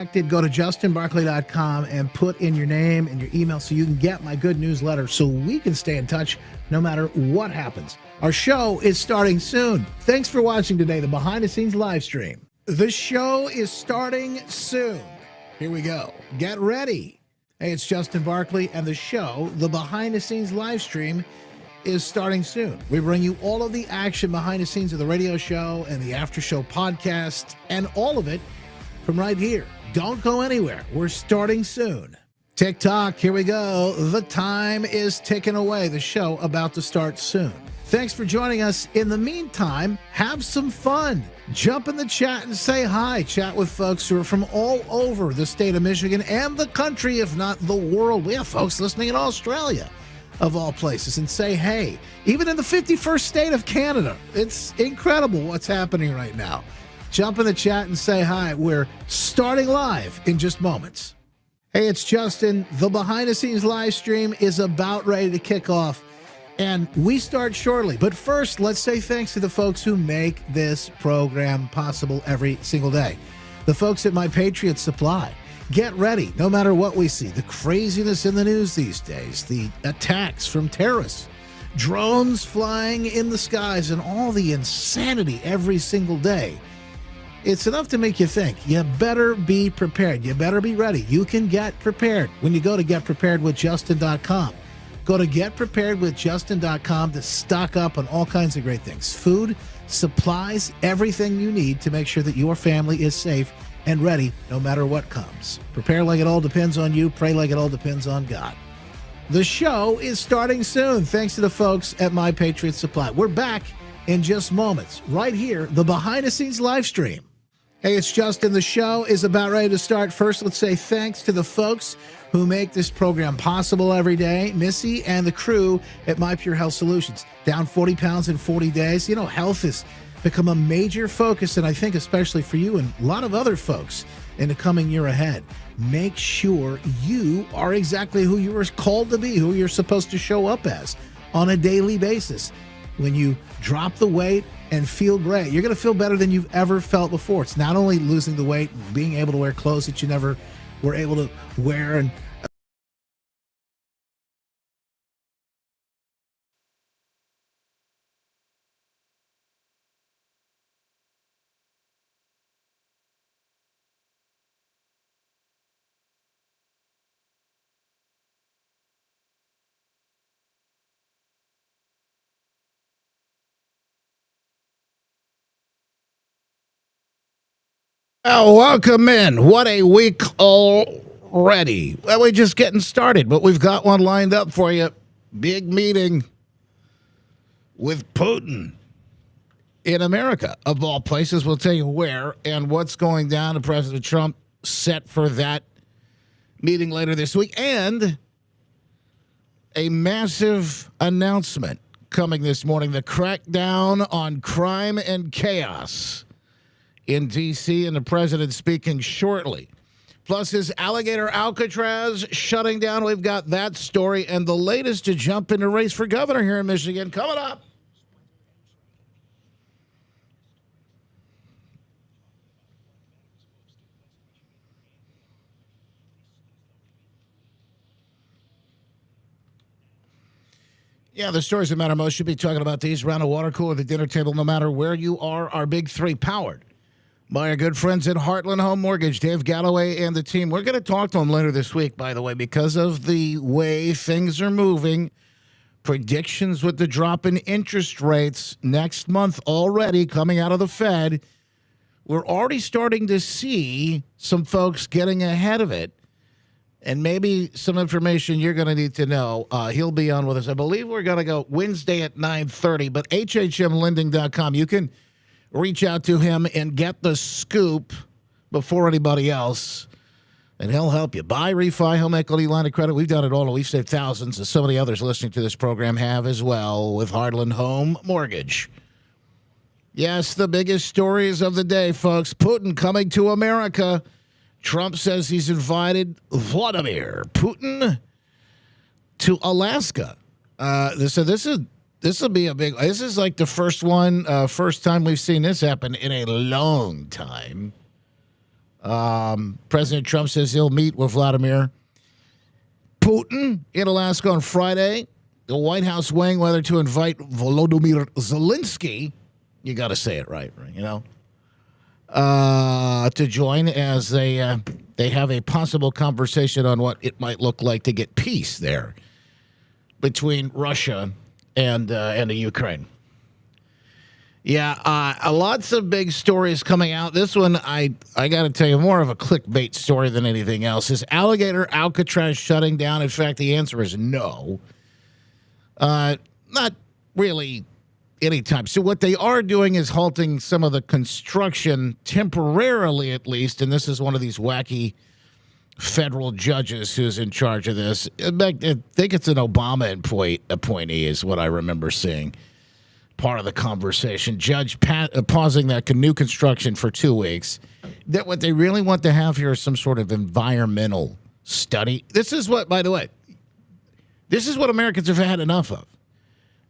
Go to justinbarkley.com and put in your name and your email so you can get my good newsletter so we can stay in touch no matter what happens. Our show is starting soon. Thanks for watching today, the behind the scenes live stream. The show is starting soon. Here we go. Get ready. Hey, it's Justin Barkley, and the show, the behind the scenes live stream, is starting soon. We bring you all of the action behind the scenes of the radio show and the after show podcast and all of it from right here. Don't go anywhere. We're starting soon. TikTok, here we go. The time is ticking away. The show about to start soon. Thanks for joining us. In the meantime, have some fun. Jump in the chat and say hi. Chat with folks who are from all over the state of Michigan and the country, if not the world. We have folks listening in Australia, of all places, and say hey. Even in the 51st state of Canada. It's incredible what's happening right now. Jump in the chat and say hi. We're starting live in just moments. Hey, it's Justin. The behind the scenes live stream is about ready to kick off, and we start shortly. But first, let's say thanks to the folks who make this program possible every single day. The folks at My Patriot Supply. Get ready, no matter what we see. The craziness in the news these days, the attacks from terrorists, drones flying in the skies, and all the insanity every single day. It's enough to make you think. You better be prepared. You better be ready. You can get prepared when you go to getpreparedwithjustin.com. Go to getpreparedwithjustin.com to stock up on all kinds of great things. Food, supplies, everything you need to make sure that your family is safe and ready no matter what comes. Prepare like it all depends on you. Pray like it all depends on God. The show is starting soon, thanks to the folks at My Patriot Supply. We're back in just moments, right here, the behind-the-scenes live stream. Hey, it's Justin. The show is about ready to start. First, let's say thanks to the folks who make this program possible every day. Missy and the crew at My Pure Health Solutions. Down 40 pounds in 40 days. You know, health has become a major focus, and I think especially for you and a lot of other folks in the coming year ahead. Make sure you are exactly who you were called to be, who you're supposed to show up as on a daily basis. When you drop the weight and feel great, you're going to feel better than you've ever felt before. It's not only losing the weight, being able to wear clothes that you never were able to wear, and well, welcome in. What a week already. Well, we're just getting started, but we've got one lined up for you. Big meeting with Putin in America, of all places. We'll tell you where and what's going down. And President Trump set for that meeting later this week. And a massive announcement coming this morning. The crackdown on crime and chaos in D.C., and the president speaking shortly. Plus his alligator Alcatraz shutting down. We've got that story and the latest to jump in the race for governor here in Michigan coming up. Yeah, the stories that matter most. Should be talking about these around the water cooler, the dinner table, no matter where you are. Our big three, powered by our good friends at Heartland Home Mortgage, Dave Galloway and the team. We're going to talk to them later this week, by the way, because of the way things are moving. Predictions with the drop in interest rates next month already coming out of the Fed. We're already starting to see some folks getting ahead of it. And maybe some information you're going to need to know. He'll be on with us. I believe we're going to go Wednesday at 9:30, but hhmlending.com. You can reach out to him and get the scoop before anybody else, and he'll help you. Buy, refi, home equity, line of credit. We've done it all, and we've saved thousands, as so many others listening to this program have as well with Heartland Home Mortgage. Yes, the biggest stories of the day, folks. Putin coming to America. Trump says he's invited Vladimir Putin to Alaska. So this will be a big. This is like the first time we've seen this happen in a long time. President Trump says he'll meet with Vladimir Putin in Alaska on Friday. The White House weighing whether to invite Volodymyr Zelensky, you got to say it right, to join as they have a possible conversation on what it might look like to get peace there between Russia and the Ukraine. Yeah, lots of big stories coming out. This one, I got to tell you, more of a clickbait story than anything else. Is alligator Alcatraz shutting down? In fact, the answer is no. Not really anytime. So what they are doing is halting some of the construction temporarily, at least. And this is one of these wacky federal judges who's in charge of this. I think it's an Obama appointee is what I remember seeing. Part of the conversation. Judge pausing that new construction for 2 weeks. That what they really want to have here is some sort of environmental study. This is what, by the way, this is what Americans have had enough of.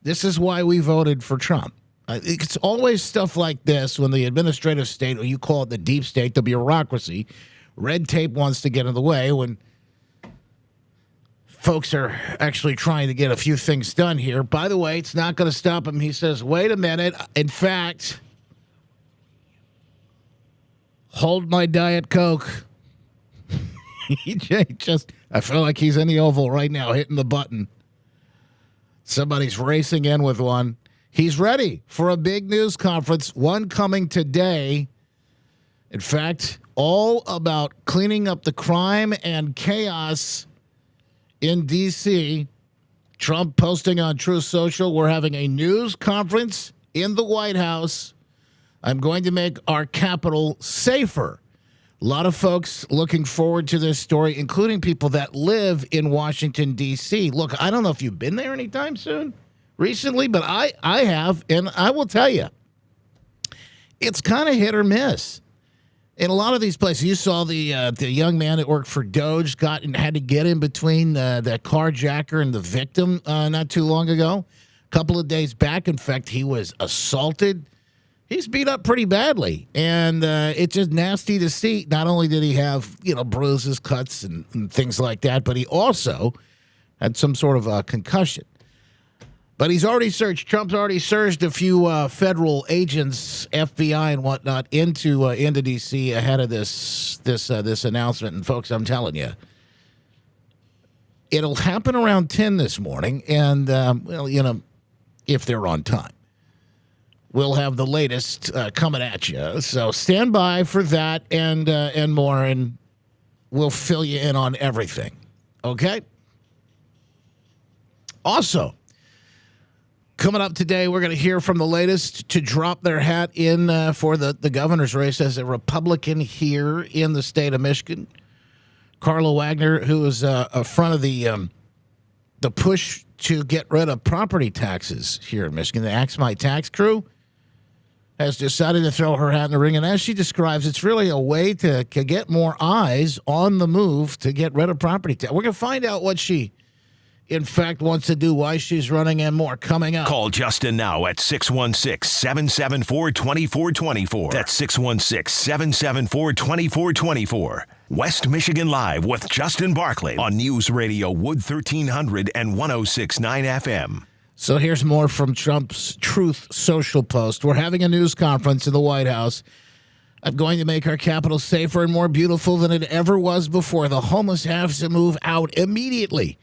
This is why we voted for Trump. It's always stuff like this when the administrative state, or you call it the deep state, the bureaucracy, red tape wants to get in the way when folks are actually trying to get a few things done here. By the way, it's not going to stop him. He says, wait a minute. In fact, hold my Diet Coke. I feel like he's in the Oval right now, hitting the button. Somebody's racing in with one. He's ready for a big news conference, one coming today. In fact, all about cleaning up the crime and chaos in D.C., Trump posting on Truth Social, we're having a news conference in the White House. I'm going to make our Capitol safer. A lot of folks looking forward to this story, including people that live in Washington, D.C. Look, I don't know if you've been there anytime soon recently, but I have, and I will tell you, it's kind of hit or miss. In a lot of these places, you saw the young man that worked for Doge had to get in between the carjacker and the victim not too long ago. A couple of days back, in fact, he was assaulted. He's beat up pretty badly, and it's just nasty to see. Not only did he have bruises, cuts, and things like that, but he also had some sort of a concussion. But he's already searched. Trump's already surged a few federal agents, FBI and whatnot, into D.C. ahead of this announcement. And folks, I'm telling you, it'll happen around 10 this morning. And if they're on time, we'll have the latest coming at you. So stand by for that and more, and we'll fill you in on everything. Okay. Also, coming up today, we're going to hear from the latest to drop their hat in for the governor's race as a Republican here in the state of Michigan. Carla Wagner, who is a front of the push to get rid of property taxes here in Michigan, the Axe My Tax crew, has decided to throw her hat in the ring. And as she describes, it's really a way to get more eyes on the move to get rid of property tax. We're going to find out what she in fact wants to do, why she's running, and more coming up. Call Justin now at 616-774-2424. That's 616-774-2424. West Michigan Live with Justin Barclay on News Radio Wood 1300 and 106.9 FM. So here's more from Trump's Truth Social post. We're having a news conference in the White House. I'm going to make our Capitol safer and more beautiful than it ever was before. The homeless have to move out immediately.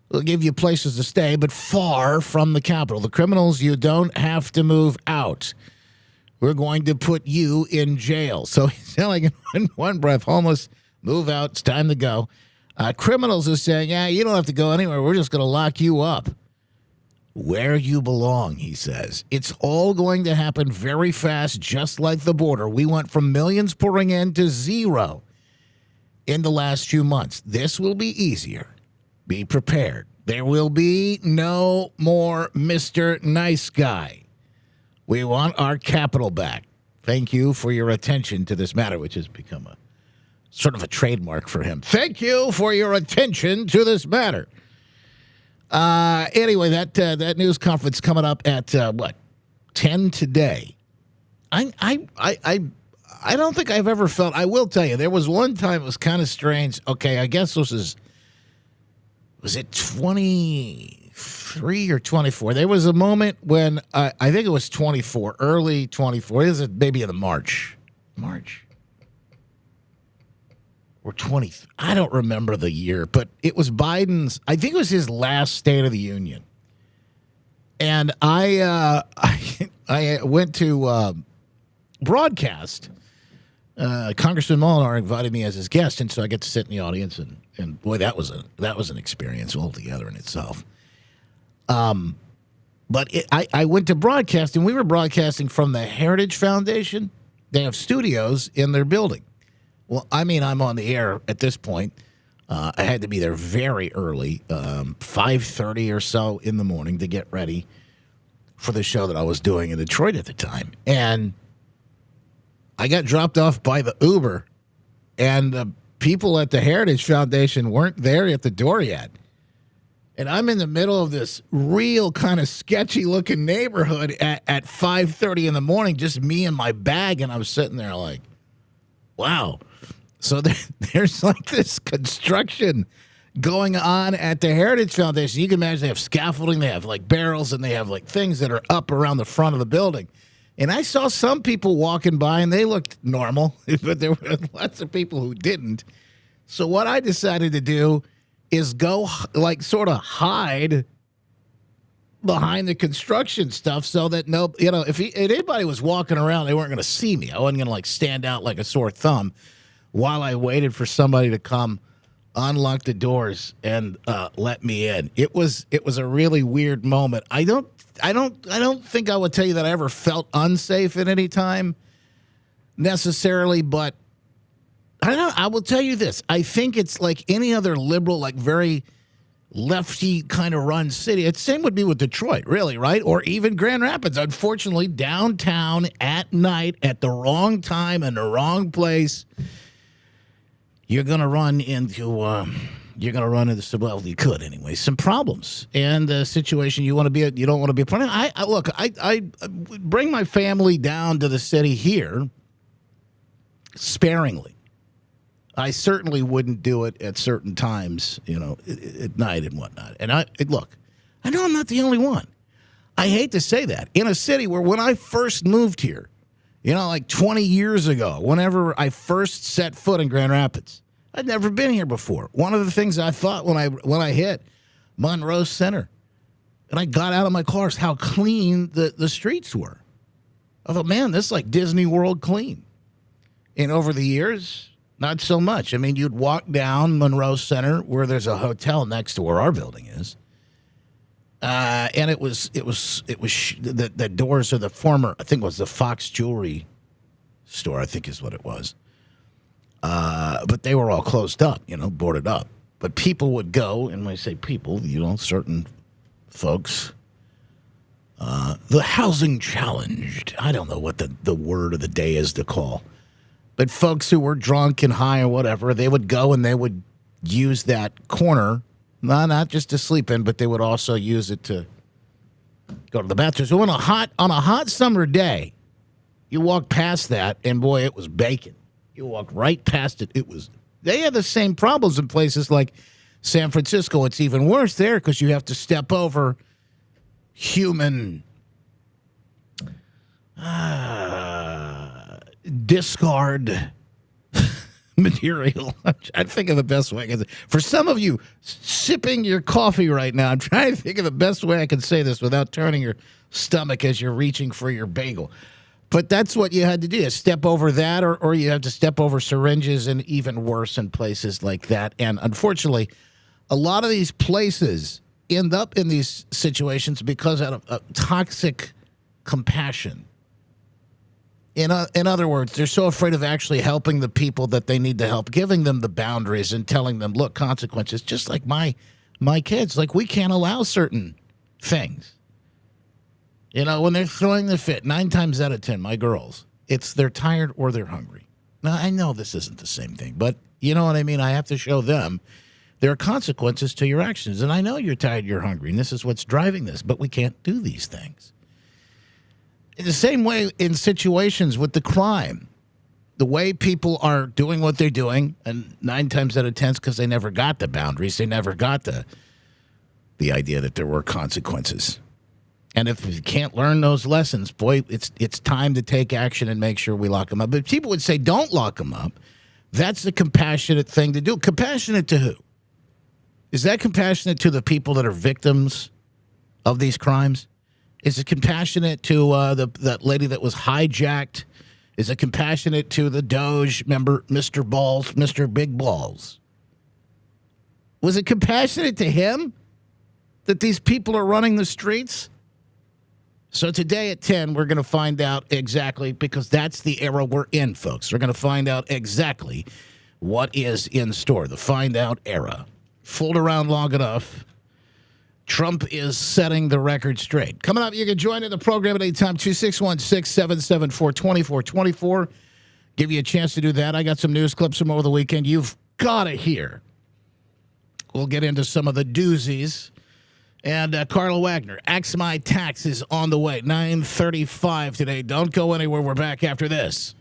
We'll give you places to stay, but far from the Capitol. The criminals, you don't have to move out. We're going to put you in jail. So he's telling in one breath, homeless, move out, it's time to go. Criminals are saying, yeah, you don't have to go anywhere. We're just going to lock you up. Where you belong, he says. It's all going to happen very fast, just like the border. We went from millions pouring in to zero in the last few months. This will be easier. Be prepared. There will be no more Mr. Nice Guy. We want our Capitol back. Thank you for your attention to this matter, which has become a sort of a trademark for him. Thank you for your attention to this matter. Anyway, that news conference coming up at 10 today. I I don't think I've ever felt. I will tell you, there was one time it was kind of strange. Okay, I guess was it 23 or 24? There was a moment when I think it was 24, early 24. Is it maybe in the March or 20? I don't remember the year, but it was Biden's. I think it was his last State of the Union, and I went to broadcast. Congressman Molinar invited me as his guest, and so I get to sit in the audience, and boy, that was an experience altogether in itself. But I went to broadcast, and we were broadcasting from the Heritage Foundation. They have studios in their building. Well, I mean, I'm on the air at this point. I had to be there very early, 5:30 or so in the morning to get ready for the show that I was doing in Detroit at the time. And I got dropped off by the Uber, and the people at the Heritage Foundation weren't there at the door yet. And I'm in the middle of this real kind of sketchy-looking neighborhood at 5:30 in the morning, just me and my bag, and I'm sitting there like, wow. So there's like this construction going on at the Heritage Foundation. You can imagine they have scaffolding, they have like barrels, and they have like things that are up around the front of the building. And I saw some people walking by, and they looked normal, but there were lots of people who didn't. So what I decided to do is go, like, sort of hide behind the construction stuff so that, if anybody was walking around, they weren't going to see me. I wasn't going to, like, stand out like a sore thumb while I waited for somebody to come unlock the doors and let me in. It was a really weird moment. I don't think I would tell you that I ever felt unsafe at any time necessarily, but I will tell you this. I think it's like any other liberal, like very lefty kind of run city. It's same would be with Detroit, really, right? Or even Grand Rapids. Unfortunately, downtown at night at the wrong time in the wrong place, you're going to run into some, well, you could anyway, some problems and the situation you don't want to be a part of. I bring my family down to the city here sparingly. I certainly wouldn't do it at certain times, at night and whatnot. And I know I'm not the only one. I hate to say that. In a city where when I first moved here, like 20 years ago, whenever I first set foot in Grand Rapids, I'd never been here before. One of the things I thought when I hit Monroe Center and I got out of my car is how clean the streets were. I thought, man, this is like Disney World clean. And over the years, not so much. I mean, you'd walk down Monroe Center where there's a hotel next to where our building is. And it was the doors of the former, I think it was the Fox Jewelry store, I think is what it was. But they were all closed up, boarded up. But people would go, and when I say people, certain folks, the housing challenged. I don't know what the word of the day is to call. But folks who were drunk and high or whatever, they would go and they would use that corner, not just to sleep in, but they would also use it to go to the bathroom. So on a hot summer day, you walk past that, and boy, it was bacon. You walk right past it. They have the same problems in places like San Francisco. It's even worse there because you have to step over human discard material. I'm thinking of the best way I can say. For some of you sipping your coffee right now, I'm trying to think of the best way I can say this without turning your stomach as you're reaching for your bagel. But that's what you had to do, is step over that, or you have to step over syringes, and even worse in places like that. And unfortunately, a lot of these places end up in these situations because of toxic compassion. In other words, they're so afraid of actually helping the people that they need to help, giving them the boundaries and telling them, look, consequences, just like my kids. Like, we can't allow certain things. When they're throwing the fit, 9 times out of 10, my girls, it's they're tired or they're hungry. Now, I know this isn't the same thing, but you know what I mean? I have to show them there are consequences to your actions. And I know you're tired, you're hungry, and this is what's driving this, but we can't do these things. In the same way, in situations with the crime, the way people are doing what they're doing, and 9 times out of 10 because they never got the boundaries, they never got the idea that there were consequences. And if you can't learn those lessons, boy, it's time to take action and make sure we lock them up. But people would say, don't lock them up. That's the compassionate thing to do. Compassionate to who? Is that compassionate to the people that are victims of these crimes? Is it compassionate to that lady that was hijacked? Is it compassionate to the Doge member, Mr. Balls, Mr. Big Balls? Was it compassionate to him that these people are running the streets? So today at 10, we're going to find out exactly, because that's the era we're in, folks. We're going to find out exactly what is in store, the find out era. Fooled around long enough. Trump is setting the record straight. Coming up, you can join in the program at any time, 261-677-424-24. Give you a chance to do that. I got some news clips from over the weekend you've got to hear. We'll get into some of the doozies. And Carla Wagner, Axe My Tax is on the way, 9:35 today. Don't go anywhere. We're back after this.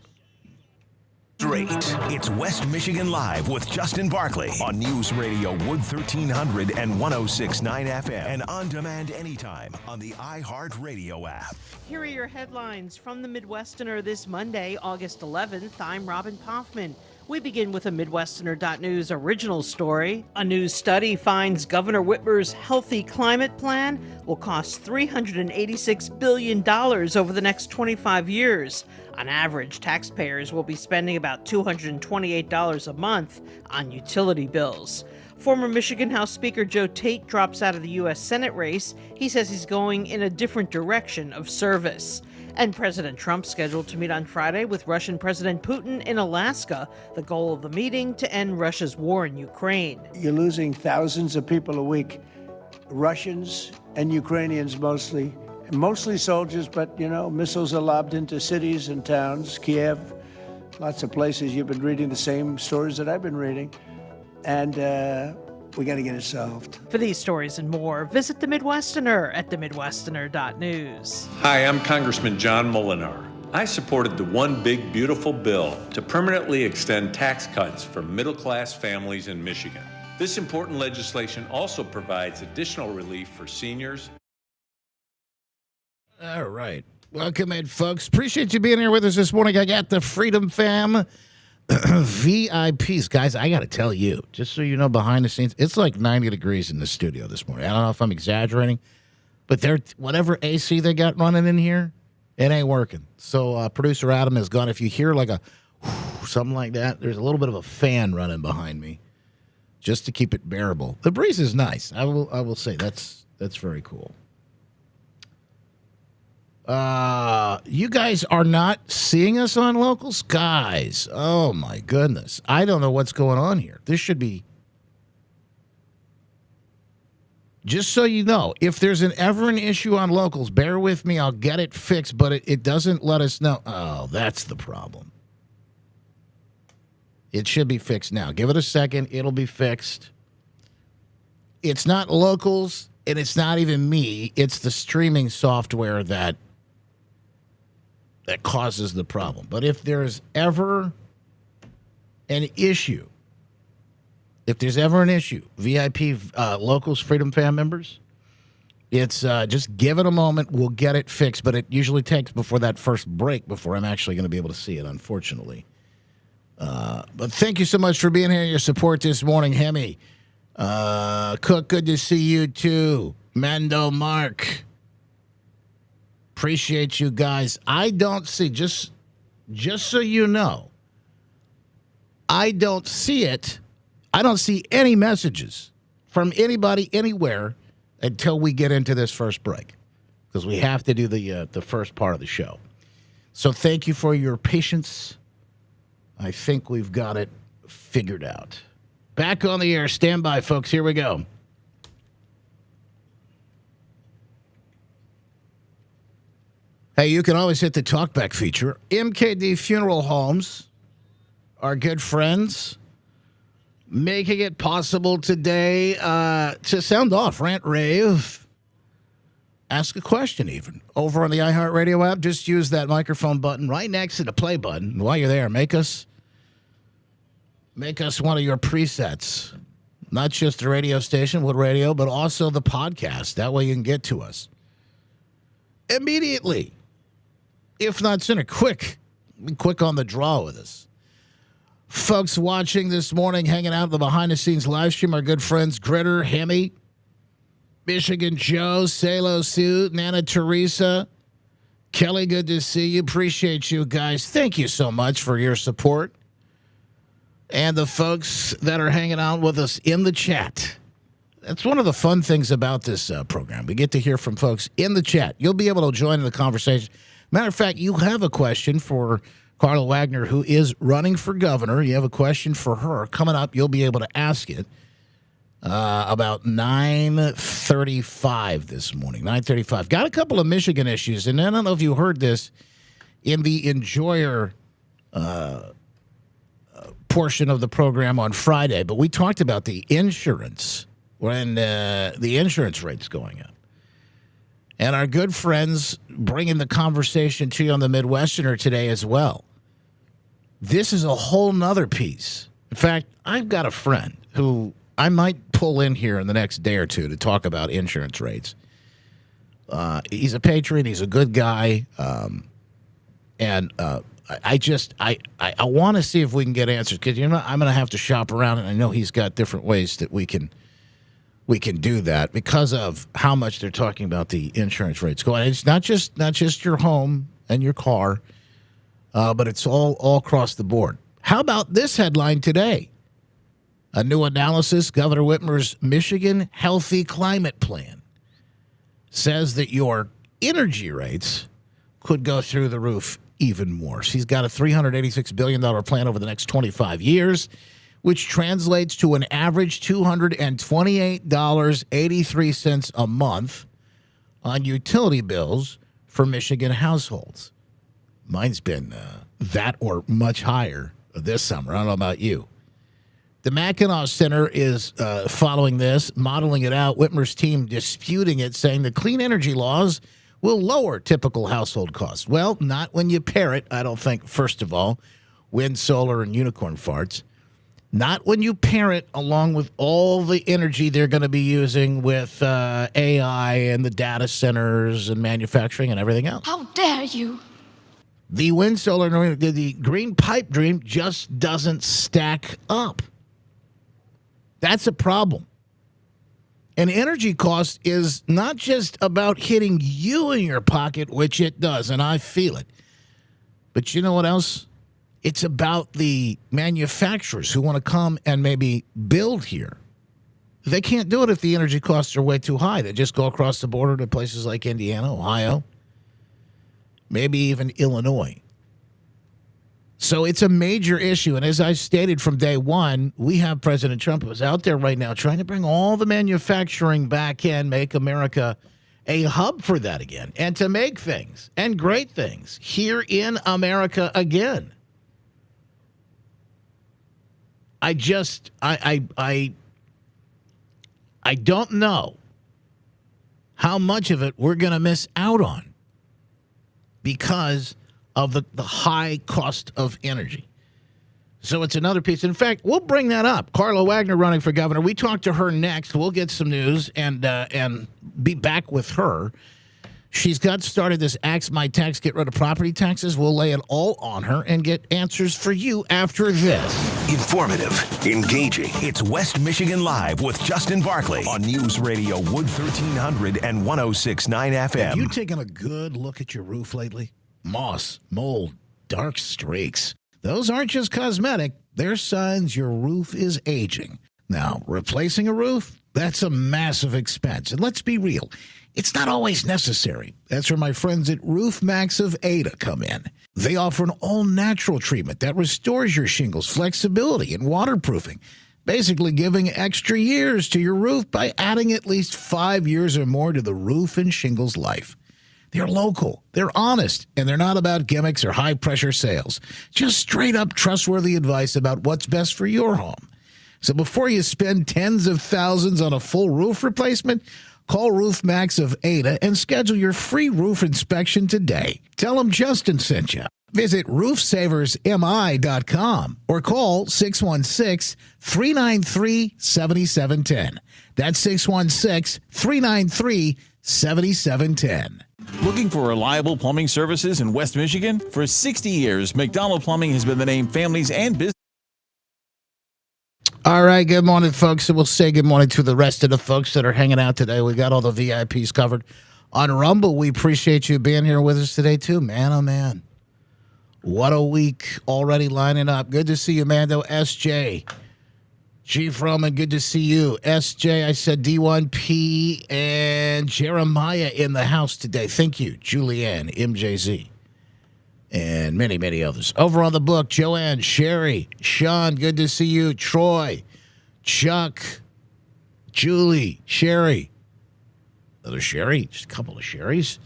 Straight. It's West Michigan Live with Justin Barkley on News Radio Wood 1300 and 106.9 FM and on demand anytime on the iHeartRadio app. Here are your headlines from the Midwesterner this Monday, August 11th. I'm Robin Kaufman. We begin with a Midwesterner.news original story. A new study finds Governor Whitmer's Healthy Climate Plan will cost $386 billion over the next 25 years. On average, taxpayers will be spending about $228 a month on utility bills. Former Michigan House Speaker Joe Tate drops out of the U.S. Senate race. He says he's going in a different direction of service. And President Trump scheduled to meet on Friday with Russian President Putin in Alaska. The goal of the meeting to end Russia's war in Ukraine. You're losing thousands of people a week, Russians and Ukrainians mostly soldiers, but, missiles are lobbed into cities and towns, Kiev, lots of places. You've been reading the same stories that I've been reading, and we got to get it solved. For these stories and more, visit The Midwesterner at themidwesterner.news. Hi, I'm Congressman John Molinar. I supported the One Big Beautiful Bill to permanently extend tax cuts for middle-class families in Michigan. This important legislation also provides additional relief for seniors. All right. Welcome in, folks. Appreciate you being here with us this morning. I got the Freedom Fam VIPs. Guys, I got to tell you, just so you know, behind the scenes, it's like 90 degrees in the studio this morning. I don't know if I'm exaggerating, but whatever AC they got running in here, it ain't working. So producer Adam has gone. If you hear like a something like that, there's a little bit of a fan running behind me just to keep it bearable. The breeze is nice. I will say that's very cool. You guys are not seeing us on Locals? Guys, oh my goodness. I don't know what's going on here. This should be... Just so you know, if there's ever an issue on Locals, bear with me, I'll get it fixed, but it doesn't let us know. Oh, that's the problem. It should be fixed now. Give it a second. It'll be fixed. It's not Locals, and it's not even me. It's the streaming software that causes the problem. But if there's ever an issue, VIP Locals Freedom Fam members, it's just give it a moment. We'll get it fixed, but it usually takes before that first break before I'm actually going to be able to see it, unfortunately. But thank you so much for being here, your support this morning. Hemi, Cook, good to see you too. Mendo, Mark, appreciate you guys. I don't see, just so you know, I don't see it. I don't see any messages from anybody anywhere until we get into this first break, because we have to do the first part of the show. So thank you for your patience. I think we've got it figured out. Back on the air. Stand by, folks. Here we go. Hey, you can always hit the talkback feature. MKD Funeral Homes, our good friends, making it possible today to sound off, rant, rave, ask a question even. Over on the iHeartRadio app, just use that microphone button right next to the play button. And while you're there, make us one of your presets. Not just the radio station, Wood Radio, but also the podcast. That way you can get to us immediately. If not sooner, quick on the draw with us. Folks watching this morning, hanging out in the behind-the-scenes live stream, our good friends Gritter, Hemi, Michigan Joe, Salo Sue, Nana Teresa, Kelly, good to see you. Appreciate you guys. Thank you so much for your support. And the folks that are hanging out with us in the chat. That's one of the fun things about this program. We get to hear from folks in the chat. You'll be able to join in the conversation. Matter of fact, you have a question for Carla Wagner, who is running for governor. You have a question for her. Coming up, you'll be able to ask it about 9:35 this morning. 9:35. Got a couple of Michigan issues. And I don't know if you heard this in the Enjoyer portion of the program on Friday, but we talked about the insurance when the insurance rate's going up. And our good friends bringing the conversation to you on the Midwesterner today as well. This is a whole nother piece. In fact, I've got a friend who I might pull in here in the next day or two to talk about insurance rates. He's a patriot. He's a good guy. I want to see if we can get answers, because I'm going to have to shop around, and I know he's got different ways that we can do that because of how much they're talking about the insurance rates going. It's not just your home and your car, but it's all across the board. How about this headline today? A new analysis, Governor Whitmer's Michigan Healthy Climate Plan says that your energy rates could go through the roof even more. She's got a $386 billion plan over the next 25 years, which translates to an average $228.83 a month on utility bills for Michigan households. Mine's been that or much higher this summer. I don't know about you. The Mackinac Center is following this, modeling it out. Whitmer's team disputing it, saying the clean energy laws will lower typical household costs. Well, not when you pair it, I don't think, first of all, wind, solar, and unicorn farts. Not when you pair it along with all the energy they're going to be using with AI and the data centers and manufacturing and everything else. How dare you? The wind, solar, the green pipe dream just doesn't stack up. That's a problem. And energy cost is not just about hitting you in your pocket, which it does, and I feel it. But you know what else? It's about the manufacturers who want to come and maybe build here. They can't do it if the energy costs are way too high. They just go across the border to places like Indiana, Ohio, maybe even Illinois. So it's a major issue. And as I stated from day one, we have President Trump who's out there right now trying to bring all the manufacturing back in, make America a hub for that again, and to make things and great things here in America again. I don't know how much of it we're going to miss out on because of the high cost of energy. So it's another piece. In fact, we'll bring that up. Carla Wagner running for governor. We talk to her next. We'll get some news and be back with her. She's got started this Axe My Tax, Get Rid of Property Taxes. We'll lay it all on her and get answers for you after this. Informative, engaging. It's West Michigan Live with Justin Barkley on News Radio Wood 1300 and 106.9 FM. Have you taken a good look at your roof lately? Moss, mold, dark streaks. Those aren't just cosmetic. They're signs your roof is aging. Now, replacing a roof, that's a massive expense. And let's be real, it's not always necessary. That's where my friends at Roof Max of Ada come in. They offer an all-natural treatment that restores your shingles' flexibility and waterproofing, basically giving extra years to your roof by adding at least 5 years or more to the roof and shingles life. They're local, they're honest, and they're not about gimmicks or high-pressure sales. Just straight-up trustworthy advice about what's best for your home. So before you spend tens of thousands on a full roof replacement, Call Roof Max of Ada and schedule your free roof inspection today. Tell them Justin sent you. Visit roofsaversmi.com or call 616-393-7710. That's 616-393-7710. Looking for reliable plumbing services in West Michigan? For 60 years, McDonald Plumbing has been the name families and businesses. All right, good morning, folks. And we'll say good morning to the rest of the folks that are hanging out today. We got all the VIPs covered on Rumble. We appreciate you being here with us today, too. Man, oh, man. What a week already lining up. Good to see you, Mando. SJ. G. Froman, good to see you. SJ, I said D1P, and Jeremiah in the house today. Thank you. Julianne, MJZ, and many, many others. Over on the book, Joanne, Sherry, Sean, good to see you. Troy, Chuck, Julie, Sherry. Another Sherry, just a couple of Sherrys.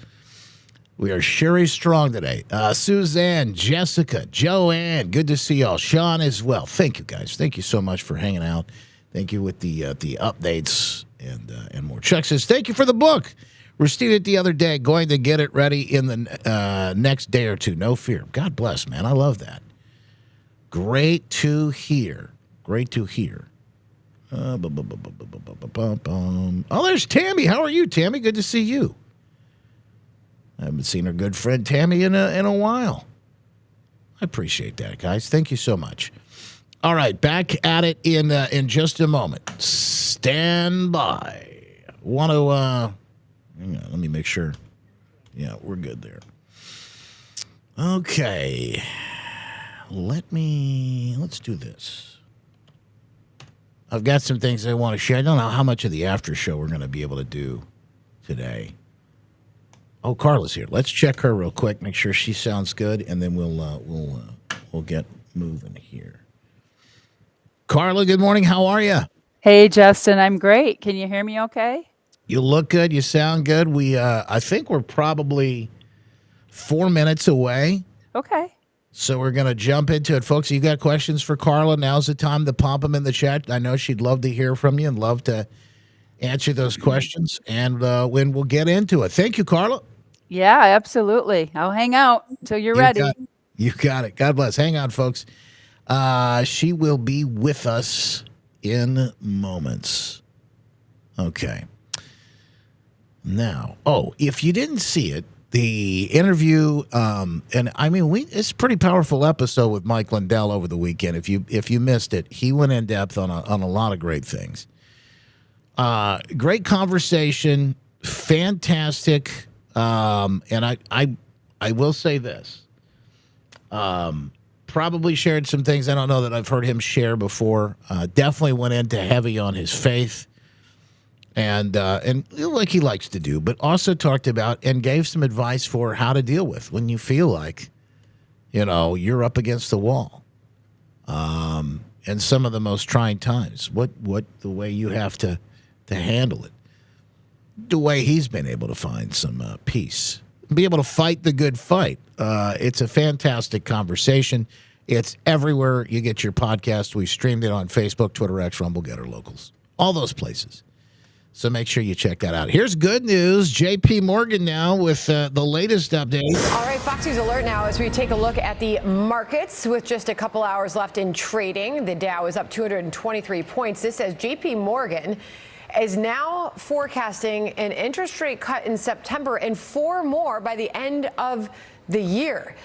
We are Sherry strong today. Suzanne, Jessica, Joanne, good to see y'all. Sean as well. Thank you, guys. Thank you so much for hanging out. Thank you with the updates and more. Chuck says, thank you for the book. Received it the other day. Going to get it ready in the next day or two. No fear. God bless, man. I love that. Great to hear. Great to hear. Oh, there's Tammy. How are you, Tammy? Good to see you. I haven't seen our good friend Tammy in a while. I appreciate that, guys. Thank you so much. All right, back at it in just a moment. Stand by. Want to hang on, let me make sure. Yeah, we're good there. Okay. Let's do this. I've got some things I want to share. I don't know how much of the after show we're going to be able to do today. Oh, Carla's here. Let's check her real quick, make sure she sounds good, and then we'll get moving here. Carla, good morning. How are you? Hey, Justin. I'm great. Can you hear me okay? You look good. You sound good. I think we're probably 4 minutes away. Okay. So we're going to jump into it. Folks, you got questions for Carla, now's the time to pop them in the chat. I know she'd love to hear from you and love to answer those questions, and when we'll get into it. Thank you, Carla. Yeah, absolutely. I'll hang out until you're ready. You got it. God bless. Hang on, folks. She will be with us in moments. Okay. Now, if you didn't see it, the interview, and I mean, it's a pretty powerful episode with Mike Lindell over the weekend. If you missed it, he went in depth on a lot of great things. Great conversation, fantastic, and I will say this. Probably shared some things I don't know that I've heard him share before. Definitely went into heavy on his faith, and like he likes to do, but also talked about and gave some advice for how to deal with when you feel like, you're up against the wall. And some of the most trying times, what the way you have to handle it, the way he's been able to find some peace, be able to fight the good fight. It's a fantastic conversation. It's everywhere you get your podcast. We streamed it on Facebook, Twitter, X, Rumble, Getter, Locals, all those places. So make sure you check that out. Here's good news. JP Morgan now with the latest update. All right, Fox News Alert now as we take a look at the markets with just a couple hours left in trading. The Dow is up 223 points. This says JP Morgan is now forecasting an interest rate cut in September and 4 more by the end of the year.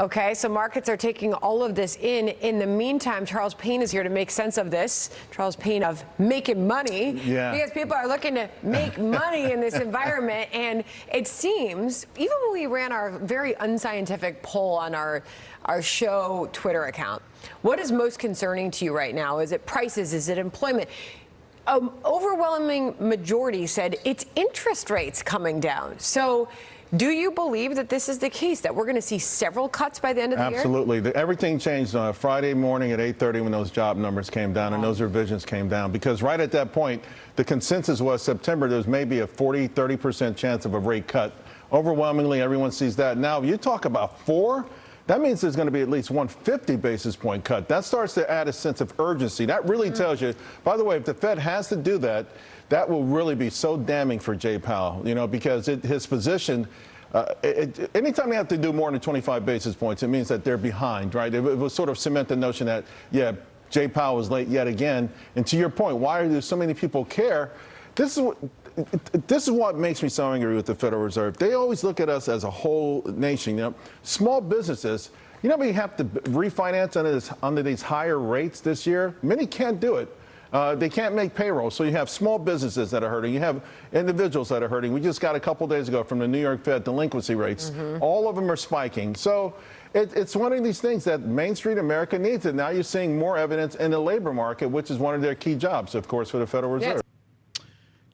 Okay, so markets are taking all of this in. In the meantime, Charles Payne is here to make sense of this. Charles Payne of Making Money. Yeah. Because people are looking to make money in this environment. And it seems, even when we ran our very unscientific poll on our show Twitter account, what is most concerning to you right now? Is it prices? Is it employment? Overwhelming majority said it's interest rates coming down. So do you believe that this is the case, that we're going to see several cuts by the end of the year? Absolutely. Everything changed on Friday morning at 8:30 when those job numbers came down and those revisions came down, because right at that point, the consensus was September, there's maybe a 30% chance of a rate cut. Overwhelmingly, everyone sees that. Now, if you talk about 4, that means there's going to be at least 150 basis point cut. That starts to add a sense of urgency. That really tells you, by the way, if the Fed has to do that, that will really be so damning for Jay Powell, because his position, anytime they have to do more than 25 basis points, it means that they're behind, right? It will sort of cement the notion that, Jay Powell was late yet again. And to your point, why do so many people care? This is what makes me so angry with the Federal Reserve. They always look at us as a whole nation. Small businesses, we have to refinance under these higher rates this year. Many can't do it. They can't make payroll. So you have small businesses that are hurting. You have individuals that are hurting. We just got a couple days ago from the New York Fed delinquency rates. All of them are spiking. So it's one of these things that Main Street America needs. And now you're seeing more evidence in the labor market, which is one of their key jobs, of course, for the Federal Reserve.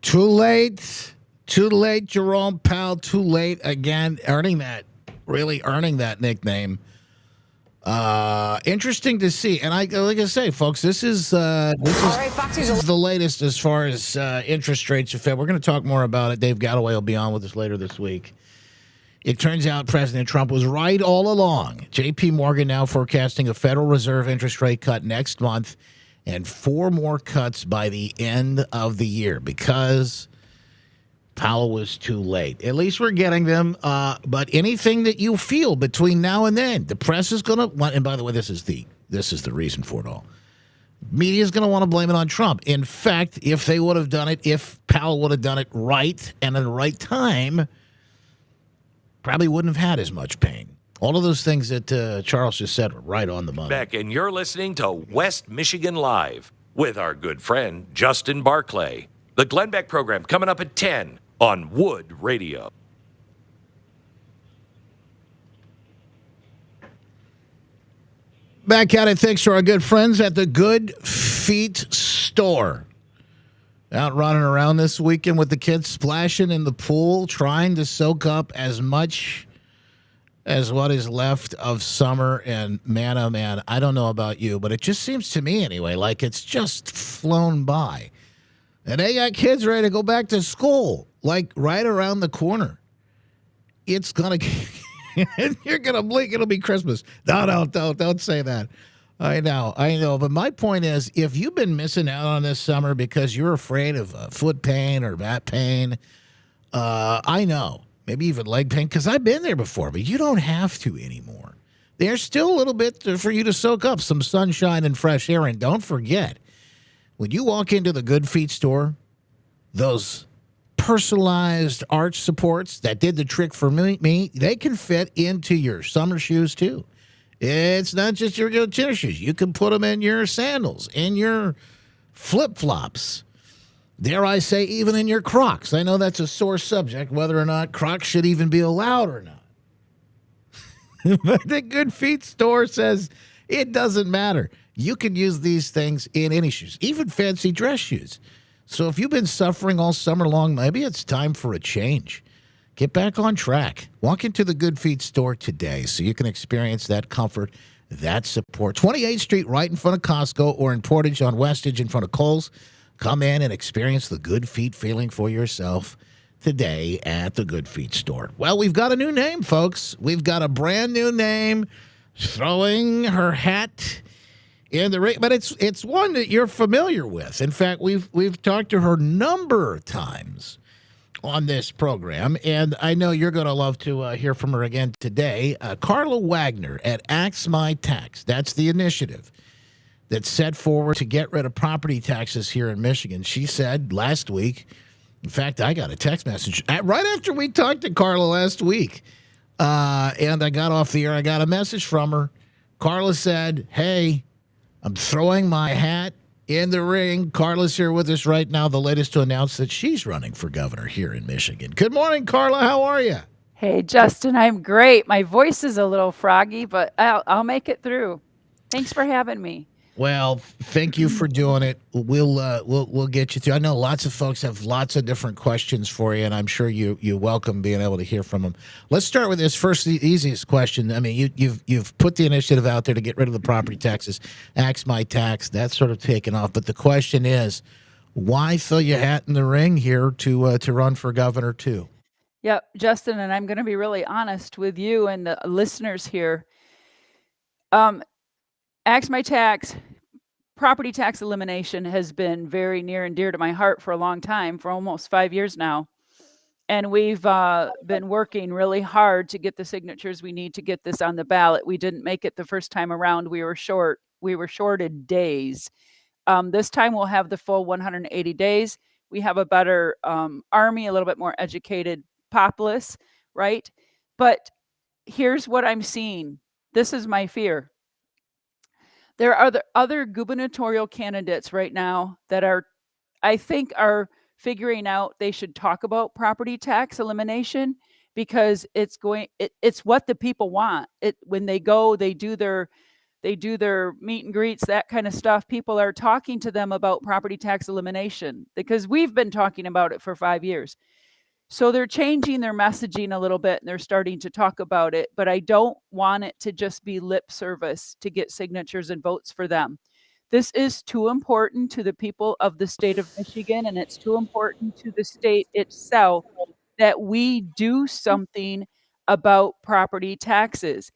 Too late, Jerome Powell, too late again, really earning that nickname. Interesting to see. And like I say, folks, this is the latest as far as interest rates of Fed. We're going to talk more about it. Dave Galloway will be on with us later this week. It turns out President Trump was right all along. J.P. Morgan now forecasting a Federal Reserve interest rate cut next month and 4 more cuts by the end of the year because Powell was too late. At least we're getting them. But anything that you feel between now and then, the press is going to, and by the way, this is the reason for it all. Media is going to want to blame it on Trump. In fact, if they would have done it, if Powell would have done it right and at the right time, probably wouldn't have had as much pain. All of those things that Charles just said were right on the money. Beck, and you're listening to West Michigan Live with our good friend Justin Barclay. The Glenn Beck program coming up at 10 on Wood Radio. Back at it, thanks to our good friends at the Good Feet Store. Out running around this weekend with the kids, splashing in the pool, trying to soak up as much as what is left of summer. And man, oh man, I don't know about you, but it just seems to me anyway like it's just flown by. And they got kids ready to go back to school, like right around the corner. It's going to, you're going to blink, it'll be Christmas. No, don't say that. I know. But my point is, if you've been missing out on this summer because you're afraid of foot pain or back pain, I know. Maybe even leg pain, because I've been there before, but you don't have to anymore. There's still a little bit for you to soak up some sunshine and fresh air. And don't forget, when you walk into the Good Feet store, those personalized arch supports that did the trick for me, they can fit into your summer shoes too. It's not just your tennis shoes. You can put them in your sandals, in your flip-flops. Dare I say, even in your Crocs. I know that's a sore subject, whether or not Crocs should even be allowed or not. But the Good Feet store says it doesn't matter. You can use these things in any shoes, even fancy dress shoes. So if you've been suffering all summer long, maybe it's time for a change. Get back on track. Walk into the Good Feet store today so you can experience that comfort, that support. 28th Street right in front of Costco, or in Portage on Westage in front of Kohl's. Come in and experience the Good Feet feeling for yourself today at the Good Feet store. Well, we've got a new name, folks. We've got a brand new name, throwing her hat in the ring, but it's one that you're familiar with. In fact, we've talked to her a number of times on this program, and I know you're going to love to hear from her again today. Carla Wagner at Axe My Tax. That's the initiative that's set forward to get rid of property taxes here in Michigan. She said last week, in fact, I got a text message right after we talked to Carla last week, and I got off the air. I got a message from her. Carla said, hey, I'm throwing my hat in the ring. Carla's here with us right now, the latest to announce that she's running for governor here in Michigan. Good morning, Carla. How are you? Hey, Justin, I'm great. My voice is a little froggy, but I'll make it through. Thanks for having me. Well, thank you for doing it. We'll get you through. I know lots of folks have lots of different questions for you, and I'm sure you welcome being able to hear from them. Let's start with this first, the easiest question. I mean, you've put the initiative out there to get rid of the property taxes, Axe My Tax. That's sort of taken off. But the question is, why throw your hat in the ring here to run for governor too? Yep, Justin, and I'm going to be really honest with you and the listeners here. Axe My Tax, property tax elimination has been very near and dear to my heart for a long time, for almost 5 years now. And we've been working really hard to get the signatures we need to get this on the ballot. We didn't make it the first time around. We were shorted days. This time we'll have the full 180 days. We have a better army, a little bit more educated populace, right? But here's what I'm seeing. This is my fear. There are other gubernatorial candidates right now that I think are figuring out they should talk about property tax elimination because it's what the people want. When they go, they do their meet and greets, that kind of stuff. People are talking to them about property tax elimination because we've been talking about it for 5 years. So they're changing their messaging a little bit and they're starting to talk about it, but I don't want it to just be lip service to get signatures and votes for them. This is too important to the people of the state of Michigan, and it's too important to the state itself that we do something about property taxes.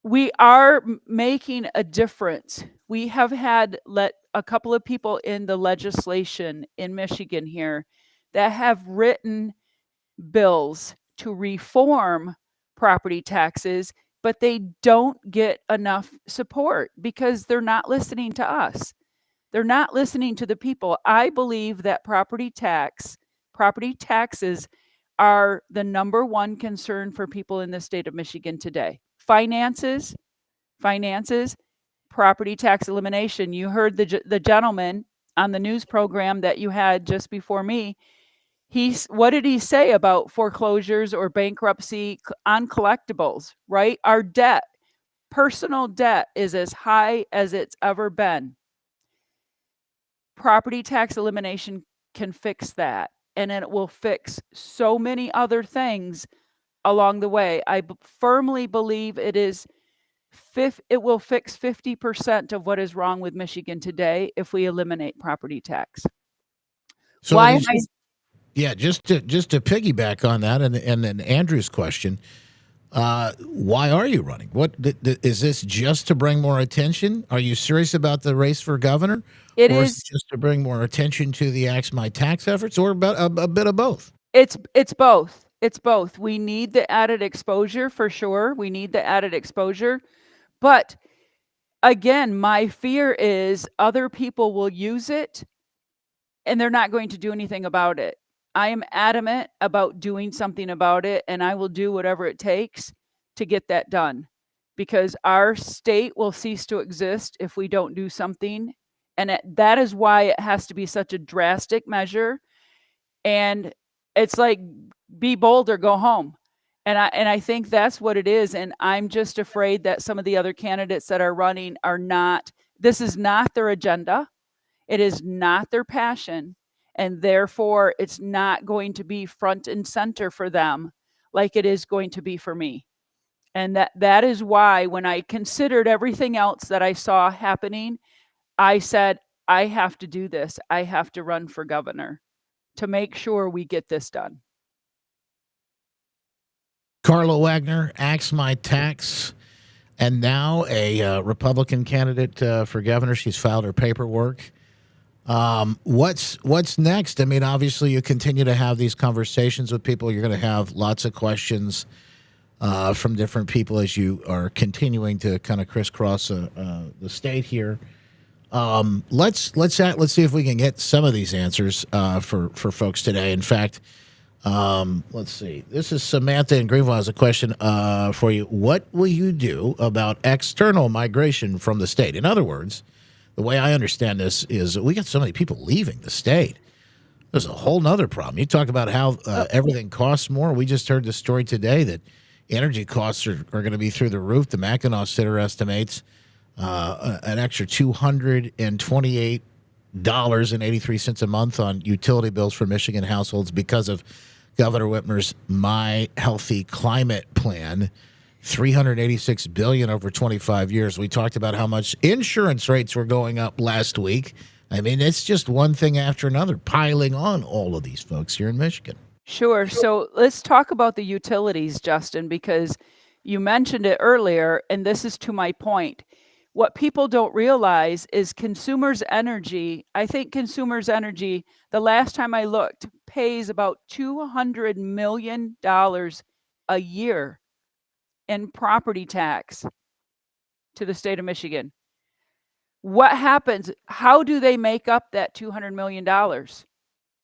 We are making a difference. We have had let a couple of people in the legislation in Michigan here that have written bills to reform property taxes, but they don't get enough support because they're not listening to us. They're not listening to the people. I believe that property taxes are the number one concern for people in the state of Michigan today. Finances, property tax elimination. You heard the gentleman on the news program that you had just before me. What did he say about foreclosures or bankruptcy on collectibles, right? Our debt, personal debt, is as high as it's ever been. Property tax elimination can fix that, and it will fix so many other things along the way. I firmly believe it will fix 50% of what is wrong with Michigan today if we eliminate property tax. So yeah, just to piggyback on that, and then Andrew's question, why are you running? What is this, just to bring more attention? Are you serious about the race for governor? It or is it just to bring more attention to the Axe My Tax efforts, or about a bit of both? It's both. It's both. We need the added exposure for sure. We need the added exposure. But again, my fear is other people will use it and they're not going to do anything about it. I am adamant about doing something about it, and I will do whatever it takes to get that done because our state will cease to exist if we don't do something. And that is why it has to be such a drastic measure. And it's like, be bold or go home. And I think that's what it is. And I'm just afraid that some of the other candidates that are running this is not their agenda. It is not their passion. And therefore, it's not going to be front and center for them like it is going to be for me. And that is why when I considered everything else that I saw happening, I said, I have to do this. I have to run for governor to make sure we get this done. Carla Wagner, Axe My Tax, and now a Republican candidate for governor. She's filed her paperwork. What's next? I mean, obviously, you continue to have these conversations with people. You're going to have lots of questions from different people as you are continuing to kind of crisscross the state here. Let's see if we can get some of these answers for folks today. In fact, let's see. This is Samantha in Greenville has a question for you. What will you do about external migration from the state? In other words, the way I understand this is we got so many people leaving the state. There's a whole nother problem. You talk about how everything costs more. We just heard the story today that energy costs are going to be through the roof. The Mackinac Center estimates an extra $228.83 a month on utility bills for Michigan households because of Governor Whitmer's My Healthy Climate Plan. $386 billion over 25 years. We talked about how much insurance rates were going up last week. I mean, it's just one thing after another piling on all of these folks here in Michigan. Sure. So let's talk about the utilities, Justin, because You mentioned it earlier, and this is to my point. What people don't realize is consumers' energy. I think consumers' energy, the last time I looked, pays about $200 million a year in property tax to the state of Michigan. What happens? How do they make up that $200 million?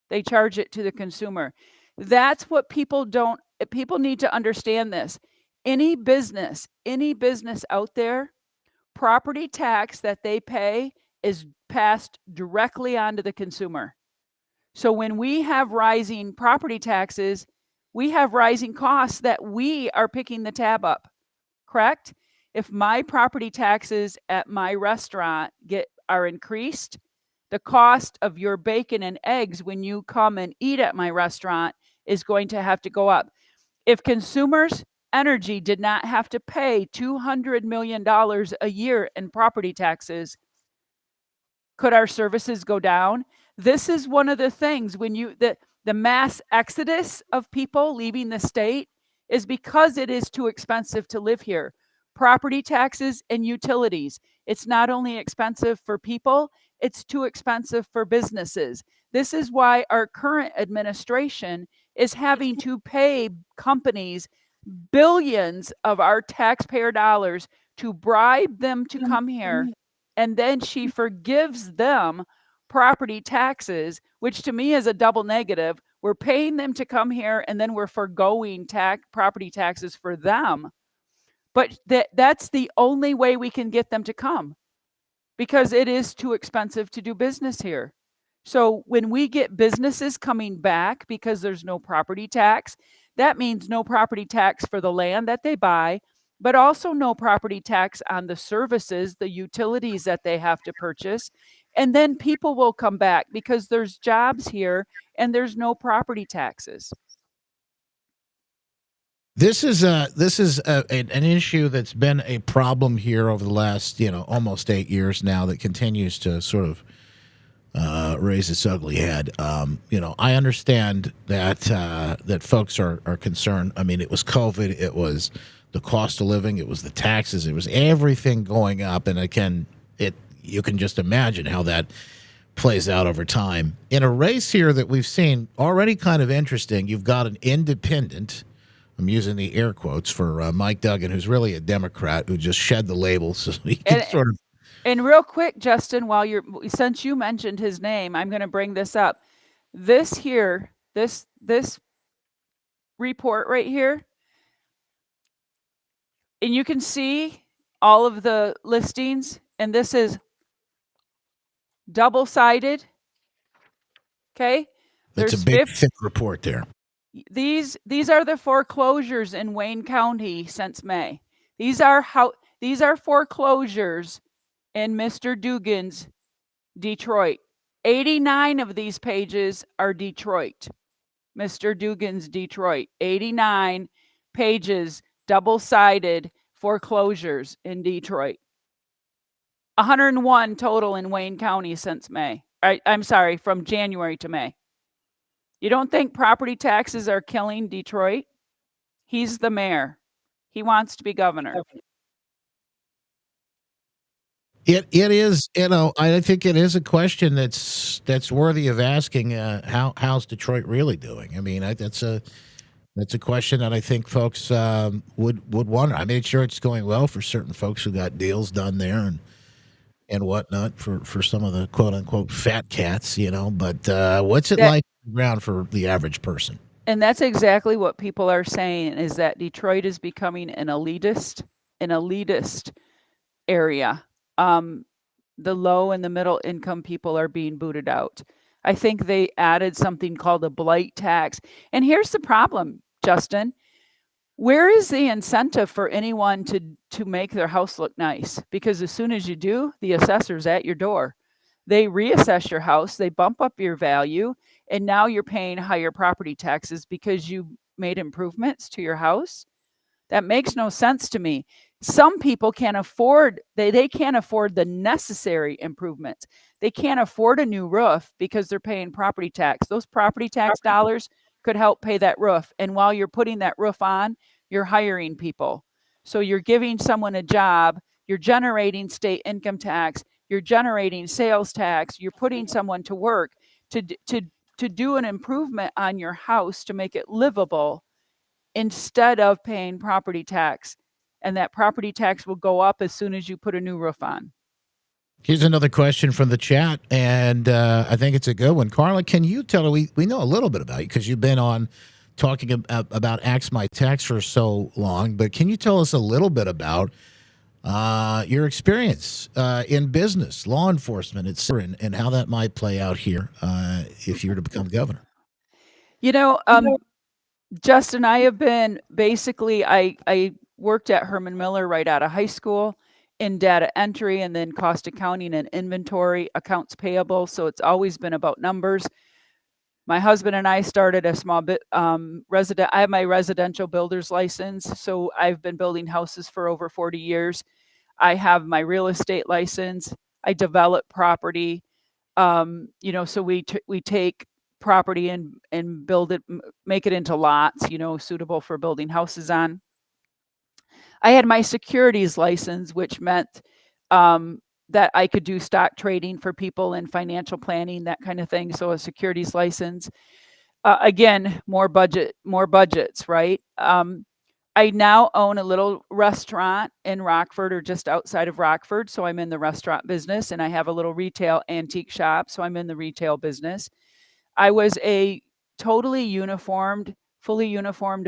They charge it to the consumer. That's what people need to understand this. Any business out there, property tax that they pay is passed directly onto the consumer. So when we have rising property taxes, we have rising costs that we are picking the tab up, correct? If my property taxes at my restaurant are increased, the cost of your bacon and eggs when you come and eat at my restaurant is going to have to go up. If consumers' energy did not have to pay $200 million a year in property taxes, could our services go down? This is one of the things when the mass exodus of people leaving the state is because it is too expensive to live here. Property taxes and utilities. It's not only expensive for people, it's too expensive for businesses. This is why our current administration is having to pay companies billions of our taxpayer dollars to bribe them to come here. And then she forgives them property taxes, which to me is a double negative. We're paying them to come here and then we're forgoing property taxes for them. But that's the only way we can get them to come because it is too expensive to do business here. So when we get businesses coming back because there's no property tax, that means no property tax for the land that they buy, but also no property tax on the services, the utilities that they have to purchase. And then people will come back because there's jobs here and there's no property taxes. This is an issue that's been a problem here over the last almost 8 years now that continues to sort of raise its ugly head. I understand that folks are concerned. I mean, it was COVID, it was the cost of living, it was the taxes, it was everything going up, and you can just imagine how that plays out over time. In a race here that we've seen already kind of interesting, you've got an independent. I'm using the air quotes for Mike Duggan, who's really a Democrat who just shed the label so he can sort of. And real quick, Justin, since you mentioned his name, I'm going to bring this up. This report right here, and you can see all of the listings, and this is double-sided. Okay, That's a big, thick report there. These are the foreclosures in Wayne County since May. These are foreclosures in Mr. Dugan's Detroit. 89 of these pages are Detroit. Mr. Dugan's Detroit. 89 pages, double-sided foreclosures in Detroit. 101 total in Wayne County since May. I'm sorry, from January to May. You don't think property taxes are killing Detroit? He's the mayor. He wants to be governor. It is, I think it is a question that's worthy of asking. How's Detroit really doing? I mean, that's a question that I think folks would wonder. I made sure it's going well for certain folks who got deals done there and whatnot for some of the quote unquote fat cats, But what's it like on the ground for the average person? And that's exactly what people are saying is that Detroit is becoming an elitist area. The low and the middle income people are being booted out. I think they added something called a blight tax. And here's the problem, Justin. Where is the incentive for anyone to make their house look nice? Because as soon as you do, the assessor's at your door. They reassess your house, they bump up your value, and now you're paying higher property taxes because you made improvements to your house. That makes no sense to me. Some people can't afford, they can't afford the necessary improvements. They can't afford a new roof because they're paying property tax. Those property tax dollars could help pay that roof. And while you're putting that roof on, you're hiring people. So you're giving someone a job, you're generating state income tax, you're generating sales tax, you're putting someone to work to do an improvement on your house to make it livable instead of paying property tax. And that property tax will go up as soon as you put a new roof on. Here's another question from the chat, and I think it's a good one. Carla, can you tell her, we know a little bit about you because you've been on talking about Axe My Tax for so long, but can you tell us a little bit about your experience in business, law enforcement, etc., and how that might play out here if you were to become governor? Justin, I have been basically, I worked at Herman Miller right out of high school in data entry and then cost accounting and inventory, accounts payable. So it's always been about numbers. My husband and I started a small bit I have my residential builder's license. So I've been building houses for over 40 years. I have my real estate license. I develop property. So we take property and build it, make it into lots, suitable for building houses on. I had my securities license, which meant that I could do stock trading for people in financial planning, that kind of thing. So a securities license. Again, more budgets, right? I now own a little restaurant in Rockford or just outside of Rockford. So I'm in the restaurant business, and I have a little retail antique shop. So I'm in the retail business. I was a fully uniformed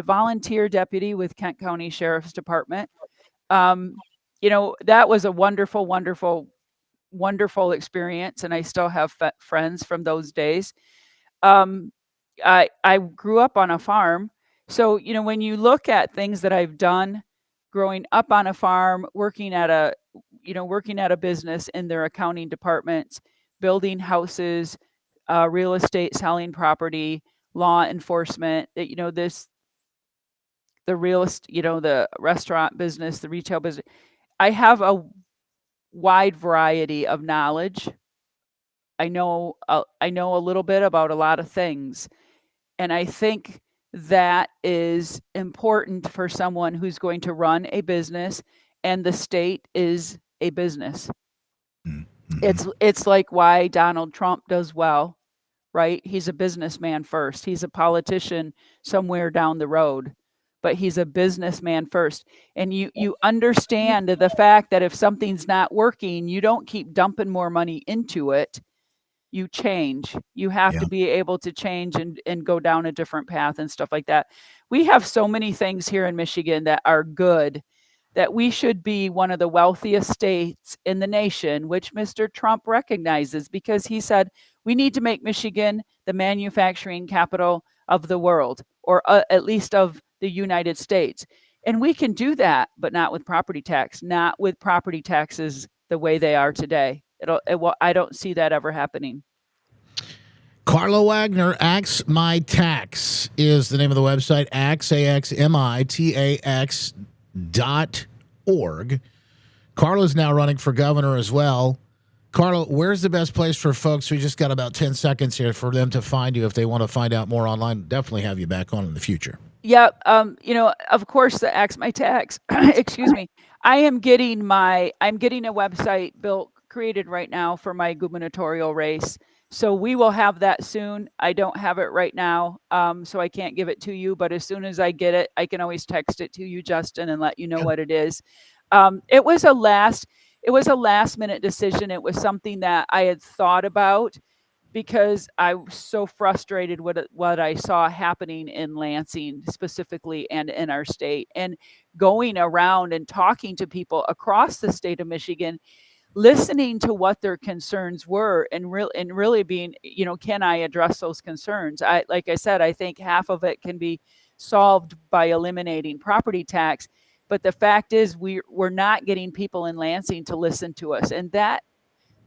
volunteer deputy with Kent County Sheriff's Department. That was a wonderful, wonderful, wonderful experience, and I still have friends from those days. I grew up on a farm. So, when you look at things that I've done growing up on a farm, working at a business in their accounting departments, building houses, real estate, selling property, law enforcement, the restaurant business, the retail business. I have a wide variety of knowledge. I know a little bit about a lot of things. And I think that is important for someone who's going to run a business, and the state is a business. Mm-hmm. It's like why Donald Trump does well, right? He's a businessman first. He's a politician somewhere down the road, but he's a businessman first. And you understand the fact that if something's not working, you don't keep dumping more money into it. You change. You have to be able to change and go down a different path and stuff like that. We have so many things here in Michigan that are good, that we should be one of the wealthiest states in the nation, which Mr. Trump recognizes, because he said we need to make Michigan the manufacturing capital of the world, or at least of the United States. And we can do that, but not with property tax, not with property taxes the way they are today. I don't see that ever happening. Carla Wagner, Axe My Tax is the name of the website, AXMITAX.org. Carla's now running for governor as well. Carla, where's the best place for folks? We just got about 10 seconds here for them to find you if they want to find out more online. Definitely have you back on in the future. Yeah, of course, the Axe My Tax. Excuse me. I'm getting a website created right now for my gubernatorial race. So we will have that soon. I don't have it right now, so I can't give it to you. But as soon as I get it, I can always text it to you, Justin, and let you know what it is. It was a last minute decision. It was something that I had thought about because I was so frustrated with what I saw happening in Lansing specifically and in our state, and going around and talking to people across the state of Michigan, listening to what their concerns were, and really being, can I address those concerns? Like I said, I think half of it can be solved by eliminating property tax. But the fact is we're not getting people in Lansing to listen to us, and that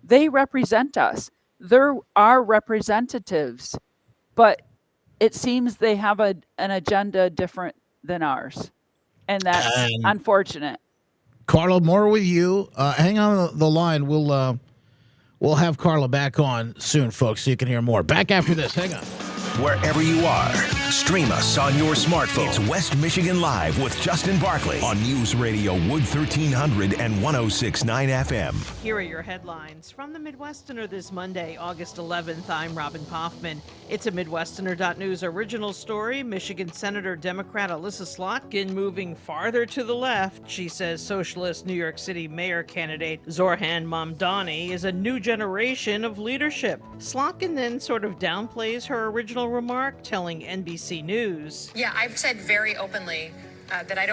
they represent us. They're our representatives, but it seems they have an agenda different than ours. And that's unfortunate. Carla, more with you. Hang on the line. We'll have Carla back on soon, folks, so you can hear more. Back after this. Hang on. wherever you are. Stream us on your smartphone. It's West Michigan Live with Justin Barkley on News Radio Wood 1300 and 106.9 FM. Here are your headlines from the Midwesterner this Monday, August 11th. I'm Robin Poffman. It's a Midwesterner.news original story. Michigan Senator Democrat Alyssa Slotkin moving farther to the left. She says socialist New York City mayor candidate Zoran Mamdani is a new generation of leadership. Slotkin then sort of downplays her original remark, telling NBC News. Yeah, I've said very openly that I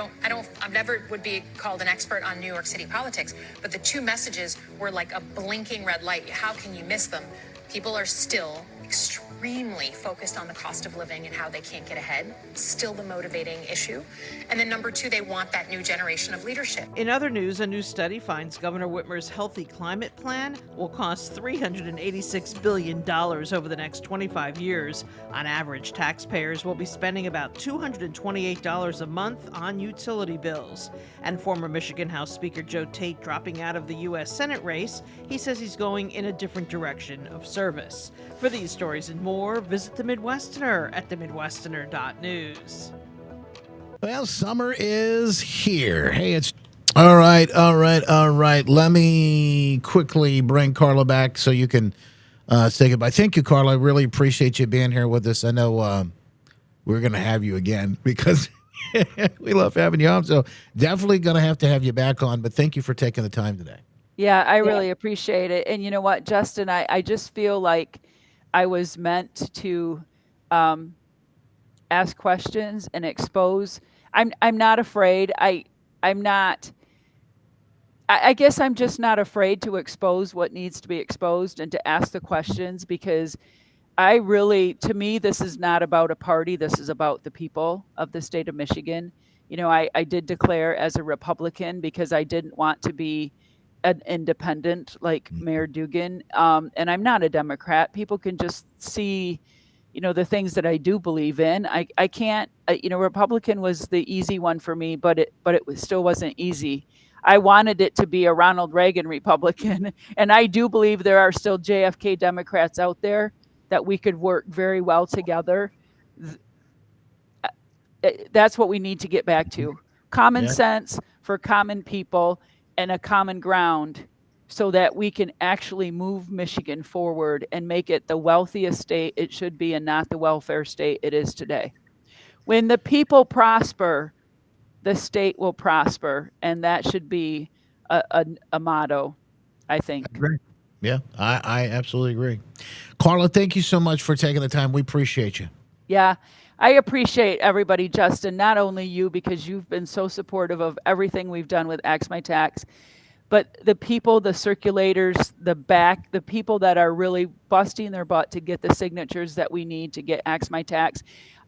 never would be called an expert on New York City politics, but the two messages were like a blinking red light. How can you miss them? People are still extremely focused on the cost of living and how they can't get ahead. Still the motivating issue. And then number two, they want that new generation of leadership. In other news, a new study finds Governor Whitmer's Healthy Climate Plan will cost $386 billion over the next 25 years. On average, taxpayers will be spending about $228 a month on utility bills. And former Michigan House Speaker Joe Tate dropping out of the U.S. Senate race, he says he's going in a different direction of service. For these stories and more, visit the Midwesterner at themidwesterner.news. Well, summer is here. Hey, it's all right. Let me quickly bring Carla back so you can say goodbye. Thank you, Carla. I really appreciate you being here with us. I know we're going to have you again because we love having you on. So definitely going to have you back on. But thank you for taking the time today. Yeah, I really appreciate it. And you know what, Justin, I just feel like I was meant to ask questions and expose. I'm not afraid. I guess I'm just not afraid to expose what needs to be exposed and to ask the questions, because to me, this is not about a party. This is about the people of the state of Michigan. You know, I did declare as a Republican because I didn't want to be an independent like Mayor Dugan. And I'm not a Democrat. People can just see, you know, the things that I do believe in. I can't, Republican was the easy one for me, but it still wasn't easy. I wanted it to be a Ronald Reagan Republican. And I do believe there are still JFK Democrats out there that we could work very well together. That's what we need to get back to. Common sense for common people and a common ground so that we can actually move Michigan forward and make it the wealthiest state it should be and not the welfare state it is today. When the people prosper, the state will prosper, and that should be a motto, I think. I agree. Yeah, I absolutely agree. Carla, thank you so much for taking the time. We appreciate you. Yeah, I appreciate everybody, Justin, not only you, because you've been so supportive of everything we've done with Axe My Tax, but the people, the circulators, the people that are really busting their butt to get the signatures that we need to get Axe My Tax.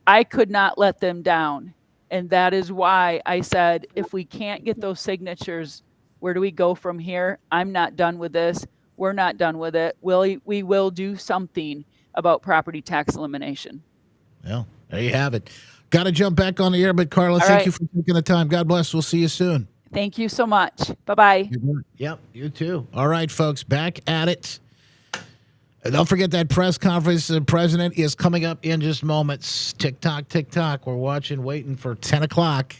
I could not let them down. And that is why I said, if we can't get those signatures, where do we go from here? I'm not done with this. We're not done with it. We will do something about property tax elimination. Well, there you have it. Got to jump back on the air, but Carla, thank you for taking the time. God bless. We'll see you soon. Thank you so much. Bye-bye. Yep, you too. All right, folks, back at it. And don't forget that press conference. The president is coming up in just moments. Tick-tock, tick-tock. We're watching, waiting for 10 o'clock.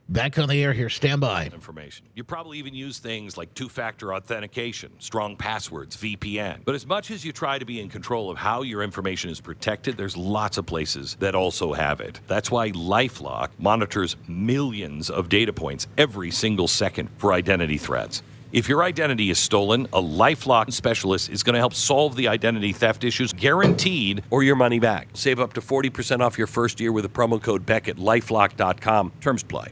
Back on the air here. Stand by. Information. You probably even use things like two-factor authentication, strong passwords, VPN. But as much as you try to be in control of how your information is protected, there's lots of places that also have it. That's why LifeLock monitors millions of data points every single second for identity threats. If your identity is stolen, a LifeLock specialist is going to help solve the identity theft issues, guaranteed, or your money back. Save up to 40% off your first year with the promo code Beck at LifeLock.com. Terms apply.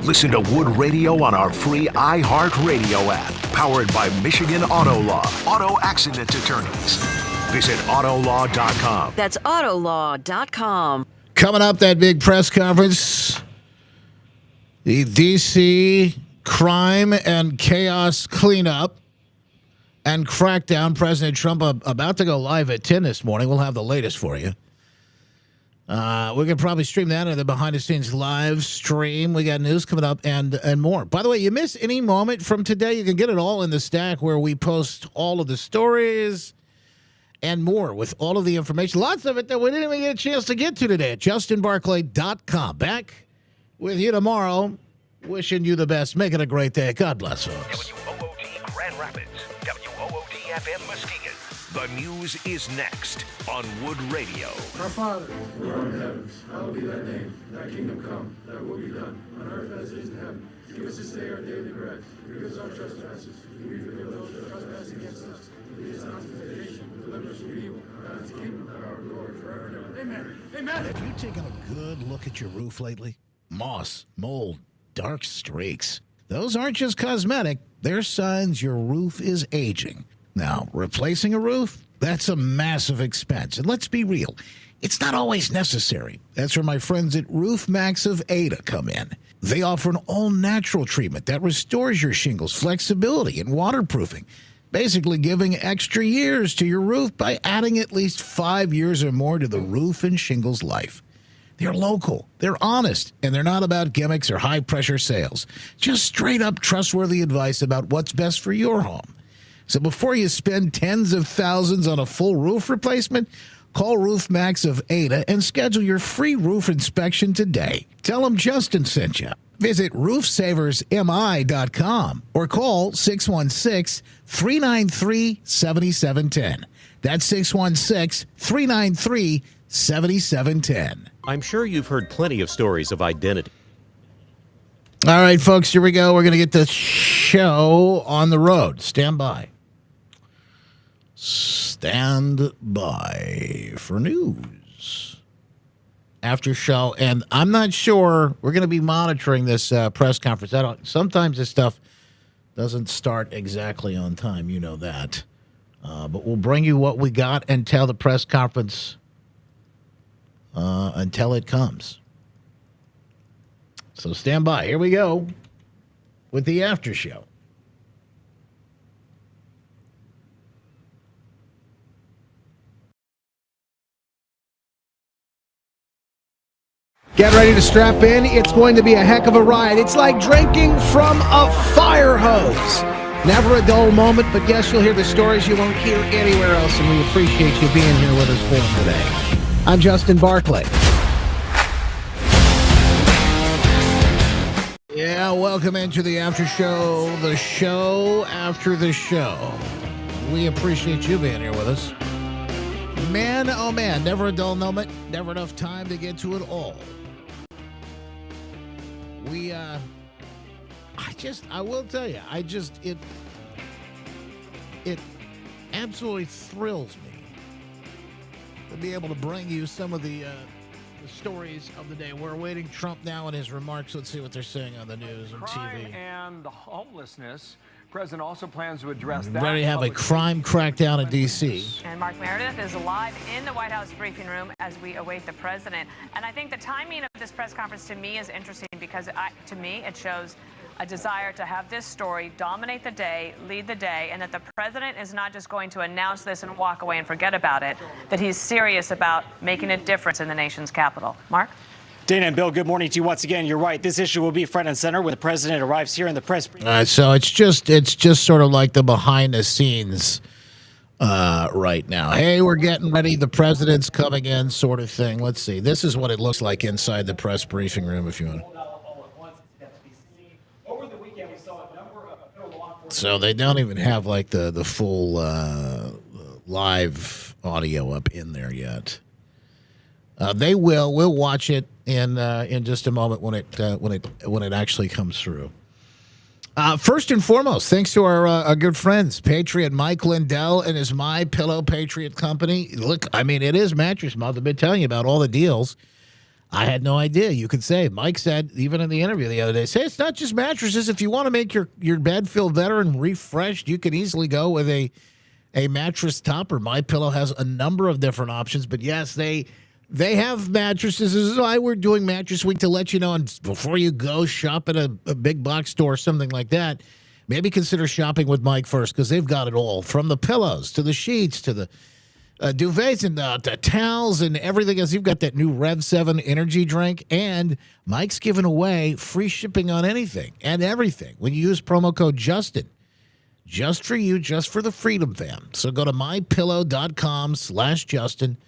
Listen to Wood Radio on our free iHeartRadio app, powered by Michigan Auto Law, auto accident attorneys. Visit autolaw.com. That's autolaw.com. Coming up, that big press conference, the D.C. crime and chaos cleanup and crackdown. President Trump about to go live at 10 this morning. We'll have the latest for you. We can probably stream that in the behind-the-scenes live stream. We got news coming up and more. By the way, you miss any moment from today, you can get it all in the stack where we post all of the stories and more with all of the information. Lots of it that we didn't even get a chance to get to today at justinbarclay.com. Back with you tomorrow. Wishing you the best. Make it a great day. God bless, folks. WOOD Grand Rapids, WOOD FM Muskegon. The news is next on Wood Radio. Our Father, who art in heaven, hallowed be thy name. Thy kingdom come, thy will be done, on earth as it is in heaven. Give us this day our daily bread. Forgive us our trespasses. We forgive those who trespass against us. Lead us not into temptation, but deliver us from evil. God is the kingdom, the power, and glory forever and ever. Amen. Amen. Have you taken a good look at your roof lately? Moss, mold, dark streaks. Those aren't just cosmetic. They're signs your roof is aging. Now, replacing a roof, that's a massive expense. And let's be real, it's not always necessary. That's where my friends at Roof Max of Ada come in. They offer an all-natural treatment that restores your shingles' flexibility and waterproofing, basically giving extra years to your roof by adding at least 5 years or more to the roof and shingles life. They're local, they're honest, and they're not about gimmicks or high-pressure sales. Just straight-up trustworthy advice about what's best for your home. So before you spend tens of thousands on a full roof replacement, call Roof Max of Ada and schedule your free roof inspection today. Tell them Justin sent you. Visit roofsaversmi.com or call 616-393-7710. That's 616-393-7710. I'm sure you've heard plenty of stories of identity. All right, folks, here we go. We're going to get the show on the road. Stand by. Stand by for news. After show, and I'm not sure, we're going to be monitoring this press conference. Sometimes this stuff doesn't start exactly on time. You know that. But we'll bring you what we got until the press conference, until it comes. So stand by. Here we go with the after show. Get ready to strap in. It's going to be a heck of a ride. It's like drinking from a fire hose. Never a dull moment, but yes, you'll hear the stories you won't hear anywhere else, and we appreciate you being here with us for them today. I'm Justin Barclay. Yeah, welcome into the after show, the show after the show. We appreciate you being here with us. Man, oh man, never a dull moment, never enough time to get to it all. I will tell you, it absolutely thrills me to be able to bring you some of the stories of the day. We're awaiting Trump now and his remarks. Let's see what they're saying on the news and crime TV. And homelessness. President also plans to address that. Ready to have a crime crackdown in D.C. And Mark Meredith is live in the White House briefing room as we await the president. And I think the timing of this press conference to me is interesting because to me it shows a desire to have this story dominate the day, lead the day, and that the president is not just going to announce this and walk away and forget about it, that he's serious about making a difference in the nation's capital. Mark? Dana and Bill, good morning to you once again. You're right. This issue will be front and center when the president arrives here in the press. So it's just sort of like the behind the scenes right now. Hey, we're getting ready. The president's coming in, sort of thing. Let's see. This is what it looks like inside the press briefing room, if you want. So they don't even have like the full live audio up in there yet. They will. We'll watch it in just a moment when it actually comes through. First and foremost, thanks to our good friends, Patriot Mike Lindell and his My Pillow Patriot Company. Look, I mean, it is Mattress Month. I've been telling you about all the deals. I had no idea. You could say, Mike said, even in the interview the other day, say it's not just mattresses. If you want to make your bed feel better and refreshed, you can easily go with a mattress topper. My Pillow has a number of different options, but yes, they have mattresses. This is why we're doing Mattress Week, to let you know. And before you go shop at a big box store or something like that, maybe consider shopping with Mike first, because they've got it all, from the pillows to the sheets to the duvets and the towels and everything else. You've got that new Rev 7 energy drink, and Mike's giving away free shipping on anything and everything when you use promo code Justin. just for you, just for the Freedom Fam. So go to mypillow.com/Justin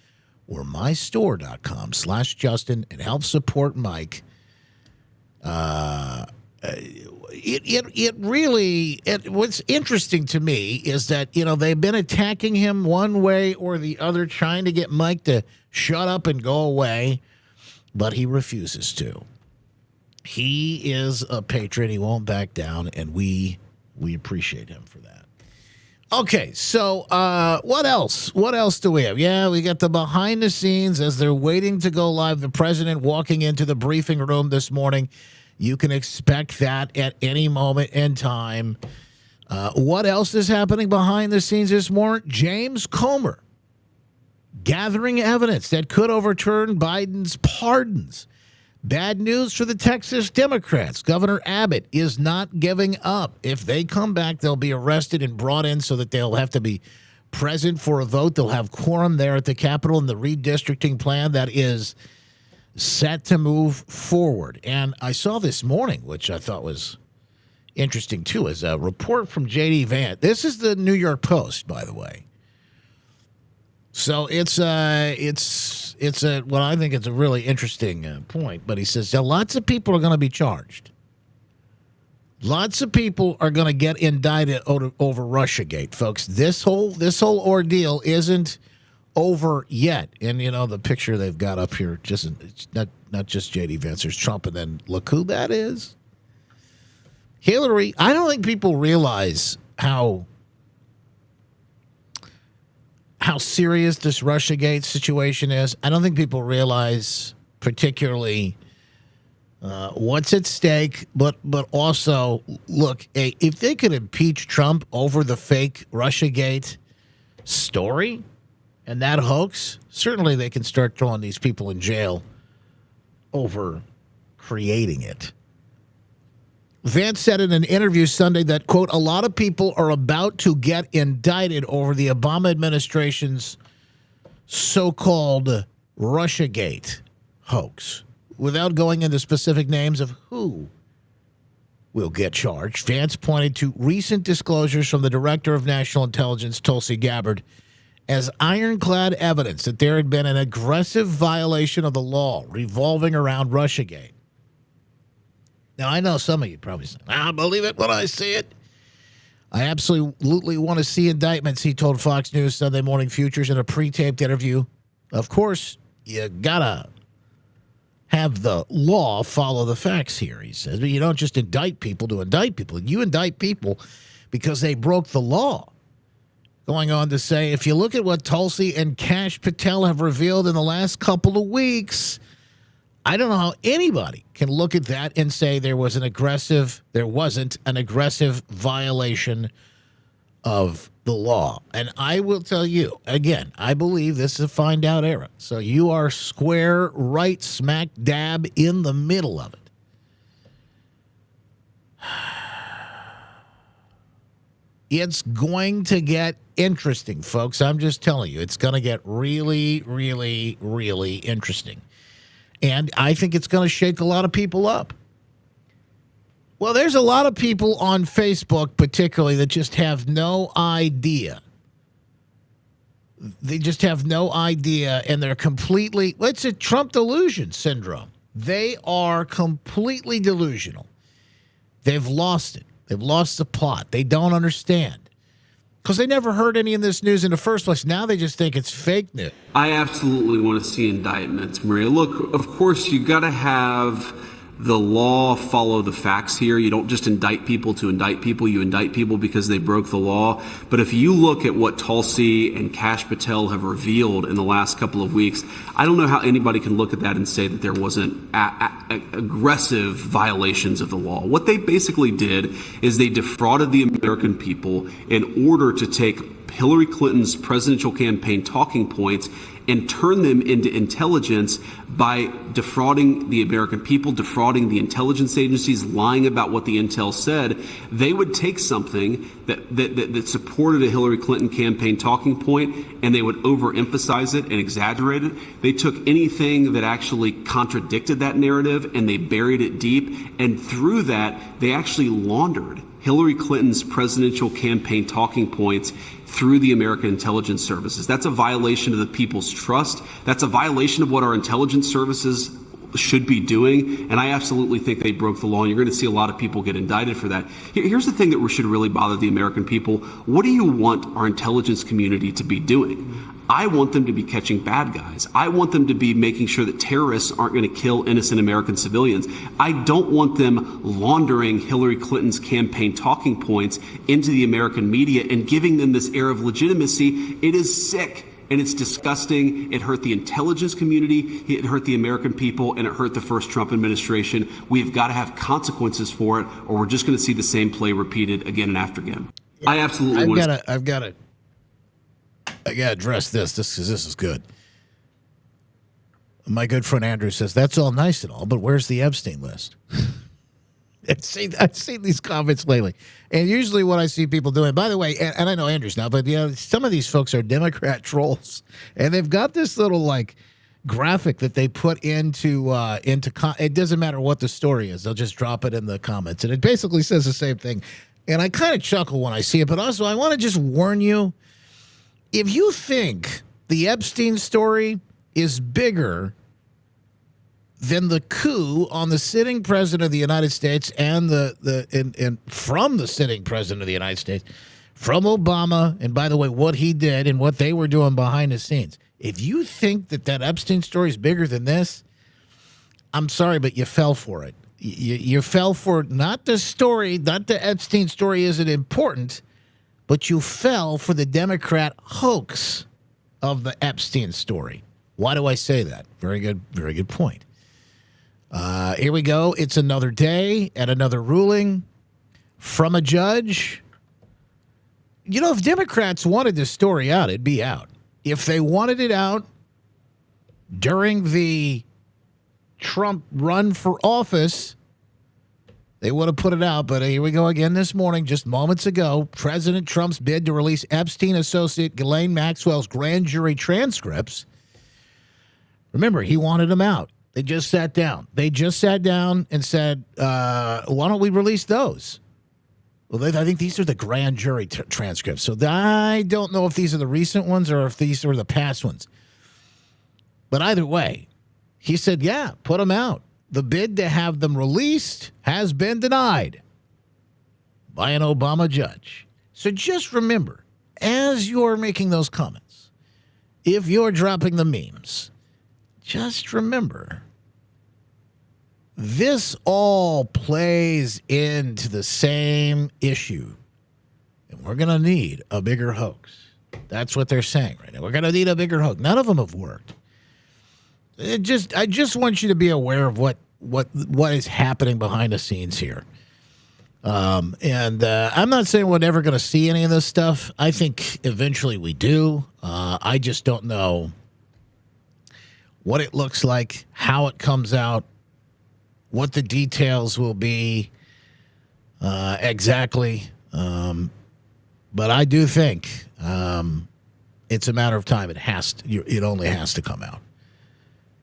or mystore.com/Justin and help support Mike. What's interesting to me is that, they've been attacking him one way or the other, trying to get Mike to shut up and go away, but he refuses to. He is a patriot. He won't back down, and we appreciate him for that. Okay, so what else? What else do we have? Yeah, we got the behind the scenes as they're waiting to go live. The president walking into the briefing room this morning. You can expect that at any moment in time. What else is happening behind the scenes this morning? James Comer gathering evidence that could overturn Biden's pardons. Bad news for the Texas Democrats. Governor Abbott is not giving up. If they come back, they'll be arrested and brought in so that they'll have to be present for a vote. They'll have quorum there at the Capitol in the redistricting plan that is set to move forward. And I saw this morning, which I thought was interesting too, is a report from J.D. Vance. This is the New York Post, by the way. So it's what I think it's a really interesting point. But he says lots of people are going to be charged. Lots of people are going to get indicted over Russiagate, folks. This whole ordeal isn't over yet. And the picture they've got up here, it's not just J.D. Vance, there's Trump, and then look who that is. Hillary. I don't think people realize how serious this Russiagate situation is. I don't think people realize particularly what's at stake, but also, look, if they could impeach Trump over the fake Russiagate story and that hoax, certainly they can start throwing these people in jail over creating it. Vance said in an interview Sunday that, quote, a lot of people are about to get indicted over the Obama administration's so-called Russiagate hoax. Without going into specific names of who will get charged, Vance pointed to recent disclosures from the Director of National Intelligence, Tulsi Gabbard, as ironclad evidence that there had been an aggressive violation of the law revolving around Russiagate. Now, I know some of you probably say, I'll believe it when I see it. I absolutely want to see indictments, he told Fox News Sunday Morning Futures in a pre-taped interview. Of course, you gotta have the law follow the facts here, he says. But you don't just indict people to indict people. You indict people because they broke the law. Going on to say, if you look at what Tulsi and Kash Patel have revealed in the last couple of weeks, I don't know how anybody can look at that and say there wasn't an aggressive violation of the law. And I will tell you, again, I believe this is a find out era. So you are square right smack dab in the middle of it. It's going to get interesting, folks. I'm just telling you, it's going to get really, really, really interesting. And I think it's going to shake a lot of people up. Well, there's a lot of people on Facebook, particularly, that just have no idea. They just have no idea, and they're completely, it's a Trump delusion syndrome. They are completely delusional. They've lost it. They've lost the plot. They don't understand. Because they never heard any of this news in the first place. Now they just think it's fake news. I absolutely want to see indictments, Maria. Look, of course, you got to have the law follow the facts here. You don't just indict people to indict people. You indict people because they broke the law. But if you look at what Tulsi and Kash Patel have revealed in the last couple of weeks, I don't know how anybody can look at that and say that there wasn't aggressive violations of the law. What they basically did is they defrauded the American people in order to take Hillary Clinton's presidential campaign talking points and turn them into intelligence by defrauding the American people, defrauding the intelligence agencies, lying about what the intel said. They would take something that supported a Hillary Clinton campaign talking point, and they would overemphasize it and exaggerate it. They took anything that actually contradicted that narrative, and they buried it deep. And through that, they actually laundered Hillary Clinton's presidential campaign talking points through the American intelligence services. That's a violation of the people's trust. That's a violation of what our intelligence services should be doing, and I absolutely think they broke the law, and you're going to see a lot of people get indicted for that. Here's the thing that should really bother the American people. What do you want our intelligence community to be doing? I want them to be catching bad guys. I want them to be making sure that terrorists aren't going to kill innocent American civilians. I don't want them laundering Hillary Clinton's campaign talking points into the American media and giving them this air of legitimacy. It is sick. And it's disgusting. It hurt the intelligence community, it hurt the American people, and it hurt the first Trump administration. We've got to have consequences for it, or we're just going to see the same play repeated again and after again. Yeah, I absolutely I've got to address this because this is good. My good friend Andrew says, that's all nice and all, but where's the Epstein list? I've seen these comments lately. And usually what I see people doing, by the way, and I know Andrew's now, but some of these folks are Democrat trolls. And they've got this little graphic that they put into it doesn't matter what the story is. They'll just drop it in the comments. And it basically says the same thing. And I kind of chuckle when I see it, but also I want to just warn you, if you think the Epstein story is bigger than the coup on the sitting president of the United States and from the sitting president of the United States, from Obama, and by the way, what he did and what they were doing behind the scenes. If you think that Epstein story is bigger than this, I'm sorry, but you fell for it. You fell for not the story, not the Epstein story isn't important, but you fell for the Democrat hoax of the Epstein story. Why do I say that? Very good point. Here we go. It's another day and another ruling from a judge. You know, if Democrats wanted this story out, it'd be out. If they wanted it out during the Trump run for office, they would have put it out. But here we go again this morning, just moments ago. President Trump's bid to release Epstein associate Ghislaine Maxwell's grand jury transcripts. Remember, he wanted them out. They just sat down. And said, why don't we release those? Well, I think these are the grand jury transcripts. So I don't know if these are the recent ones or if these are the past ones. But either way, he said, yeah, put them out. The bid to have them released has been denied by an Obama judge. So just remember, as you're making those comments, if you're dropping the memes, just remember, this all plays into the same issue. And we're going to need a bigger hoax. That's what they're saying right now. We're going to need a bigger hoax. None of them have worked. I just want you to be aware of what is happening behind the scenes here. And I'm not saying we're never going to see any of this stuff. I think eventually we do. I just don't know what it looks like, how it comes out, what the details will be exactly. But I do think it's a matter of time. It only has to come out.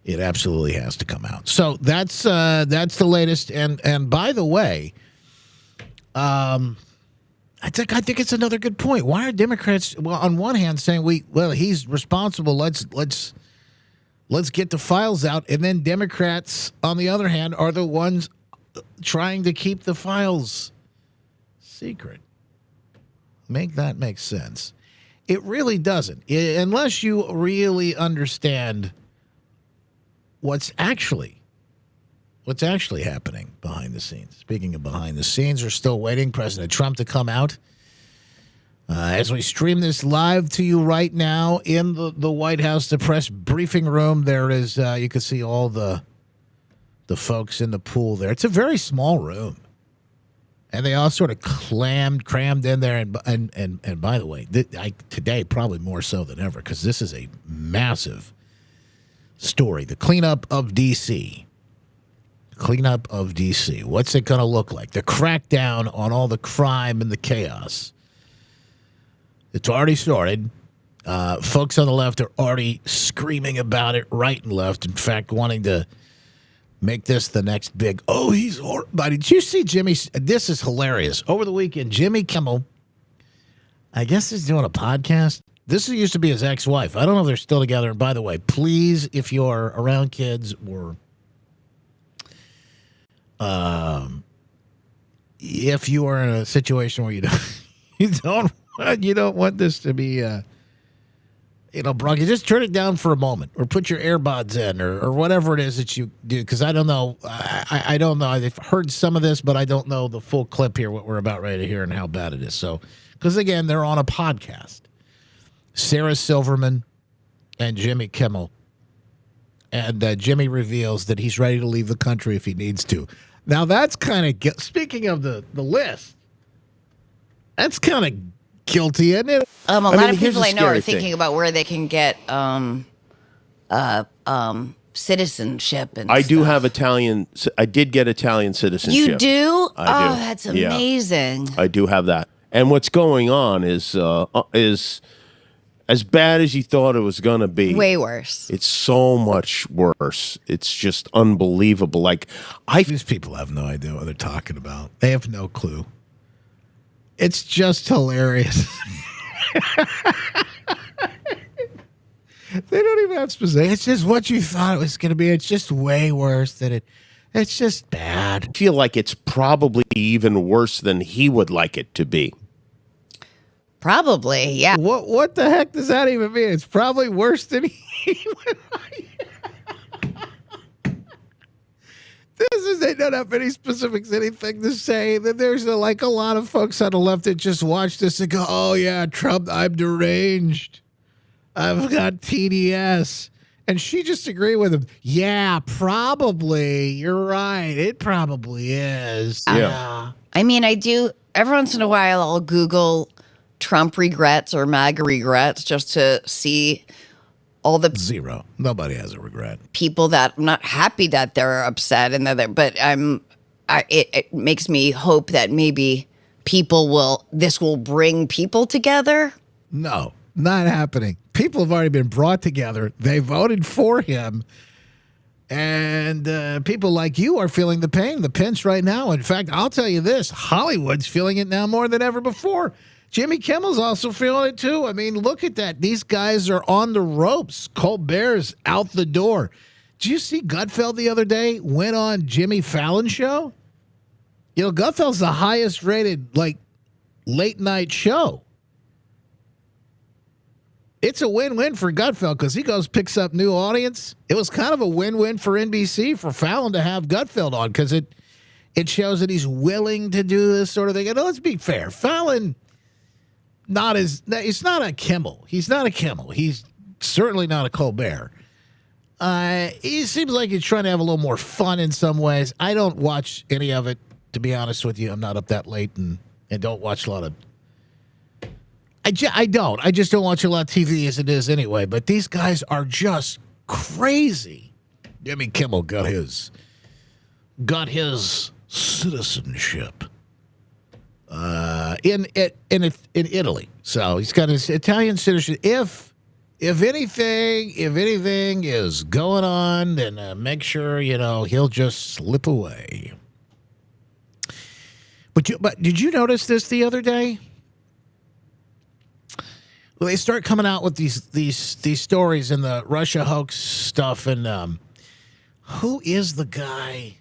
It absolutely has to come out. So that's the latest. And by the way, I think it's another good point. Why are Democrats, well, on one hand saying he's responsible. Let's get the files out. And then Democrats, on the other hand, are the ones trying to keep the files secret. Make that make sense. It really doesn't. Unless you really understand what's actually happening behind the scenes. Speaking of behind the scenes, we're still waiting President Trump to come out. As we stream this live to you right now in the White House, the press briefing room, there is, you can see all the folks in the pool there. It's a very small room. And they all sort of crammed in there. And by the way, today probably more so than ever, because this is a massive story. The cleanup of D.C. What's it going to look like? The crackdown on all the crime and the chaos. It's already started. Folks on the left are already screaming about it right and left. In fact, wanting to make this the next big, he's horrible. But did you see Jimmy? This is hilarious. Over the weekend, Jimmy Kimmel, I guess he's doing a podcast. This used to be his ex-wife. I don't know if they're still together. And by the way, please, if you're around kids or if you are in a situation where you don't want this to be Bronco, just turn it down for a moment or put your earbuds in or whatever it is that you do. Because I don't know. I don't know. I've heard some of this, but I don't know the full clip here, what we're about ready to hear and how bad it is. So, because again, they're on a podcast. Sarah Silverman and Jimmy Kimmel. And Jimmy reveals that he's ready to leave the country if he needs to. Now, that's kind of, speaking of the list, that's kind of guilty, isn't it? A lot of people I know are thinking about where they can get citizenship. And I do have Italian. I did get Italian citizenship. You do? I do. That's amazing. Yeah, I do have that. And what's going on is as bad as you thought it was going to be. Way worse. It's so much worse. It's just unbelievable. These people have no idea what they're talking about. They have no clue. It's just hilarious. They don't even have specific. It's just what you thought it was going to be. It's just way worse than it. It's just bad. I feel like it's probably even worse than he would like it to be. Probably, yeah. What the heck does that even mean? It's probably worse than he would like. They don't have any specifics, anything to say. That there's a lot of folks on the left that just watch this and go, "Oh yeah, Trump, I'm deranged. I've got TDS," and she just agreed with him. Yeah, probably. You're right. It probably is. Yeah. I mean, I do every once in a while. I'll Google Trump regrets or MAGA regrets just to see all the zero. Nobody has a regret. People that I'm not happy that they're upset and but it makes me hope that maybe this will bring people together. No, not happening. People have already been brought together. They voted for him. And people like you are feeling the pain, the pinch right now. In fact, I'll tell you this, Hollywood's feeling it now more than ever before. Jimmy Kimmel's also feeling it, too. I mean, look at that. These guys are on the ropes. Colbert's out the door. Did you see Gutfeld the other day went on Jimmy Fallon's show? You know, Gutfeld's the highest rated, late night show. It's a win-win for Gutfeld because he picks up new audience. It was kind of a win-win for NBC for Fallon to have Gutfeld on because it shows that he's willing to do this sort of thing. And let's be fair. Fallon... It's not a Kimmel. He's not a Kimmel. He's certainly not a Colbert. He seems like he's trying to have a little more fun in some ways. I don't watch any of it, to be honest with you. I'm not up that late and don't watch a lot of... I don't. I just don't watch a lot of TV as it is anyway. But these guys are just crazy. Jimmy Kimmel got his citizenship. In Italy, so he's got his Italian citizenship. If anything is going on, then make sure he'll just slip away. But did you notice this the other day? Well, they start coming out with these stories and the Russia hoax stuff, and who is the guy?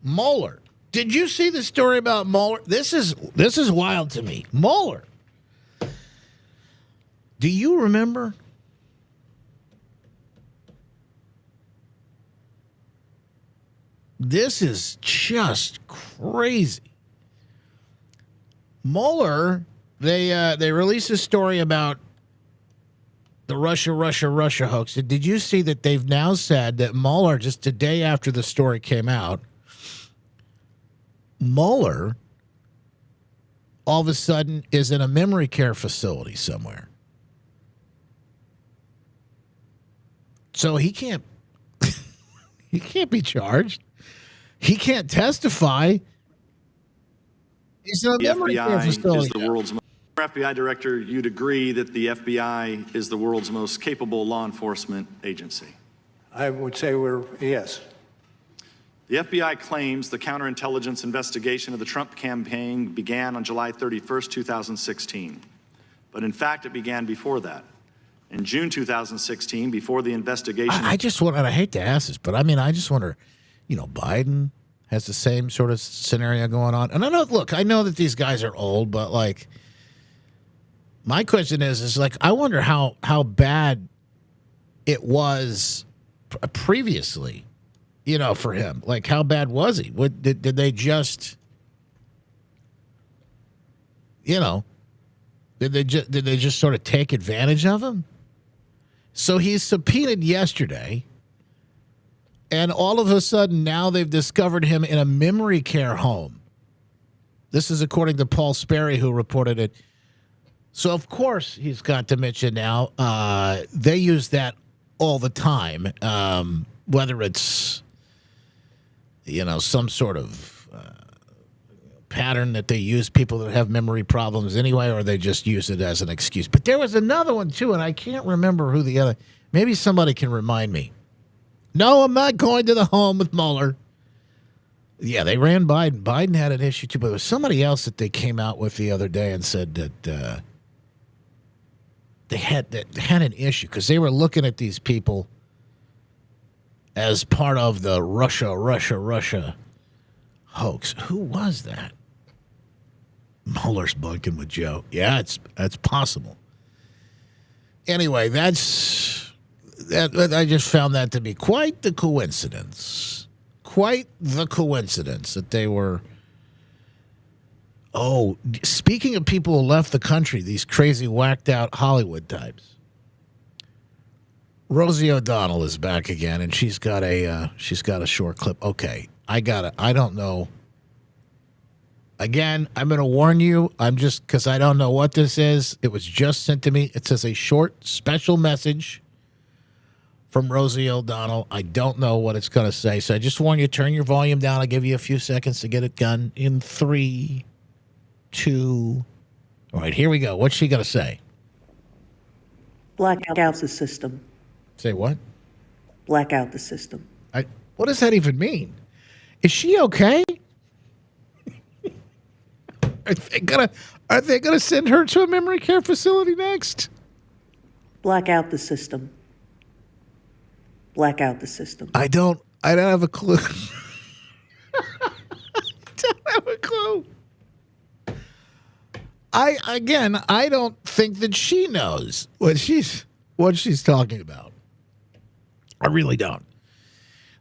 Mueller. Did you see the story about Mueller? This is wild to me. Mueller. Do you remember? This is just crazy. Mueller, they released a story about the Russia hoax. Did you see that they've now said that Mueller, just a day after the story came out, Mueller all of a sudden is in a memory care facility somewhere. So he can't be charged. He can't testify. He's in a memory care facility. Is the world's most FBI director, you'd agree that the FBI is the world's most capable law enforcement agency? I would say yes. The FBI claims the counterintelligence investigation of the Trump campaign began on July 31st, 2016. But in fact, it began before that. In June 2016, before the investigation... I just wonder, and I hate to ask this, but I mean, I just wonder, Biden has the same sort of scenario going on. And I know that these guys are old, but like, my question is like, I wonder how bad it was previously, for him. Like, how bad was he? Did they just, did they just sort of take advantage of him? So he's subpoenaed yesterday, and all of a sudden now they've discovered him in a memory care home. This is according to Paul Sperry, who reported it. So, of course, he's got dementia now. They use that all the time, whether it's, some sort of pattern that they use people that have memory problems anyway, or they just use it as an excuse. But there was another one, too, and I can't remember who the other... Maybe somebody can remind me. No, I'm not going to the home with Mueller. Yeah, they ran Biden. Biden had an issue, too, but there was somebody else that they came out with the other day and said that they had an issue because they were looking at these people as part of the Russia hoax. Who was that? Mueller's bunking with Joe. Yeah, that's possible. Anyway, I just found that to be quite the coincidence. Quite the coincidence that they were. Oh, speaking of people who left the country, these crazy whacked out Hollywood types. Rosie O'Donnell is back again, and she's got a short clip. Okay, I don't know. Again, I'm going to warn you. Because I don't know what this is. It was just sent to me. It says a short special message from Rosie O'Donnell. I don't know what it's going to say. So I just warn you, turn your volume down. I'll give you a few seconds to get it done in 3, 2. All right, here we go. What's she going to say? Black out the system. Say what? Black out the system. What does that even mean? Is she okay? Are they gonna send her to a memory care facility next? Black out the system. Black out the system. I don't have a clue. Don't have a clue. I don't think that she knows what she's talking about. I really don't.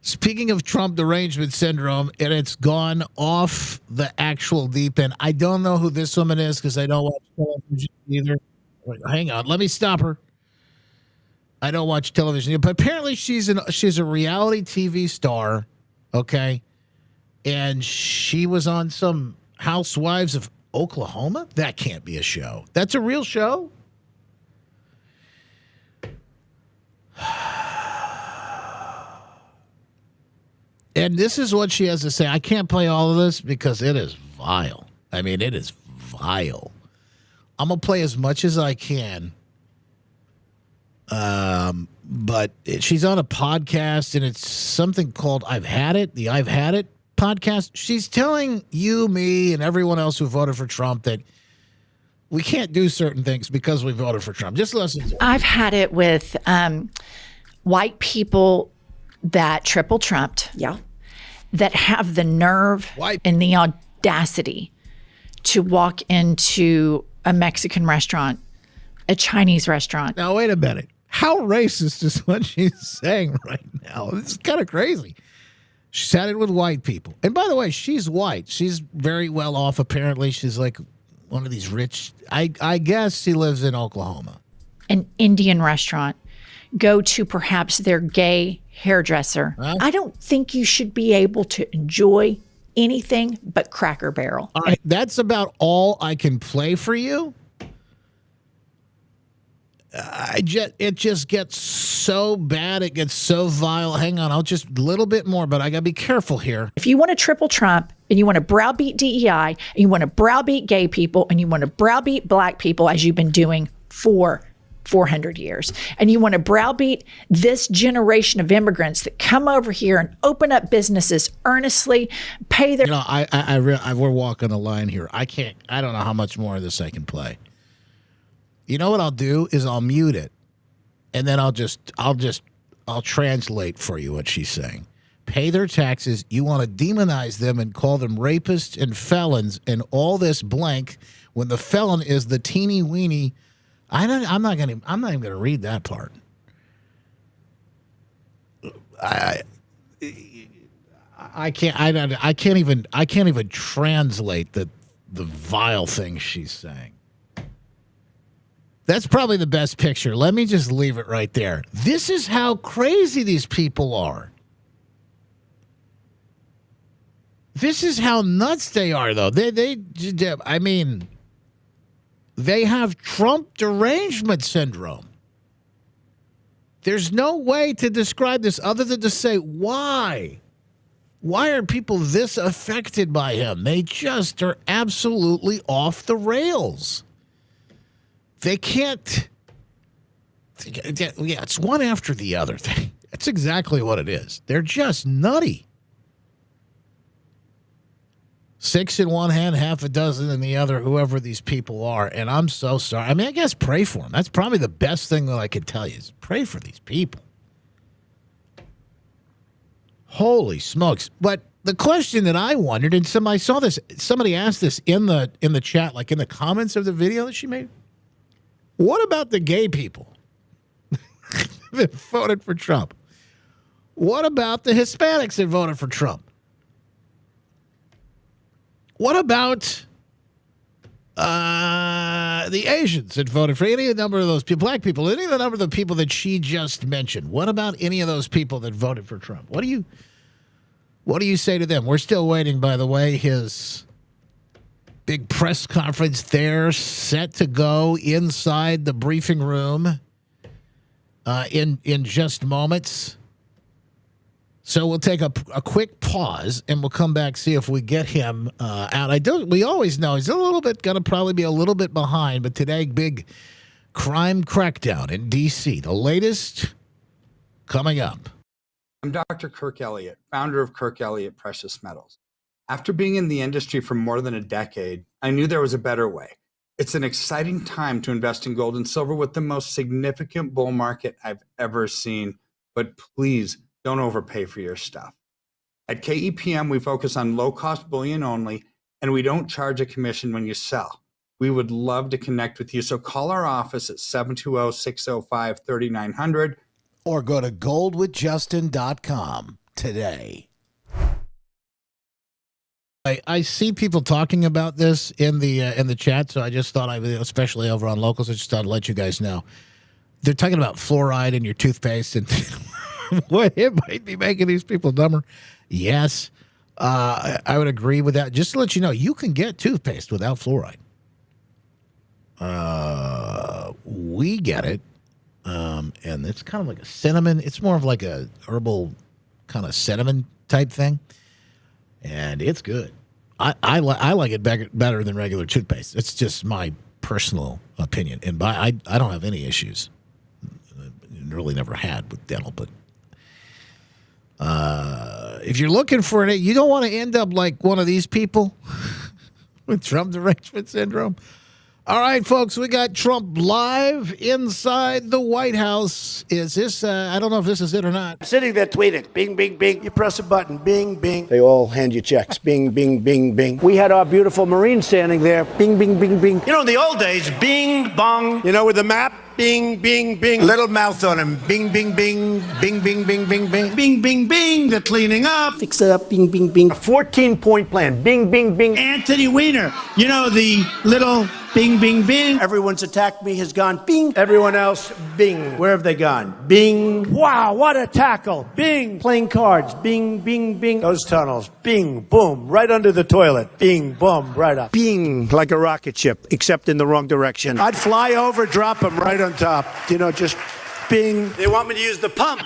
Speaking of Trump derangement syndrome, and it's gone off the actual deep end. I don't know who this woman is because I don't watch television either. Wait, hang on, let me stop her. I don't watch television, but apparently she's a reality TV star, okay? And she was on some Housewives of Oklahoma. That can't be a show. That's a real show? And this is what she has to say. I can't play all of this because it is vile. I mean, it is vile. I'm going to play as much as I can. But she's on a podcast, and it's something called I've Had It, the I've Had It podcast. She's telling you, me, and everyone else who voted for Trump that we can't do certain things because we voted for Trump. Just listen to her. I've had it with white people that triple Trumped. Yeah. That have the nerve and the audacity to walk into a Mexican restaurant, a Chinese restaurant. Now, wait a minute. How racist is what she's saying right now? It's kind of crazy. She's had it with white people. And by the way, she's white. She's very well off, apparently. She's like one of these rich, I guess she lives in Oklahoma. An Indian restaurant. Go to perhaps their gay hairdresser. Huh? I don't think you should be able to enjoy anything but Cracker Barrel. All right, that's about all I can play for you. It just gets so bad. It gets so vile. Hang on, I'll just a little bit more, but I got to be careful here. If you want to triple Trump and you want to browbeat DEI and you want to browbeat gay people and you want to browbeat black people as you've been doing for 400 years. And you want to browbeat this generation of immigrants that come over here and open up businesses earnestly, pay their... We're walking a line here. I don't know how much more of this I can play. You know what I'll do is I'll mute it, and then I'll translate for you what she's saying. Pay their taxes. You want to demonize them and call them rapists and felons and all this blank when the felon is the teeny weeny. I'm not even gonna read that part. I can't even translate the vile thing she's saying. That's probably the best picture. Let me just leave it right there. This is how crazy these people are. This is how nuts they are, though. They have Trump derangement syndrome. There's no way to describe this other than to say, why? Why are people this affected by him? They just are absolutely off the rails. They can't. Yeah, it's one after the other thing. That's exactly what it is. They're just nutty. 6 in one hand, half a dozen in the other, whoever these people are. And I'm so sorry. I mean, I guess pray for them. That's probably the best thing that I could tell you is pray for these people. Holy smokes. But the question that I wondered, and I saw this, somebody asked this in the chat, like in the comments of the video that she made. What about the gay people that voted for Trump? What about the Hispanics that voted for Trump? What about the Asians that voted for any number of those people, black people, any of the number of the people that she just mentioned? What about any of those people that voted for Trump? What do you say to them? We're still waiting, by the way, his big press conference there set to go inside the briefing room in just moments. So we'll take a quick pause, and we'll come back, see if we get him out. We always know he's going to probably be a little bit behind, but today, big crime crackdown in D.C. The latest coming up. I'm Dr. Kirk Elliott, founder of Kirk Elliott Precious Metals. After being in the industry for more than a decade, I knew there was a better way. It's an exciting time to invest in gold and silver with the most significant bull market I've ever seen, but please don't overpay for your stuff. At KEPM, we focus on low-cost bullion only, and we don't charge a commission when you sell. We would love to connect with you, so call our office at 720-605-3900 or go to goldwithjustin.com today. I see people talking about this in the chat, so I just thought especially over on Locals, I just thought I'd let you guys know. They're talking about fluoride in your toothpaste and what it might be making these people dumber. Yes, I would agree with that. Just to let you know, you can get toothpaste without fluoride. We get it, and it's kind of like a cinnamon. It's more of like a herbal kind of cinnamon type thing, and it's good. I like it better than regular toothpaste. It's just my personal opinion, and I don't have any issues. Really never had with dental, but if you're looking for it, you don't want to end up like one of these people with Trump derangement syndrome. All right, folks, we got Trump live inside the White House. Is this, I don't know if this is it or not. Sitting there tweeting, bing, bing, bing. You press a button, bing, bing. They all hand you checks, bing, bing, bing, bing. We had our beautiful Marine standing there, bing, bing, bing, bing. You know, in the old days, bing, bong. You know, with the map, bing, bing, bing. Little mouth on him, bing, bing, bing, bing, bing, bing, bing, bing. Bing, bing, bing. They're cleaning up. Fix it up, bing, bing, bing. A 14-point plan, bing, bing, bing. Anthony Weiner, you know, the little bing, bing, bing. Everyone's attacked me has gone bing. Everyone else, bing. Where have they gone? Bing. Wow, what a tackle. Bing. Playing cards. Bing, bing, bing. Those tunnels. Bing, boom. Right under the toilet. Bing, boom. Right up. Bing. Like a rocket ship, except in the wrong direction. I'd fly over, drop them right on top. You know, just bing. They want me to use the pump.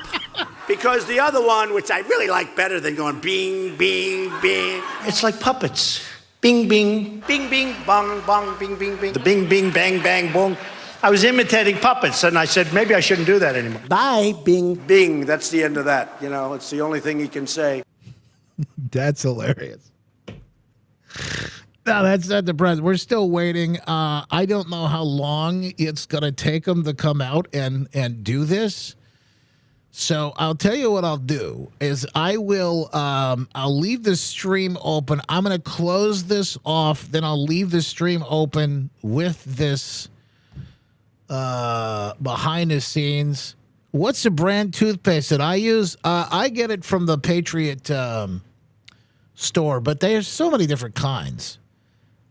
Because the other one, which I really like better than going bing, bing, bing. It's like puppets. Bing, bing, bing, bing, bong, bong, bing, bing, bing. The bing, bing, bang, bang, boom. I was imitating puppets, and I said, maybe I shouldn't do that anymore. Bye, Bing. Bing, that's the end of that. You know, it's the only thing he can say. That's hilarious. No, that's not the president. We're still waiting. I don't know how long it's going to take them to come out and do this. So I'll tell you what I'll do is I'll leave the stream open. I'm going to close this off. Then I'll leave the stream open with this behind the scenes. What's the brand toothpaste that I use? I get it from the Patriot store, but there's so many different kinds.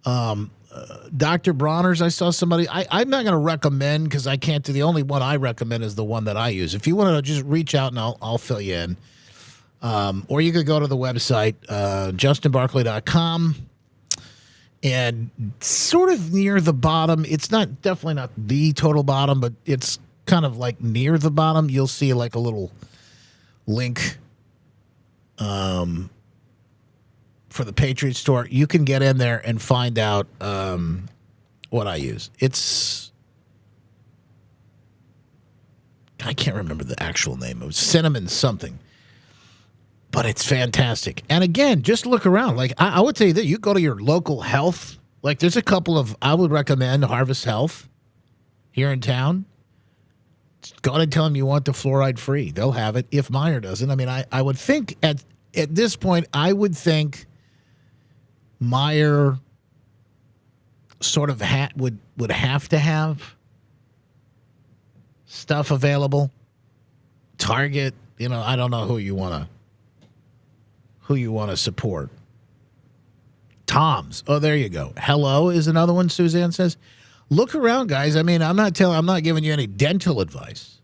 Dr. Bronner's, I saw somebody. I'm not going to recommend because I can't do. The only one I recommend is the one that I use. If you want to just reach out and I'll fill you in. Or you could go to the website, justinbarkley.com. And sort of near the bottom, it's definitely not the total bottom, but it's kind of like near the bottom. You'll see like a little link for the Patriot store. You can get in there and find out what I use. I can't remember the actual name. It was cinnamon something. But it's fantastic. And again, just look around. Like I would tell you that you go to your local health. Like there's a couple of, I would recommend Harvest Health here in town. Just go and tell them you want the fluoride free. They'll have it if Meijer doesn't. I mean, I would think at this point, I would think Meijer sort of would have to have stuff available. Target, I don't know who you want to support. Tom's. Oh, there you go. Hello is another one, Suzanne says. Look around, guys. I mean, I'm not giving you any dental advice.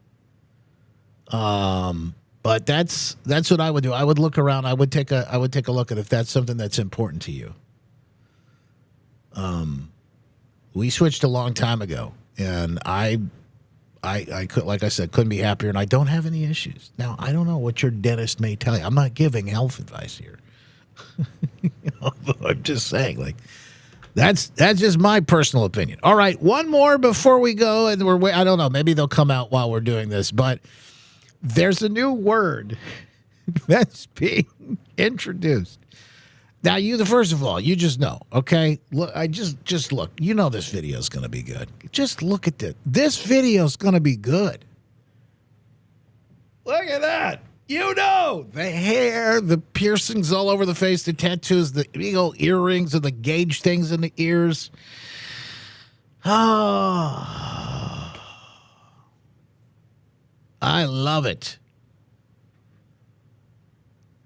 But that's what I would do. I would look around. I would take a look at if that's something that's important to you. We switched a long time ago, and I could, like I said, couldn't be happier, and I don't have any issues. Now, I don't know what your dentist may tell you. I'm not giving health advice here. I'm just saying, like, that's just my personal opinion. All right, one more before we go, and I don't know, maybe they'll come out while we're doing this, but there's a new word that's being introduced. Now, first of all, you just know, okay? Look, just look. You know this video is going to be good. Just look at this. This video is going to be good. Look at that. The hair, the piercings all over the face, the tattoos, the big old earrings, and the gauge things in the ears. Oh, I love it.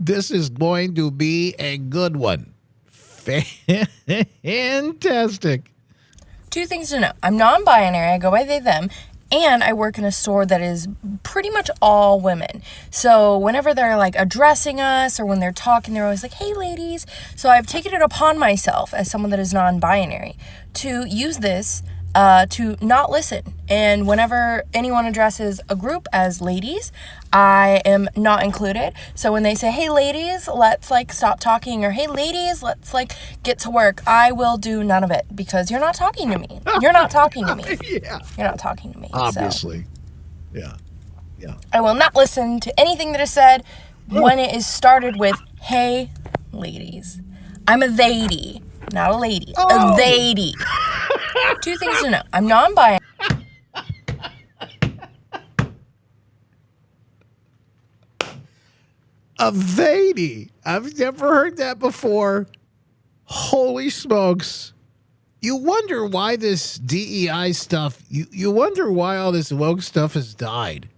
This is going to be a good one. Fantastic. Two things to know. I'm non-binary. I go by they, them. And I work in a store that is pretty much all women. So whenever they're like addressing us or when they're talking, they're always like, hey, ladies. So I've taken it upon myself as someone that is non-binary to use this to not listen. And whenever anyone addresses a group as ladies, I am not included. So when they say, hey, ladies, let's like stop talking, or hey, ladies, let's like get to work, I will do none of it because you're not talking to me. You're not talking to me. Yeah. You're not talking to me. Obviously. So. Yeah. I will not listen to anything that is said when it is started with, hey, ladies. I'm a theydy, not a lady. A theydy. Two things to know. I'm non-binary. A theydy. I've never heard that before. Holy smokes. You wonder why this DEI stuff, you wonder why all this woke stuff has died.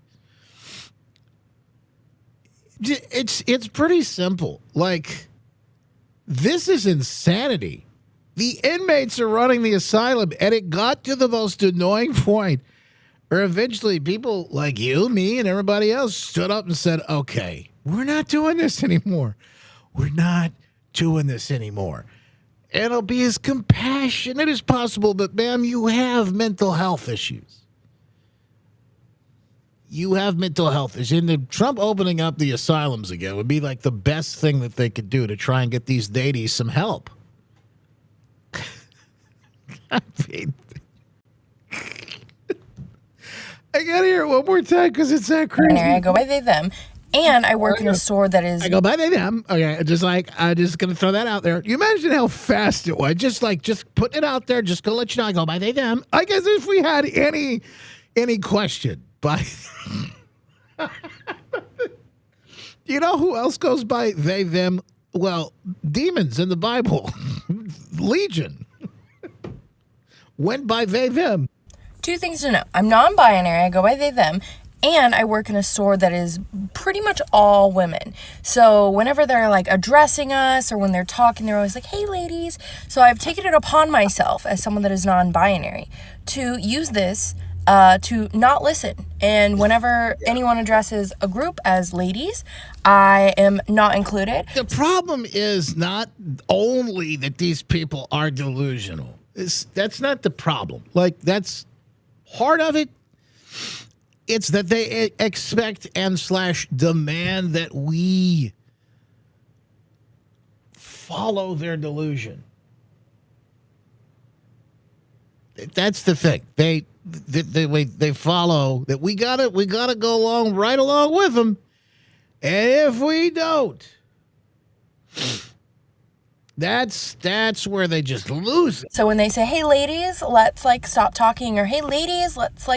It's pretty simple. Like, this is insanity. The inmates are running the asylum, and it got to the most annoying point where eventually people like you, me, and everybody else stood up and said, okay, we're not doing this anymore. We're not doing this anymore. And it'll be as compassionate as possible, but ma'am, you have mental health issues. You have mental health issues. And the Trump opening up the asylums again would be like the best thing that they could do to try and get these dadies some help. I mean, I gotta hear it one more time because it's that crazy. I go by they, them. And I work in a store that is. I go by they, them. Okay, I'm just gonna throw that out there. You imagine how fast it was. Just putting it out there, just gonna let you know. I go by they, them. I guess if we had any question, but you know who else goes by they, them? Well, demons in the Bible, Legion, went by they, them. Two things to know. I'm non-binary. I go by they, them. And I work in a store that is pretty much all women. So whenever they're like addressing us or when they're talking, they're always like, hey, ladies. So I've taken it upon myself as someone that is non-binary to use this to not listen. And whenever anyone addresses a group as ladies, I am not included. The problem is not only that these people are delusional. That's not the problem. Like, that's part of it. It's that they expect and / demand that we follow their delusion. That's the thing. They follow that we gotta go right along with them, and if we don't, that's where they just lose it. So when they say, hey, ladies, let's stop talking, or hey, ladies, let's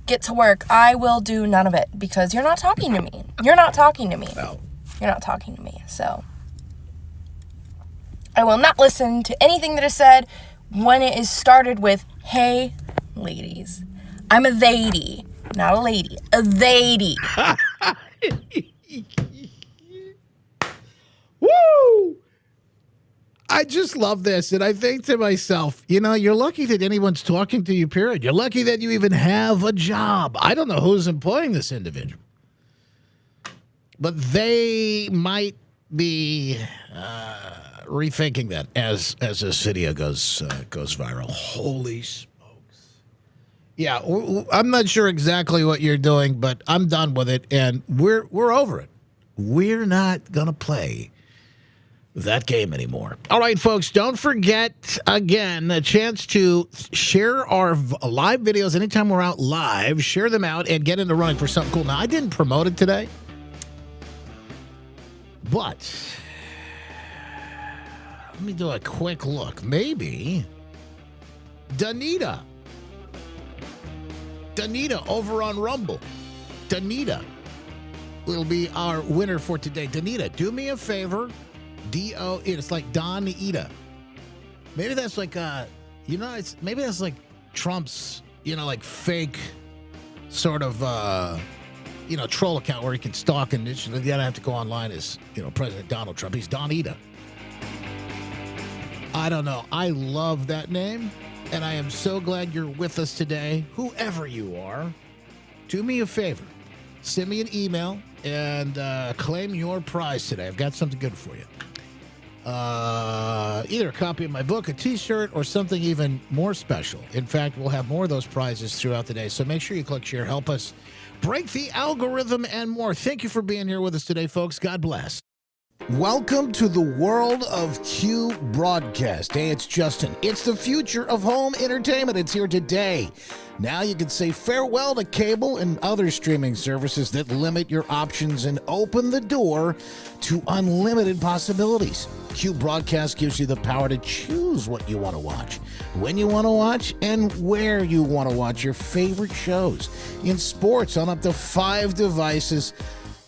get to work, I will do none of it because you're not talking to me. You're not talking to me. No. You're not talking to me. So I will not listen to anything that is said when it is started with, hey, ladies. I'm a theydy, not a lady. A theydy. Woo! I just love this, and I think to myself, you're lucky that anyone's talking to you, period. You're lucky that you even have a job. I don't know who's employing this individual, but they might be rethinking that as this video goes viral. Holy smokes. Yeah, I'm not sure exactly what you're doing, but I'm done with it, and we're over it. We're not going to play that game anymore. All right, folks, don't forget, again, a chance to share our live videos anytime we're out live. Share them out and get in the running for something cool. Now, I didn't promote it today, but let me do a quick look. Maybe Danita over on Rumble. Danita will be our winner for today. Danita, do me a favor. It's like Don-Ita. Maybe that's like maybe that's like Trump's, like fake sort of troll account where he can stalk and you gotta have to go online as President Donald Trump. He's Don-Ita. I don't know. I love that name, and I am so glad you're with us today. Whoever you are, do me a favor. Send me an email and claim your prize today. I've got something good for you. Either a copy of my book, a t-shirt, or something even more special. In fact, we'll have more of those prizes throughout the day, so make sure you click share. Help us break the algorithm and more. Thank you for being here with us today, folks. God bless. Welcome to the world of Q Broadcast. Hey, it's Justin. It's the future of home entertainment. It's here today. Now you can say farewell to cable and other streaming services that limit your options and open the door to unlimited possibilities. Q Broadcast gives you the power to choose what you want to watch, when you want to watch, and where you want to watch your favorite shows. In sports, on up to 5 devices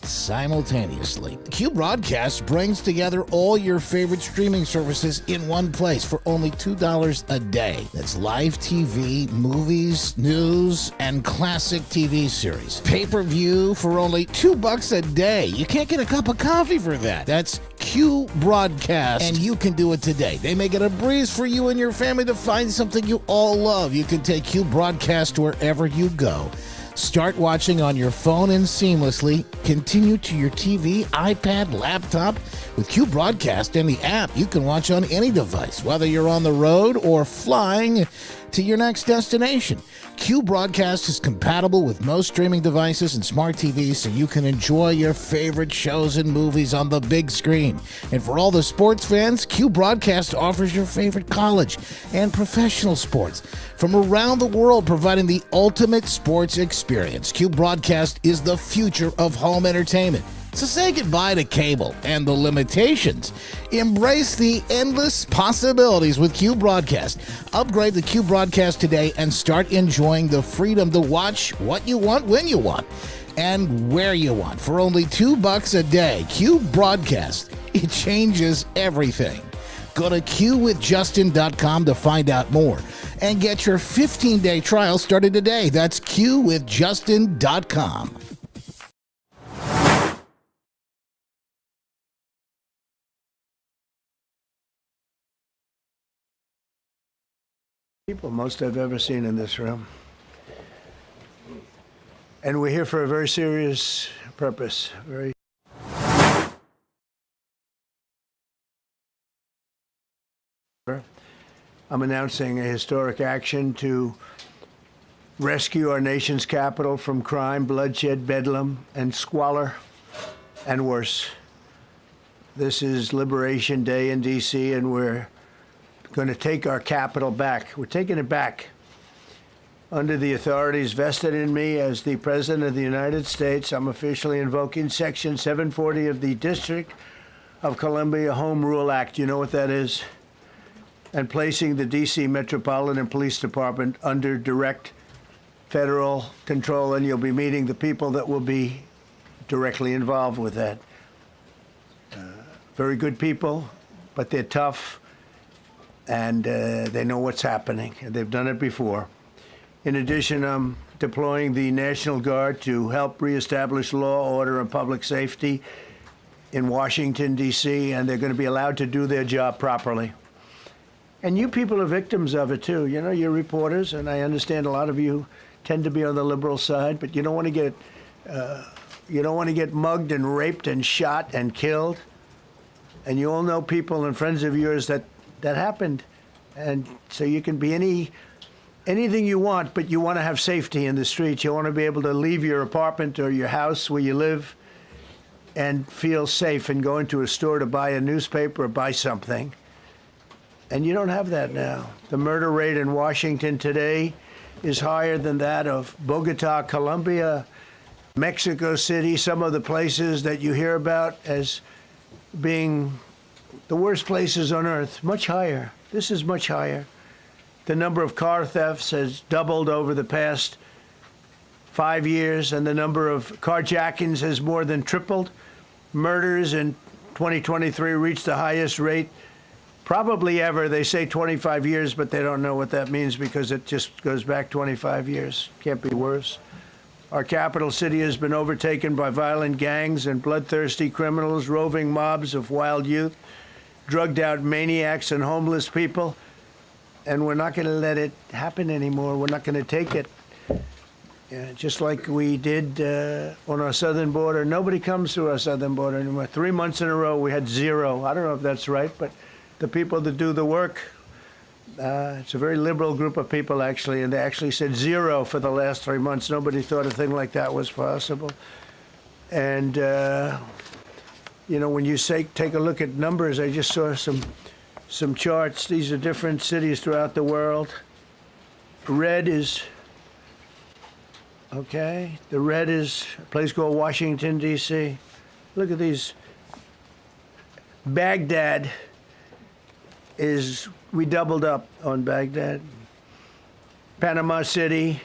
simultaneously. Q Broadcast brings together all your favorite streaming services in one place for only $2 a day. That's live TV, movies, news, and classic TV series. Pay-per-view for only $2 a day. You can't get a cup of coffee for that. That's Q Broadcast, and you can do it today. They make it a breeze for you and your family to find something you all love. You can take Q Broadcast wherever you go. Start watching on your phone and seamlessly continue to your TV, iPad, laptop. With Q Broadcast and the app, you can watch on any device, whether you're on the road or flying to your next destination. Q Broadcast is compatible with most streaming devices and smart TVs, so you can enjoy your favorite shows and movies on the big screen. And for all the sports fans, Q Broadcast offers your favorite college and professional sports from around the world, providing the ultimate sports experience. Q Broadcast is the future of home entertainment. So say goodbye to cable and the limitations. Embrace the endless possibilities with Q Broadcast. Upgrade to Q Broadcast today and start enjoying the freedom to watch what you want, when you want, and where you want for only $2 a day. Q Broadcast. It changes everything. Go to qwithjustin.com to find out more and get your 15-day trial started today. That's qwithjustin.com. People most I've ever seen in this room. And we're here for a very serious purpose. I'm announcing a historic action to rescue our nation's capital from crime, bloodshed, bedlam, and squalor, and worse. This is Liberation Day in D.C., and we're going to take our capital back. We're taking it back under the authorities vested in me as the President of the United States. I'm officially invoking Section 740 of the District of Columbia Home Rule Act. You know what that is? And placing the D.C. Metropolitan Police Department under direct federal control, and you'll be meeting the people that will be directly involved with that. Very good people, but they're tough, and they know what's happening, and they've done it before. In addition, I'm deploying the National Guard to help reestablish law, order, and public safety in Washington, D.C., and they're going to be allowed to do their job properly. And you people are victims of it, too. You know, you're reporters, and I understand a lot of you tend to be on the liberal side, but you don't want to get mugged and raped and shot and killed. And you all know people and friends of yours that happened. And so you can be anything you want, but you want to have safety in the streets. You want to be able to leave your apartment or your house where you live and feel safe and go into a store to buy a newspaper or buy something. And you don't have that now. The murder rate in Washington today is higher than that of Bogota, Colombia, Mexico City, some of the places that you hear about as being the worst places on earth, much higher. This is much higher. The number of car thefts has doubled over the past 5 years, and the number of carjackings has more than tripled. Murders in 2023 reached the highest rate probably ever. They say 25 years, but they don't know what that means because it just goes back 25 years. Can't be worse. Our capital city has been overtaken by violent gangs and bloodthirsty criminals, roving mobs of wild youth, drugged out maniacs and homeless people. And we're not going to let it happen anymore. We're not going to take it. Just like we did on our southern border. Nobody comes through our southern border anymore. 3 months in a row, we had zero. I don't know if that's right, but the people that do the work, it's a very liberal group of people, actually, and they actually said zero for the last 3 months. Nobody thought a thing like that was possible. And, you know, when you take a look at numbers, I just saw some charts. These are different cities throughout the world. Red is, okay, the red is a place called Washington, D.C. Look at these. Baghdad we doubled up on Baghdad. Panama City,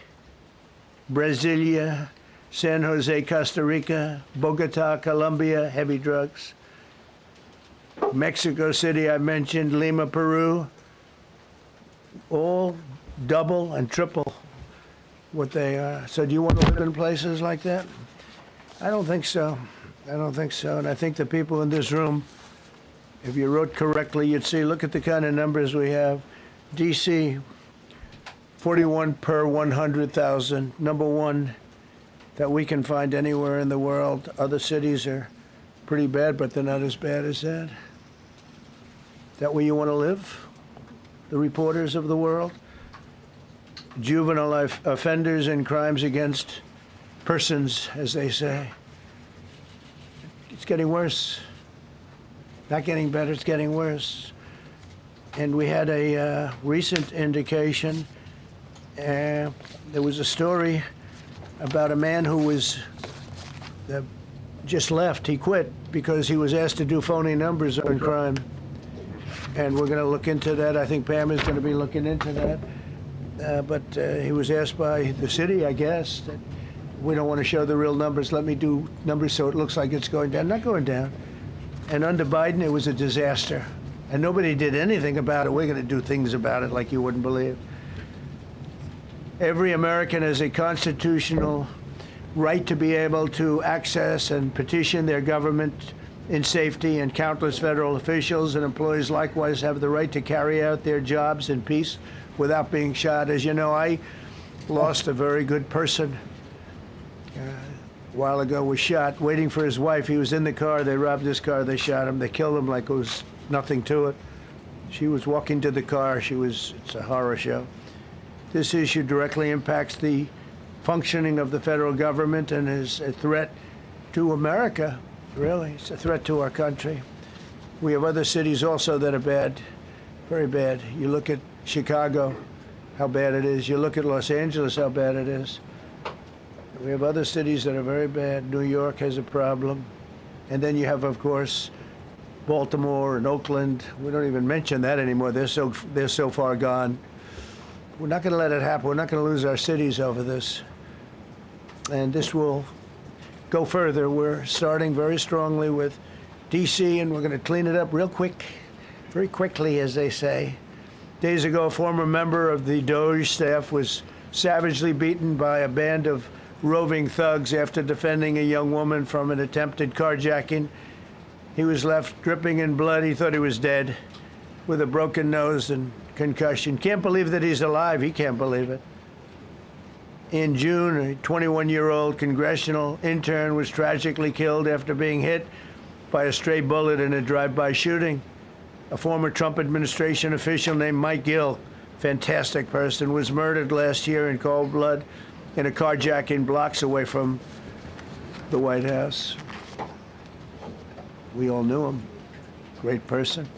Brasilia, San Jose, Costa Rica, Bogota, Colombia, heavy drugs. Mexico City, I mentioned, Lima, Peru, all double and triple what they are. So do you want to live in places like that? I don't think so. I don't think so. And I think the people in this room, if you wrote correctly, you'd see, look at the kind of numbers we have. D.C., 41 per 100,000, number one that we can find anywhere in the world. Other cities are pretty bad, but they're not as bad as that. Is that where you want to live? The reporters of the world? juvenile offenders and crimes against persons, as they say. It's getting worse. Not getting better, it's getting worse. And we had a recent indication. There was a story about a man who was just left. He quit because he was asked to do phony numbers on crime. And we're going to look into that. I think Pam is going to be looking into that. But he was asked by the city, I guess, that we don't want to show the real numbers. Let me do numbers so it looks like it's going down. Not going down. And under Biden, it was a disaster. And nobody did anything about it. We're going to do things about it like you wouldn't believe. Every American has a constitutional right to be able to access and petition their government in safety, and countless federal officials and employees likewise have the right to carry out their jobs in peace without being shot. As you know, I lost a very good person a while ago, was shot waiting for his wife. He was in the car. They robbed his car. They shot him. They killed him like it was nothing to it. She was walking to the car. It's a horror show. This issue directly impacts the functioning of the federal government and is a threat to America, really. It's a threat to our country. We have other cities also that are bad, very bad. You look at Chicago, how bad it is. You look at Los Angeles, how bad it is. We have other cities that are very bad. New York has a problem. And then you have, of course, Baltimore and Oakland. We don't even mention that anymore. They're so far gone. We're not going to let it happen. We're not going to lose our cities over this. And this will go further. We're starting very strongly with D.C., and we're going to clean it up real quick, very quickly, as they say. Days ago, a former member of the DOJ staff was savagely beaten by a band of roving thugs after defending a young woman from an attempted carjacking. He was left dripping in blood. He thought he was dead, with a broken nose and concussion. Can't believe that he's alive. He can't believe it. In June, a 21-year-old congressional intern was tragically killed after being hit by a stray bullet in a drive-by shooting. A former Trump administration official named Mike Gill, fantastic person, was murdered last year in cold blood in a carjacking blocks away from the White House. We all knew him. Great person.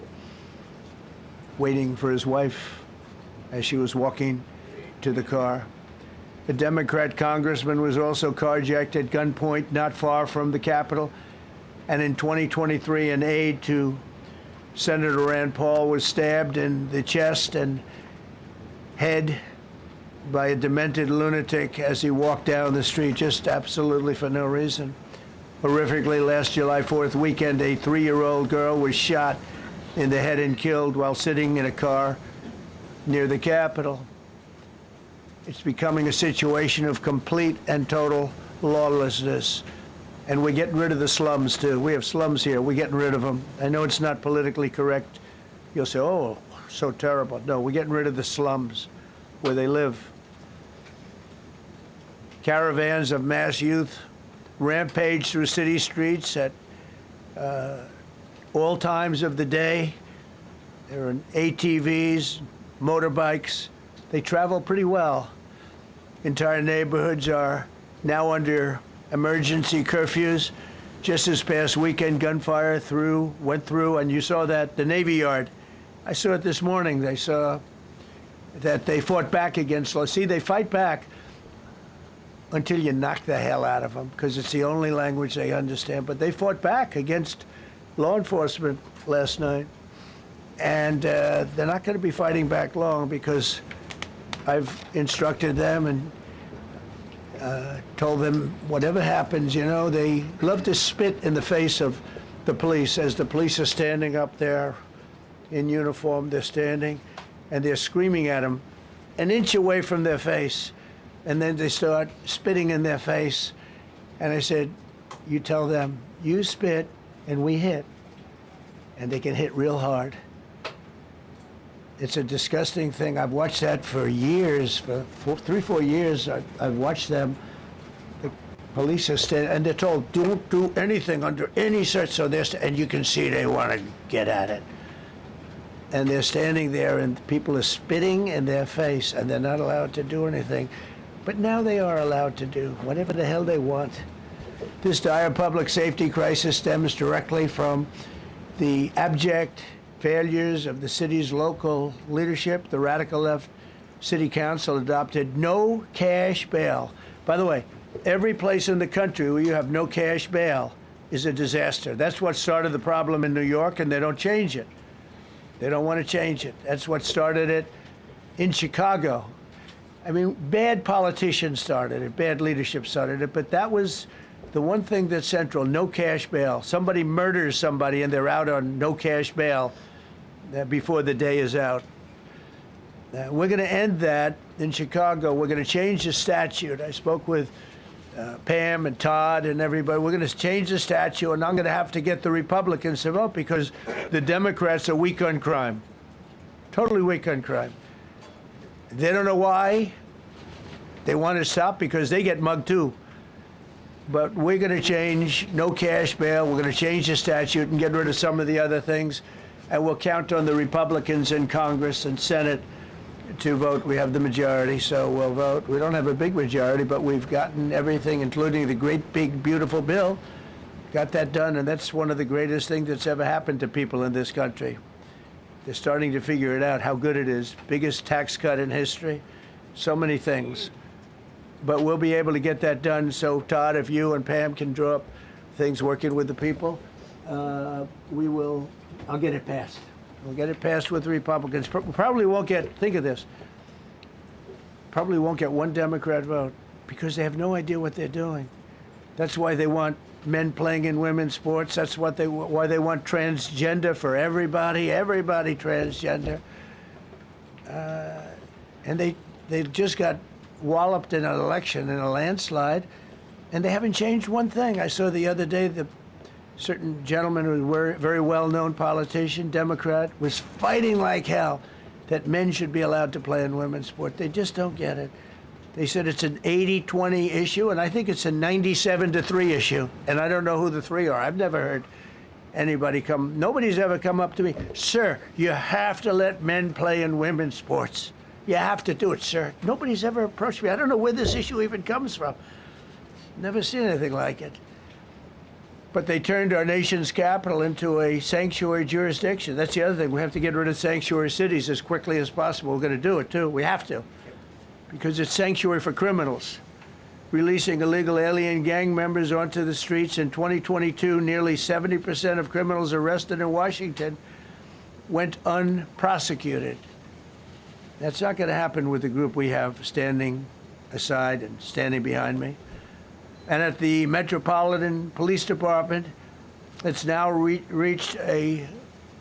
Waiting for his wife as she was walking to the car. A Democrat congressman was also carjacked at gunpoint not far from the Capitol. And in 2023, an aide to Senator Rand Paul was stabbed in the chest and head by a demented lunatic as he walked down the street, just absolutely for no reason. Horrifically, last July 4th weekend, a 3-year-old girl was shot in the head and killed while sitting in a car near the Capitol. It's becoming a situation of complete and total lawlessness. And we're getting rid of the slums, too. We have slums here. We're getting rid of them. I know it's not politically correct. You'll say, oh, so terrible. No, we're getting rid of the slums where they live. Caravans of mass youth rampage through city streets at all times of the day. There are ATVs, motorbikes. They travel pretty well. Entire neighborhoods are now under emergency curfews. Just this past weekend, gunfire went through, and you saw that, the Navy Yard. I saw it this morning. They saw that they fought back against law. See, they fight back until you knock the hell out of them, because it's the only language they understand. But they fought back against law enforcement last night. And they're not going to be fighting back long, because I've instructed them and told them whatever happens, they love to spit in the face of the police. As the police are standing up there in uniform, they're standing and they're screaming at them an inch away from their face. And then they start spitting in their face. And I said, you tell them, you spit and we hit. And they can hit real hard. It's a disgusting thing. I've watched that for years, for 3-4 years. I've watched them. The police are standing, and they're told, don't do anything under any search. So and you can see they want to get at it. and they're standing there and people are spitting in their face and they're not allowed to do anything. But now they are allowed to do whatever the hell they want. This dire public safety crisis stems directly from the abject failures of the city's local leadership. The radical left city council adopted no cash bail. By the way, every place in the country where you have no cash bail is a disaster. That's what started the problem in New York, and they don't change it. They don't want to change it. That's what started it in Chicago. I mean, bad politicians started it, bad leadership started it, but that was the one thing that's central, no cash bail. Somebody murders somebody and they're out on no cash bail before the day is out. We're going to end that in Chicago. We're going to change the statute. I spoke with Pam and Todd and everybody. We're going to change the statute, and I'm going to have to get the Republicans to vote because the Democrats are weak on crime, totally weak on crime. They don't know why. They want to stop because they get mugged too. But we're going to change no cash bail. We're going to change the statute and get rid of some of the other things. And we'll count on the Republicans in Congress and Senate to vote. We have the majority, so we'll vote. We don't have a big majority, but we've gotten everything, including the great, big, beautiful bill. Got that done, and that's one of the greatest things that's ever happened to people in this country. They're starting to figure it out, how good it is. Biggest tax cut in history. So many things. But we'll be able to get that done. So, Todd, if you and Pam can draw up things working with the people, I'll get it passed. We'll get it passed with the Republicans. Probably won't get, think of this, probably won't get one Democrat vote because they have no idea what they're doing. That's why they want men playing in women's sports. That's why they want transgender for everybody transgender. And they just got walloped in an election, in a landslide, and they haven't changed one thing. I saw the other day the certain gentleman who was a very well-known politician, Democrat, was fighting like hell that men should be allowed to play in women's sport. They just don't get it. They said it's an 80-20 issue, and I think it's a 97-3 issue. And I don't know who the three are. I've never heard anybody nobody's ever come up to me, sir, you have to let men play in women's sports. You have to do it, sir. Nobody's ever approached me. I don't know where this issue even comes from. Never seen anything like it. But they turned our nation's capital into a sanctuary jurisdiction. That's the other thing. We have to get rid of sanctuary cities as quickly as possible. We're going to do it, too. We have to. Because it's sanctuary for criminals. Releasing illegal alien gang members onto the streets in 2022, nearly 70% of criminals arrested in Washington went unprosecuted. That's not going to happen with the group we have standing aside and standing behind me. And at the Metropolitan Police Department, it's now reached a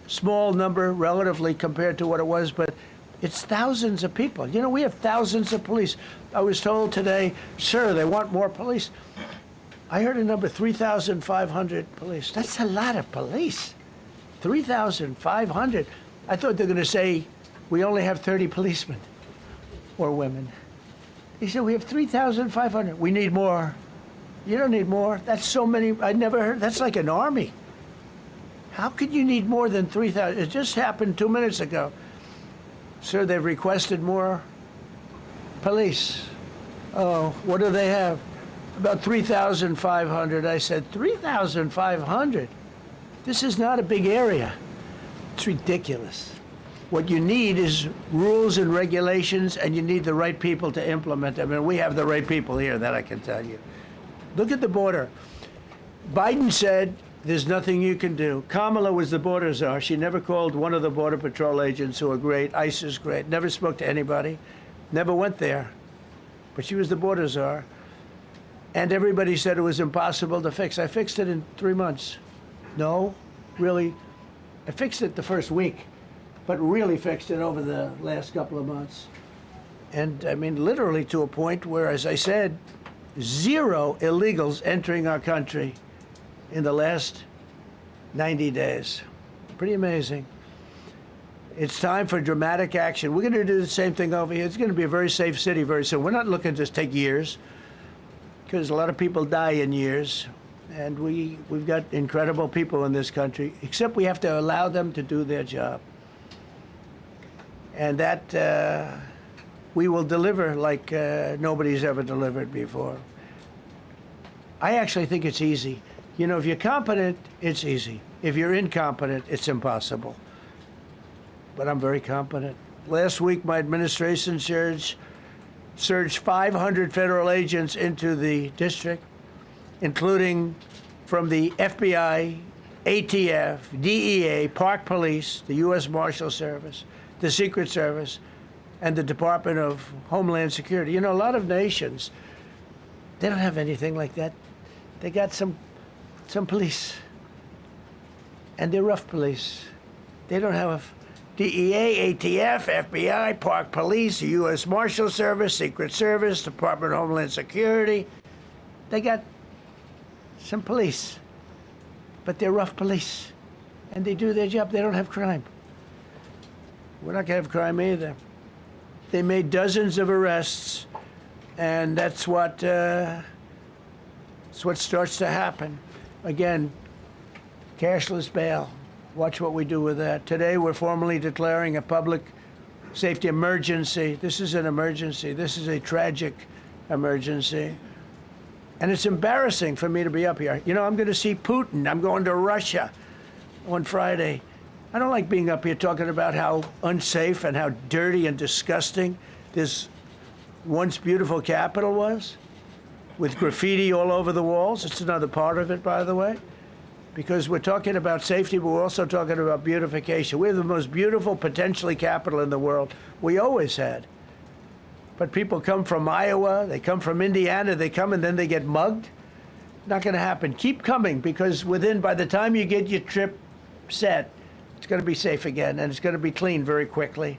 small number relatively compared to what it was, but it's thousands of people. You know, we have thousands of police. I was told today, sir, they want more police. I heard a number, 3,500 police. That's a lot of police. 3,500. I thought they were going to say, we only have 30 policemen or women. He said, we have 3,500. We need more. You don't need more. That's so many. I never heard. That's like an army. How could you need more than 3,000? It just happened 2 minutes ago. Sir, they've requested more police. Oh, what do they have? About 3,500. I said, 3,500? This is not a big area. It's ridiculous. What you need is rules and regulations, and you need the right people to implement them. And we have the right people here, that I can tell you. Look at the border. Biden said there's nothing you can do. Kamala was the border czar. She never called one of the Border Patrol agents who are great. ICE is great. Never spoke to anybody. Never went there. But she was the border czar. And everybody said it was impossible to fix. I fixed it in 3 months. No, really. I fixed it the first week, but really fixed it over the last couple of months. And I mean, literally to a point where, as I said, 0 illegals entering our country in the last 90 days. Pretty amazing. It's time for dramatic action. We're going to do the same thing over here. It's going to be a very safe city very soon. We're not looking to take years, because a lot of people die in years. And we've got incredible people in this country, except we have to allow them to do their job. And that we will deliver like nobody's ever delivered before. I actually think it's easy. You know, if you're competent, it's easy. If you're incompetent, it's impossible. But I'm very competent. Last week, my administration surged 500 federal agents into the district, including from the FBI, ATF, DEA, Park Police, the U.S. Marshal Service, the Secret Service, and the Department of Homeland Security. You know, a lot of nations, they don't have anything like that. They got some police, and they're rough police. They don't have DEA, ATF, FBI, Park Police, the U.S. Marshal Service, Secret Service, Department of Homeland Security. They got some police, but they're rough police, and they do their job. They don't have crime. We're not going to have crime either. They made dozens of arrests, and that's what starts to happen. Again, cashless bail. Watch what we do with that. Today, we're formally declaring a public safety emergency. This is an emergency. This is a tragic emergency. And it's embarrassing for me to be up here. You know, I'm going to see Putin. I'm going to Russia on Friday. I don't like being up here talking about how unsafe and how dirty and disgusting this once beautiful capital was, with graffiti all over the walls. It's another part of it, by the way, because we're talking about safety, but we're also talking about beautification. We have the most beautiful, potentially, capital in the world. We always had. But people come from Iowa, they come from Indiana, they come and then they get mugged. Not going to happen. Keep coming, because by the time you get your trip set, it's going to be safe again, and it's going to be clean very quickly.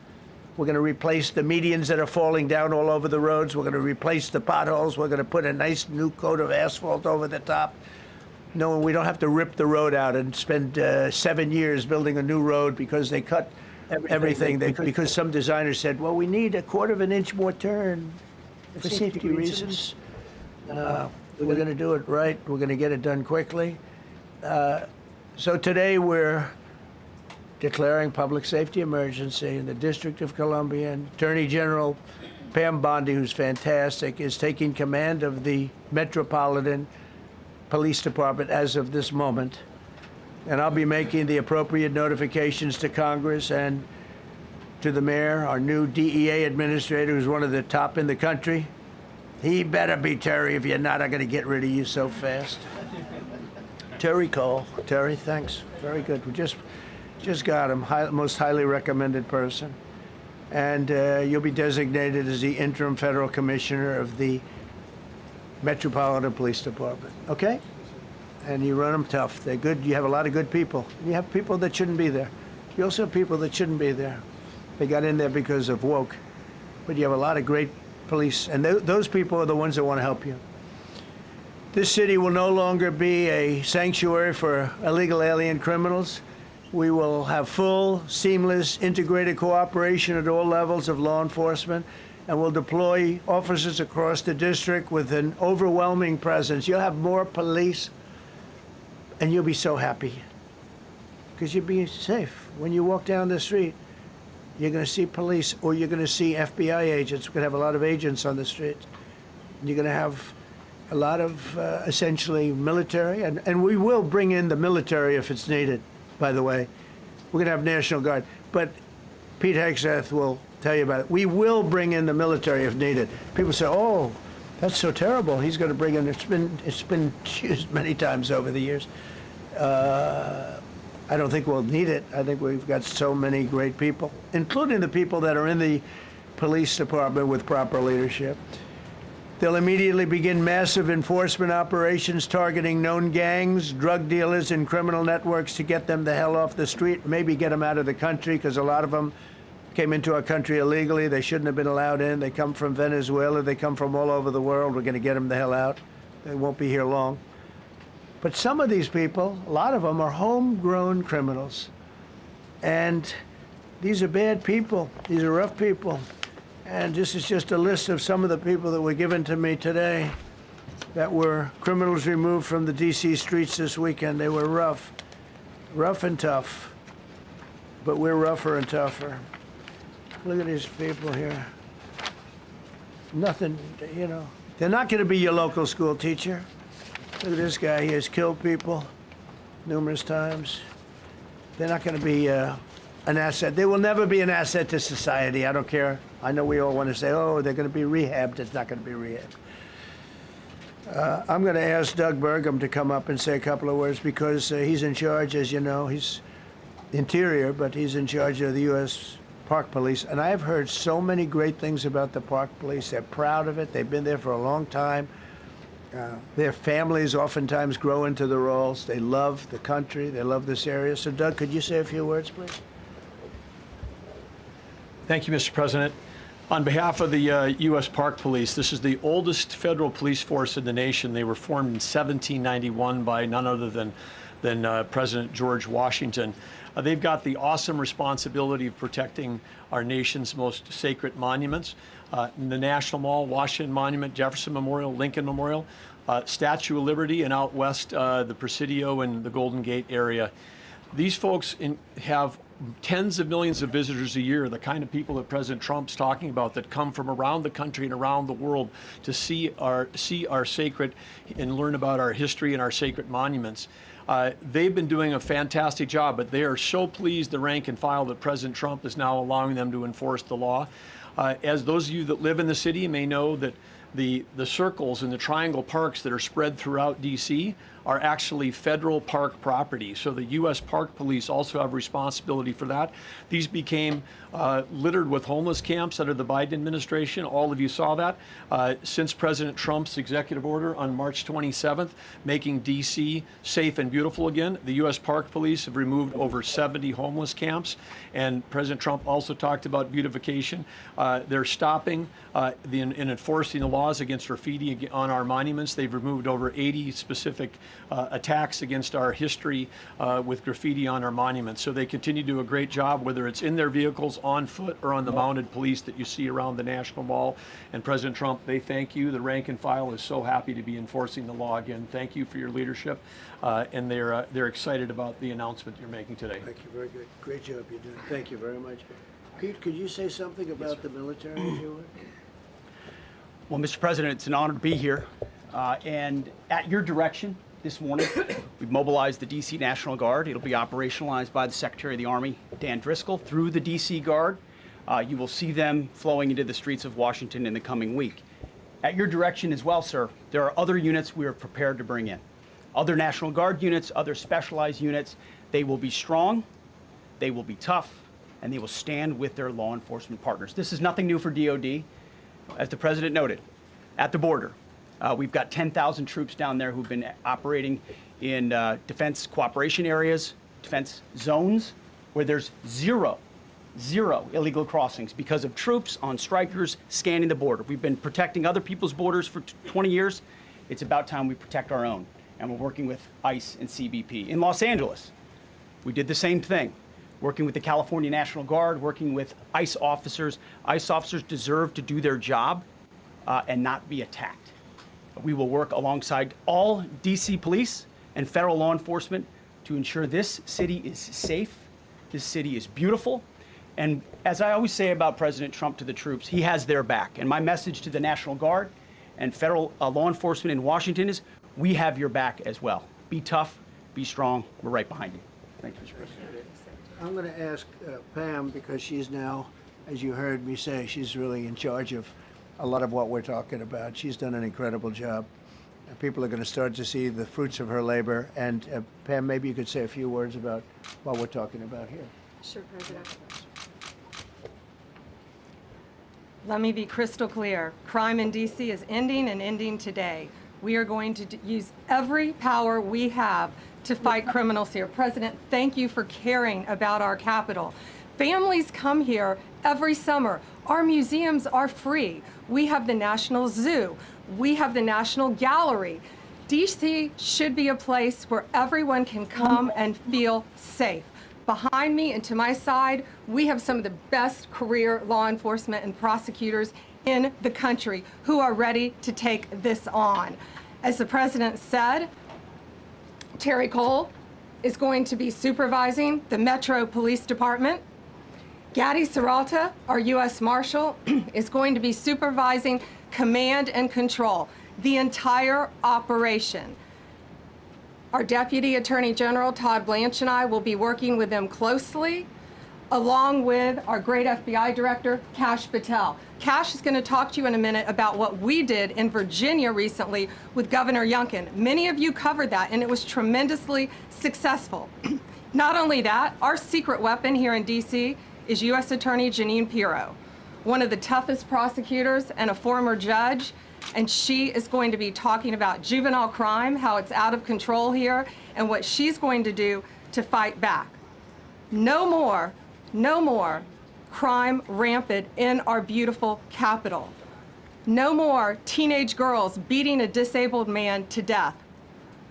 We're going to replace the medians that are falling down all over the roads. We're going to replace the potholes. We're going to put a nice new coat of asphalt over the top. No, we don't have to rip the road out and spend 7 years building a new road because they cut everything. Because some designer said, well, we need a 1/4 inch more turn for safety reasons. We're going to do it right. We're going to get it done quickly. So today we're declaring public safety emergency in the District of Columbia, and Attorney General Pam Bondi, who's fantastic, is taking command of the Metropolitan Police Department as of this moment. And I'll be making the appropriate notifications to Congress and to the mayor, our new DEA administrator, who's one of the top in the country. He better be Terry. If you're not, I'm going to get rid of you so fast. Terry Cole. Terry, thanks. Very good. We just got him, most highly recommended person. And you'll be designated as the interim federal commissioner of the Metropolitan Police Department, okay? And you run them tough. They're good. You have a lot of good people. You have people that shouldn't be there. You also have people that shouldn't be there. They got in there because of woke. But you have a lot of great police, and those people are the ones that want to help you. This city will no longer be a sanctuary for illegal alien criminals. We will have full, seamless, integrated cooperation at all levels of law enforcement, and we'll deploy officers across the district with an overwhelming presence. You'll have more police, and you'll be so happy, because you'll be safe. When you walk down the street, you're going to see police, or you're going to see FBI agents. We're going to have a lot of agents on the street. You're going to have a lot of, essentially, military, and we will bring in the military if it's needed. By the way, we're going to have National Guard, but Pete Hegseth will tell you about it. We will bring in the military if needed. People say, "Oh, that's so terrible." He's going to bring in. It's been used many times over the years. I don't think we'll need it. I think we've got so many great people, including the people that are in the police department with proper leadership. They'll immediately begin massive enforcement operations targeting known gangs, drug dealers, and criminal networks to get them the hell off the street, maybe get them out of the country, because a lot of them came into our country illegally. They shouldn't have been allowed in. They come from Venezuela. They come from all over the world. We're going to get them the hell out. They won't be here long. But some of these people, a lot of them, are homegrown criminals. And these are bad people. These are rough people. And this is just a list of some of the people that were given to me today that were criminals removed from the D.C. streets this weekend. They were rough and tough, but we're rougher and tougher. Look at these people here. Nothing, you know. They're not going to be your local school teacher. Look at this guy. He has killed people numerous times. They're not going to be an asset. They will never be an asset to society. I don't care. I know we all want to say, oh, they're going to be rehabbed. It's not going to be rehabbed. I'm going to ask Doug Burgum to come up and say a couple of words because he's in charge, as you know. He's Interior, but he's in charge of the U.S. Park Police. And I've heard so many great things about the Park Police. They're proud of it. They've been there for a long time. Their families oftentimes grow into the roles. They love the country. They love this area. So, Doug, could you say a few words, please? Thank you, Mr. President. On behalf of the U.S. Park Police, this is the oldest federal police force in the nation. They were formed in 1791 by none other than President George Washington. They've got the awesome responsibility of protecting our nation's most sacred monuments. The National Mall, Washington Monument, Jefferson Memorial, Lincoln Memorial, Statue of Liberty, and out west, the Presidio and the Golden Gate area. These folks have tens of millions of visitors a year, the kind of people that President Trump's talking about that come from around the country and around the world to see our sacred and learn about our history and our sacred monuments. They've been doing a fantastic job, but they are so pleased, the rank and file, that President Trump is now allowing them to enforce the law. As those of you that live in the city may know, that the circles and the triangle parks that are spread throughout D.C. are actually federal park property. So the U.S. Park Police also have responsibility for that. These became littered with homeless camps under the Biden administration. All of you saw that. Since President Trump's executive order on March 27th, making D.C. safe and beautiful again, the U.S. Park Police have removed over 70 homeless camps. And President Trump also talked about beautification. They're stopping and enforcing the laws against graffiti on our monuments. They've removed over 80 specific attacks against our history with graffiti on our monuments. So they continue to do a great job, whether it's in their vehicles, on foot, or on the mounted police that you see around the National Mall. And President Trump, they thank you. The rank and file is so happy to be enforcing the law again. Thank you for your leadership. And they're excited about the announcement you're making today. Thank you. Very good. Great job you're doing. Thank you very much. Pete, could you say something about the military, if you would? Well, Mr. President, it's an honor to be here. And at your direction this morning, we've mobilized the D.C. National Guard. It'll be operationalized by the Secretary of the Army, Dan Driscoll, through the D.C. Guard. You will see them flowing into the streets of Washington in the coming week. At your direction as well, sir, there are other units we are prepared to bring in. Other National Guard units, other specialized units. They will be strong, they will be tough, and they will stand with their law enforcement partners. This is nothing new for DOD. As the President noted, at the border, we've got 10,000 troops down there who've been operating in defense cooperation areas, defense zones, where there's zero illegal crossings because of troops on strikers scanning the border. We've been protecting other people's borders for 20 years. It's about time we protect our own, and we're working with ICE and CBP. In Los Angeles, we did the same thing, working with the California National Guard, working with ICE officers. ICE officers deserve to do their job and not be attacked. We will work alongside all D.C. police and federal law enforcement to ensure this city is safe, this city is beautiful. And as I always say about President Trump to the troops, he has their back. And my message to the National Guard and federal law enforcement in Washington is, we have your back as well. Be tough, be strong, we're right behind you. Thank you, Mr. President. I'm going to ask Pam, because she's now, as you heard me say, she's really in charge of a lot of what we're talking about. She's done an incredible job. People are going to start to see the fruits of her labor. And Pam, maybe you could say a few words about what we're talking about here. Sure, President. Let me be crystal clear. Crime in D.C. is ending, and ending today. We are going to use every power we have to fight criminals here. President, thank you for caring about our capital. Families come here every summer. Our museums are free. We have the National Zoo. We have the National Gallery. D.C. should be a place where everyone can come and feel safe. Behind me and to my side, we have some of the best career law enforcement and prosecutors in the country who are ready to take this on. As the President said, Terry Cole is going to be supervising the Metro Police Department. Gadi Serralta, our U.S. Marshal, is going to be supervising command and control, the entire operation. Our Deputy Attorney General, Todd Blanche, and I will be working with them closely, along with our great FBI Director, Kash Patel. Kash is going to talk to you in a minute about what we did in Virginia recently with Governor Youngkin. Many of you covered that, and it was tremendously successful. Not only that, our secret weapon here in D.C. is U.S. Attorney Jeanine Pirro, one of the toughest prosecutors and a former judge, and she is going to be talking about juvenile crime, how it's out of control here, and what she's going to do to fight back. No more crime rampant in our beautiful capital. No more teenage girls beating a disabled man to death.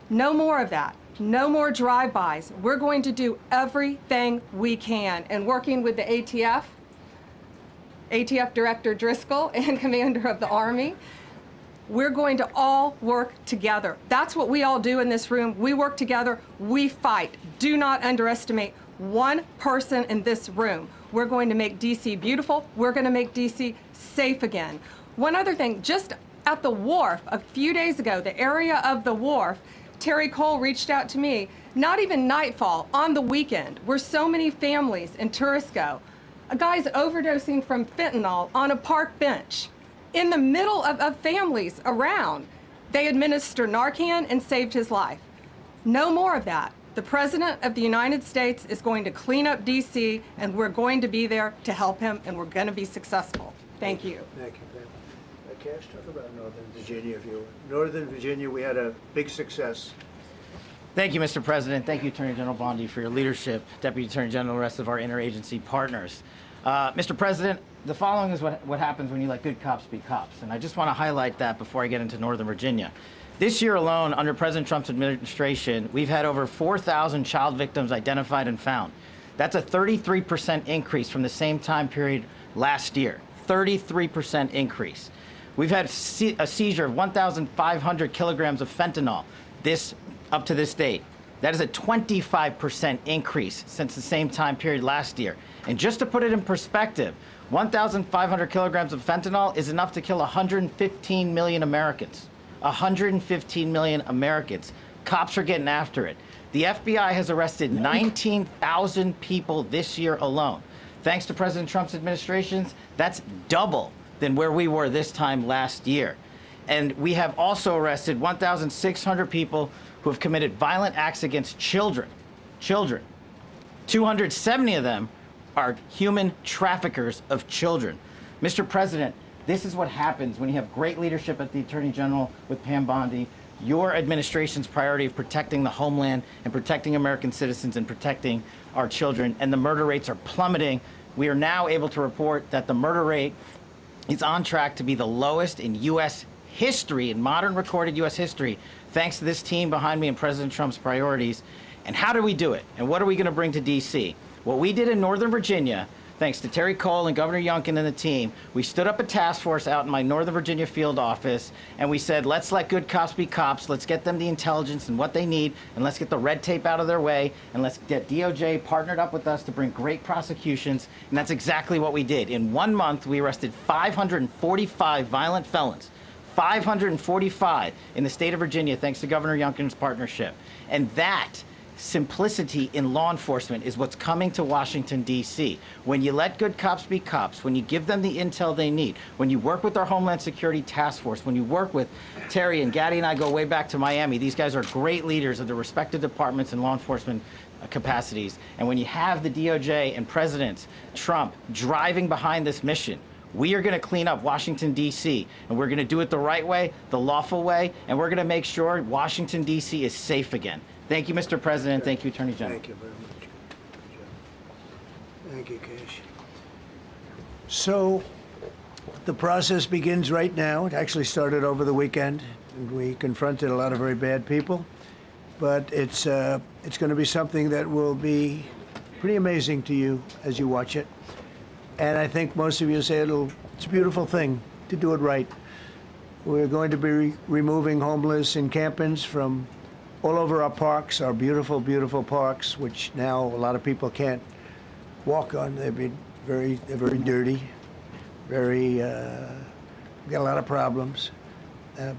No more of that. No more drive-bys. We're going to do everything we can. And working with the ATF Director Driscoll and Commander of the Army, we're going to all work together. That's what we all do in this room. We work together, we fight. Do not underestimate one person in this room. We're going to make D.C. beautiful. We're going to make D.C. safe again. One other thing, just at the wharf a few days ago, the area of the wharf, Terry Cole reached out to me, not even nightfall, on the weekend, where so many families in tourists go. A guy's overdosing from fentanyl on a park bench. In the middle of families around, they administer Narcan and saved his life. No more of that. The President of the United States is going to clean up D.C., and we're going to be there to help him, and we're going to be successful. Thank you. Thank you, Ben. Cash, talk about Northern Virginia. Northern Virginia, we had a big success. Thank you, Mr. President. Thank you, Attorney General Bondi, for your leadership, Deputy Attorney General, and the rest of our interagency partners. Mr. President, the following is what happens when you let good cops be cops, and I just want to highlight that before I get into Northern Virginia. This year alone, under President Trump's administration, we've had over 4,000 child victims identified and found. That's a 33% increase from the same time period last year. 33% increase. We've had a seizure of 1,500 kilograms of fentanyl up to this date. That is a 25% increase since the same time period last year. And just to put it in perspective, 1,500 kilograms of fentanyl is enough to kill 115 million Americans. 115 million Americans. Cops are getting after it. The FBI has arrested 19,000 people this year alone. Thanks to President Trump's administrations, that's double than where we were this time last year. And we have also arrested 1,600 people who have committed violent acts against children. 270 of them are human traffickers of children. Mr. President, this is what happens when you have great leadership at the Attorney General with Pam Bondi, your administration's priority of protecting the homeland and protecting American citizens and protecting our children, and the murder rates are plummeting. We are now able to report that the murder rate is on track to be the lowest in U.S. history, in modern recorded U.S. history, thanks to this team behind me and President Trump's priorities. And how do we do it? And what are we going to bring to D.C.? What we did in Northern Virginia, thanks to Terry Cole and Governor Youngkin and the team, we stood up a task force out in my Northern Virginia field office, and we said, let's let good cops be cops, let's get them the intelligence and what they need, and let's get the red tape out of their way, and let's get DOJ partnered up with us to bring great prosecutions, and that's exactly what we did. In 1 month, we arrested 545 violent felons. 545 in the state of Virginia, thanks to Governor Youngkin's partnership. And that simplicity in law enforcement is what's coming to Washington, D.C. When you let good cops be cops, when you give them the intel they need, when you work with our Homeland Security Task Force, when you work with Terry and Gadi and I go way back to Miami, these guys are great leaders of their respective departments and law enforcement capacities. And when you have the DOJ and President Trump driving behind this mission, we are going to clean up Washington, D.C., and we're going to do it the right way, the lawful way, and we're going to make sure Washington, D.C. is safe again. Thank you, Mr. President. Thank you, Attorney General. Thank you very much. Thank you, Cash. So the process begins right now. It actually started over the weekend, and we confronted a lot of very bad people. But it's going to be something that will be pretty amazing to you as you watch it. And I think most of you say it's a beautiful thing to do it right. We're going to be removing homeless encampments from all over our parks, our beautiful, beautiful parks, which now a lot of people can't walk on. They've been They're very dirty. We got a lot of problems.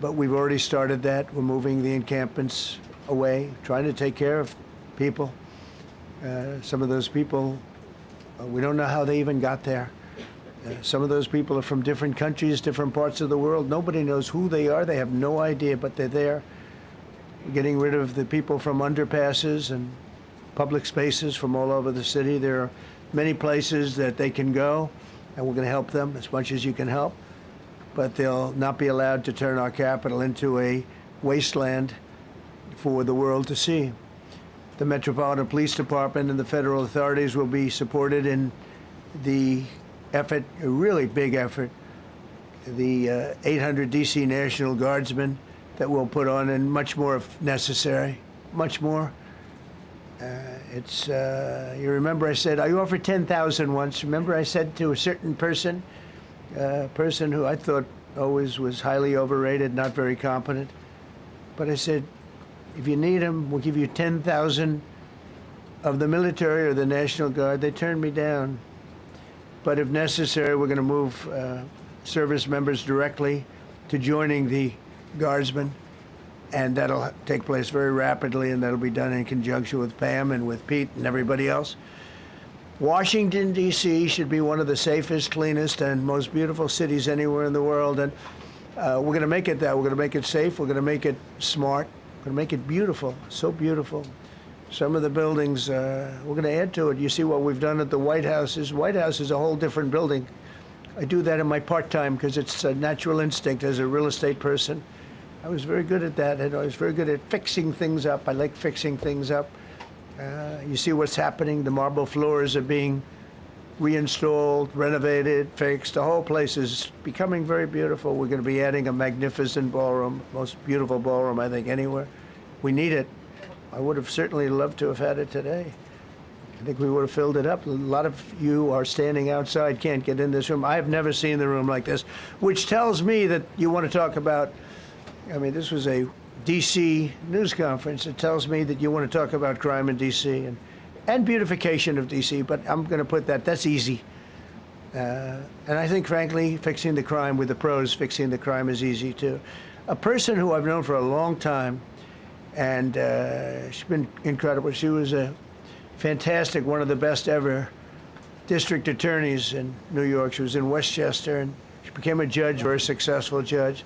But we've already started that. We're moving the encampments away, trying to take care of people. Some of those people, we don't know how they even got there. Some of those people are from different countries, different parts of the world. Nobody knows who they are. They have no idea, but they're there. We're getting rid of the people from underpasses and public spaces from all over the city. There are many places that they can go, and we're going to help them as much as you can help. But they'll not be allowed to turn our capital into a wasteland for the world to see. The Metropolitan Police Department and the federal authorities will be supported in the effort, a really big effort, the 800 DC National Guardsmen that we'll put on, and much more if necessary, much more. You remember I said, I offered 10,000 once. Remember I said to a certain person, person who I thought always was highly overrated, not very competent. But I said, if you need them, we'll give you 10,000 of the military or the National Guard. They turned me down. But if necessary, we're going to move service members directly to joining the Guardsmen. And that'll take place very rapidly, and that'll be done in conjunction with Pam and with Pete and everybody else. Washington, D.C. should be one of the safest, cleanest, and most beautiful cities anywhere in the world. And we're going to make it that. We're going to make it safe. We're going to make it smart. We're going to make it beautiful, so beautiful. Some of the buildings, we're going to add to it. You see what we've done at the White House. White House is a whole different building. I do that in my part-time because it's a natural instinct as a real estate person. I was very good at that, and I was very good at fixing things up. I like fixing things up. You see what's happening. The marble floors are being reinstalled, renovated, fixed. The whole place is becoming very beautiful. We're going to be adding a magnificent ballroom, most beautiful ballroom, I think, anywhere. We need it. I would have certainly loved to have had it today. I think we would have filled it up. A lot of you are standing outside, can't get in this room. I've never seen the room like this, which tells me that you want to talk about, I mean, this was a D.C. news conference. It tells me that you want to talk about crime in D.C. and beautification of D.C., but I'm going to put that's easy. And I think, frankly, fixing the crime with the pros, fixing the crime is easy, too. A person who I've known for a long time, and she's been incredible. She was a fantastic, one of the best ever district attorneys in New York. She was in Westchester, and she became a judge, very successful judge.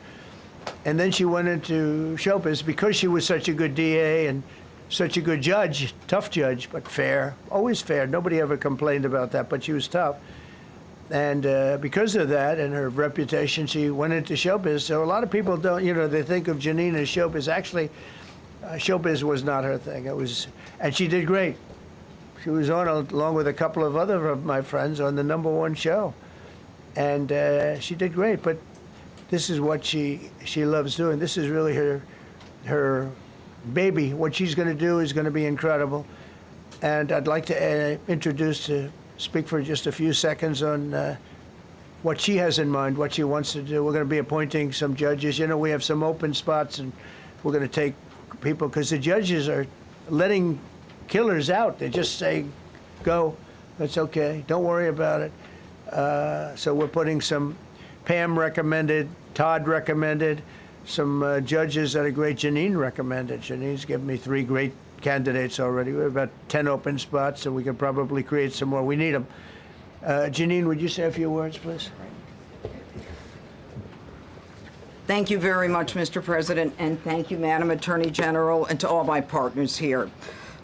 And then she went into showbiz because she was such a good DA and such a good judge, tough judge, but fair, always fair. Nobody ever complained about that, but she was tough. And because of that and her reputation, she went into showbiz. So a lot of people don't, they think of Janine as showbiz. Actually, showbiz was not her thing. And she did great. She was on, along with a couple of other of my friends, on the #1 show. And she did great, but this is what she loves doing. This is really her baby. What she's going to do is going to be incredible. And I'd like to speak for just a few seconds on what she has in mind, what she wants to do. We're going to be appointing some judges. We have some open spots, and we're going to take people, because the judges are letting killers out. They just say, go, that's okay, don't worry about it. So we're putting some, Pam recommended, Todd recommended, some judges that are great. Janine recommended. Janine's given me 3 great candidates already. We have about 10 open spots, and we can probably create some more. We need them. Janine, would you say a few words, please? Thank you very much, Mr. President, and thank you, Madam Attorney General, and to all my partners here.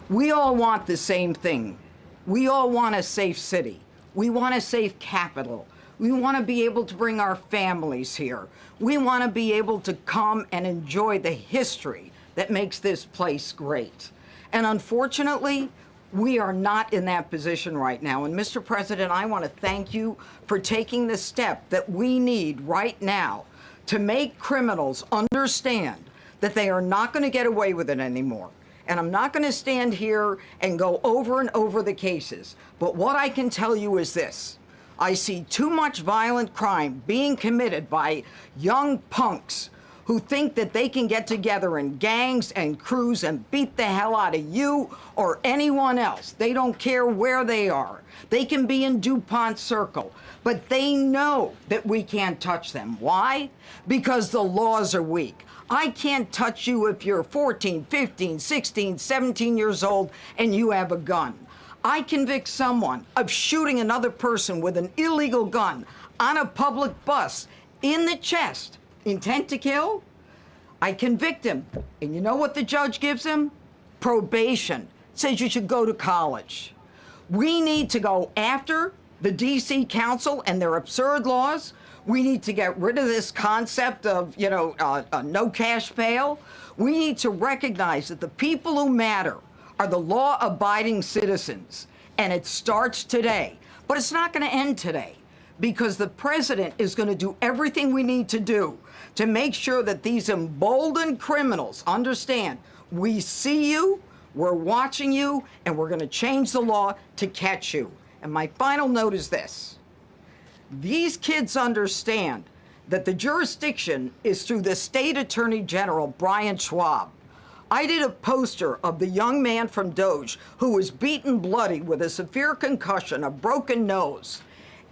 We all want the same thing. We all want a safe city. We want a safe capital. We want to be able to bring our families here. We want to be able to come and enjoy the history that makes this place great. And unfortunately, we are not in that position right now. And Mr. President, I want to thank you for taking the step that we need right now to make criminals understand that they are not going to get away with it anymore. And I'm not going to stand here and go over and over the cases. But what I can tell you is this. I see too much violent crime being committed by young punks who think that they can get together in gangs and crews and beat the hell out of you or anyone else. They don't care where they are. They can be in DuPont Circle, but they know that we can't touch them. Why? Because the laws are weak. I can't touch you if you're 14, 15, 16, 17 years old and you have a gun. I convict someone of shooting another person with an illegal gun on a public bus in the chest, intent to kill. I convict him. And you know what the judge gives him? Probation. Says you should go to college. We need to go after the DC Council and their absurd laws. We need to get rid of this concept of, no cash bail. We need to recognize that the people who matter are the law-abiding citizens, and it starts today. But it's not going to end today, because the president is going to do everything we need to do to make sure that these emboldened criminals understand we see you, we're watching you, and we're going to change the law to catch you. And my final note is this. These kids understand that the jurisdiction is through the state attorney general, Brian Schwab. I did a poster of the young man from Doge who was beaten bloody with a severe concussion, a broken nose.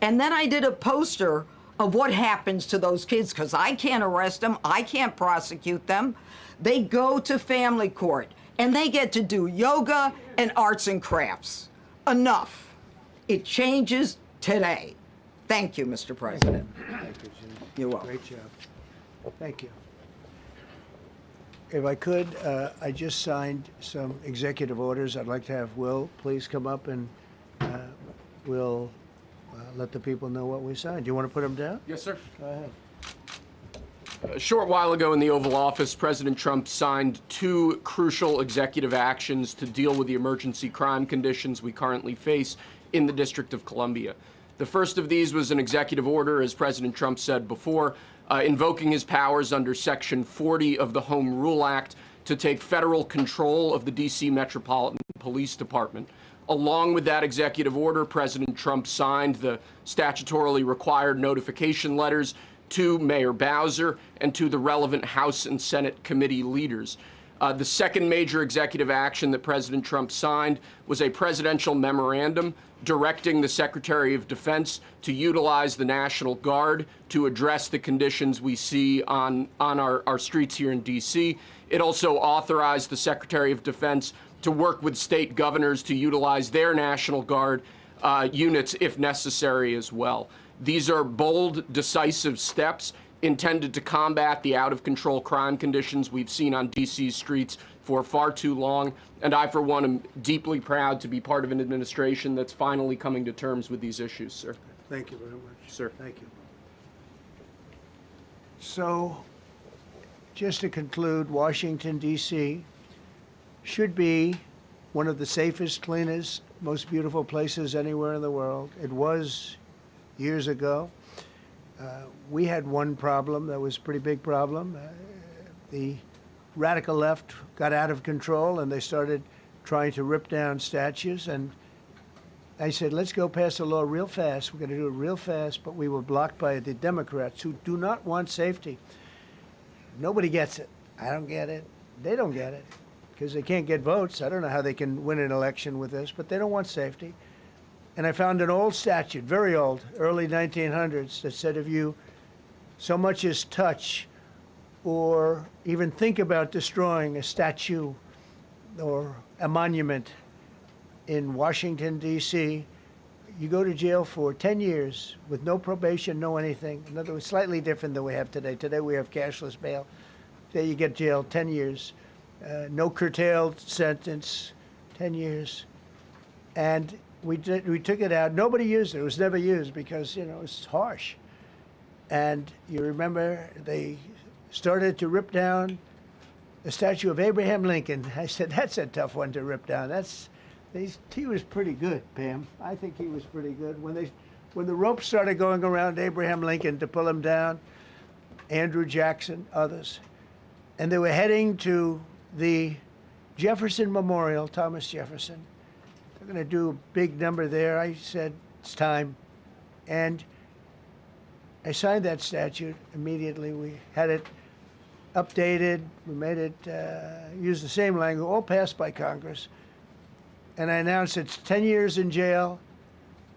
And then I did a poster of what happens to those kids, because I can't arrest them, I can't prosecute them. They go to family court and they get to do yoga and arts and crafts. Enough. It changes today. Thank you, Mr. President. Thank you, Jim. You're welcome. Great job. Thank you. If I could, I just signed some executive orders. I'd like to have Will please come up and we'll let the people know what we signed. Do you want to put them down? Yes, sir. Go ahead. A short while ago in the Oval Office, President Trump signed 2 crucial executive actions to deal with the emergency crime conditions we currently face in the District of Columbia. The first of these was an executive order, as President Trump said before, invoking his powers under Section 40 of the Home Rule Act to take federal control of the D.C. Metropolitan Police Department. Along with that executive order, President Trump signed the statutorily required notification letters to Mayor Bowser and to the relevant House and Senate committee leaders. The second major executive action that President Trump signed was a presidential memorandum directing the Secretary of Defense to utilize the National Guard to address the conditions we see on our streets here in D.C. It also authorized the Secretary of Defense to work with state governors to utilize their National Guard units if necessary as well. These are bold, decisive steps intended to combat the out-of-control crime conditions we've seen on D.C.'s streets for far too long. And I, for one, am deeply proud to be part of an administration that's finally coming to terms with these issues, sir. Thank you very much. Sir. Thank you. So, just to conclude, Washington, D.C. should be one of the safest, cleanest, most beautiful places anywhere in the world. It was years ago. We had one problem that was a pretty big problem. The radical left got out of control and they started trying to rip down statues. And I said, let's go pass a law real fast. We're going to do it real fast. But we were blocked by the Democrats who do not want safety. Nobody gets it. I don't get it. They don't get it because they can't get votes. I don't know how they can win an election with this, but they don't want safety. And I found an old statute, very old, early 1900s, that said if you so much as touch or even think about destroying a statue or a monument in Washington, D.C., you go to jail for 10 years with no probation, no anything. In other words, slightly different than we have today. Today we have cashless bail. There you get jailed 10 years. No curtailed sentence, 10 years. And we took it out. Nobody used it. It was never used because, it's harsh. And you remember they started to rip down the statue of Abraham Lincoln. I said, that's a tough one to rip down. He was pretty good, Pam. I think he was pretty good. When the rope started going around Abraham Lincoln to pull him down, Andrew Jackson, others, and they were heading to the Jefferson Memorial, Thomas Jefferson. They're going to do a big number there. I said, it's time. And I signed that statute immediately. We had it updated. We made it use the same language, all passed by Congress. And I announced it's 10 years in jail,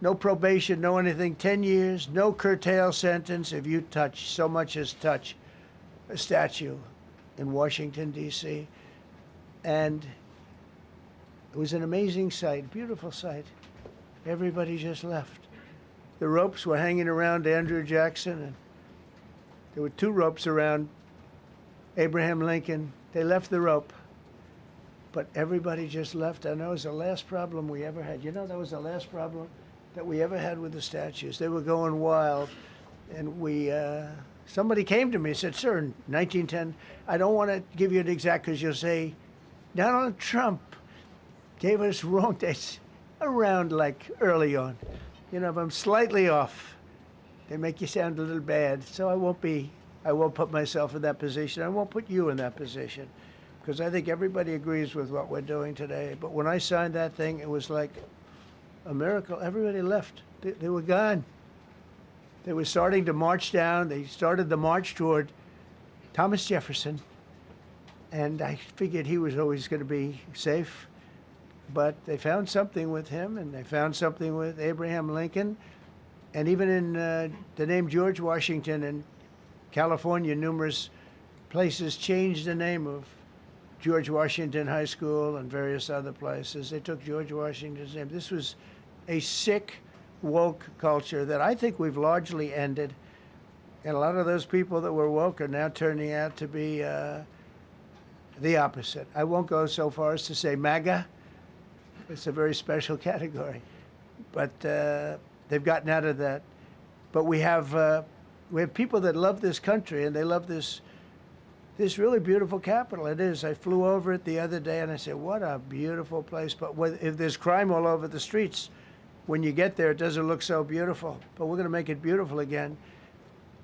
no probation, no anything, 10 years, no curtail sentence if you so much as touch a statue in Washington, D.C. And it was an amazing sight, beautiful sight. Everybody just left. The ropes were hanging around Andrew Jackson, and there were 2 ropes around Abraham Lincoln. They left the rope, but everybody just left. And that was the last problem we ever had. You know, that was the last problem that we ever had with the statues. They were going wild, and somebody came to me and said, "Sir, in 1910, I don't want to give you an exact because you'll say, Donald Trump gave us wrong dates around like early on. You know, if I'm slightly off, they make you sound a little bad. So I won't put myself in that position. I won't put you in that position because I think everybody agrees with what we're doing today. But when I signed that thing, it was like a miracle. Everybody left. They were gone. They were starting to march down. They started the march toward Thomas Jefferson. And I figured he was always going to be safe. But they found something with him, and they found something with Abraham Lincoln. And even in the name George Washington in California, numerous places changed the name of George Washington High School and various other places. They took George Washington's name. This was a sick, woke culture that I think we've largely ended. And a lot of those people that were woke are now turning out to be the opposite. I won't go so far as to say MAGA. It's a very special category. But they've gotten out of that. But we have people that love this country, and they love this really beautiful capital. It is. I flew over it the other day, and I said, what a beautiful place. But if there's crime all over the streets, when you get there, it doesn't look so beautiful. But we're going to make it beautiful again.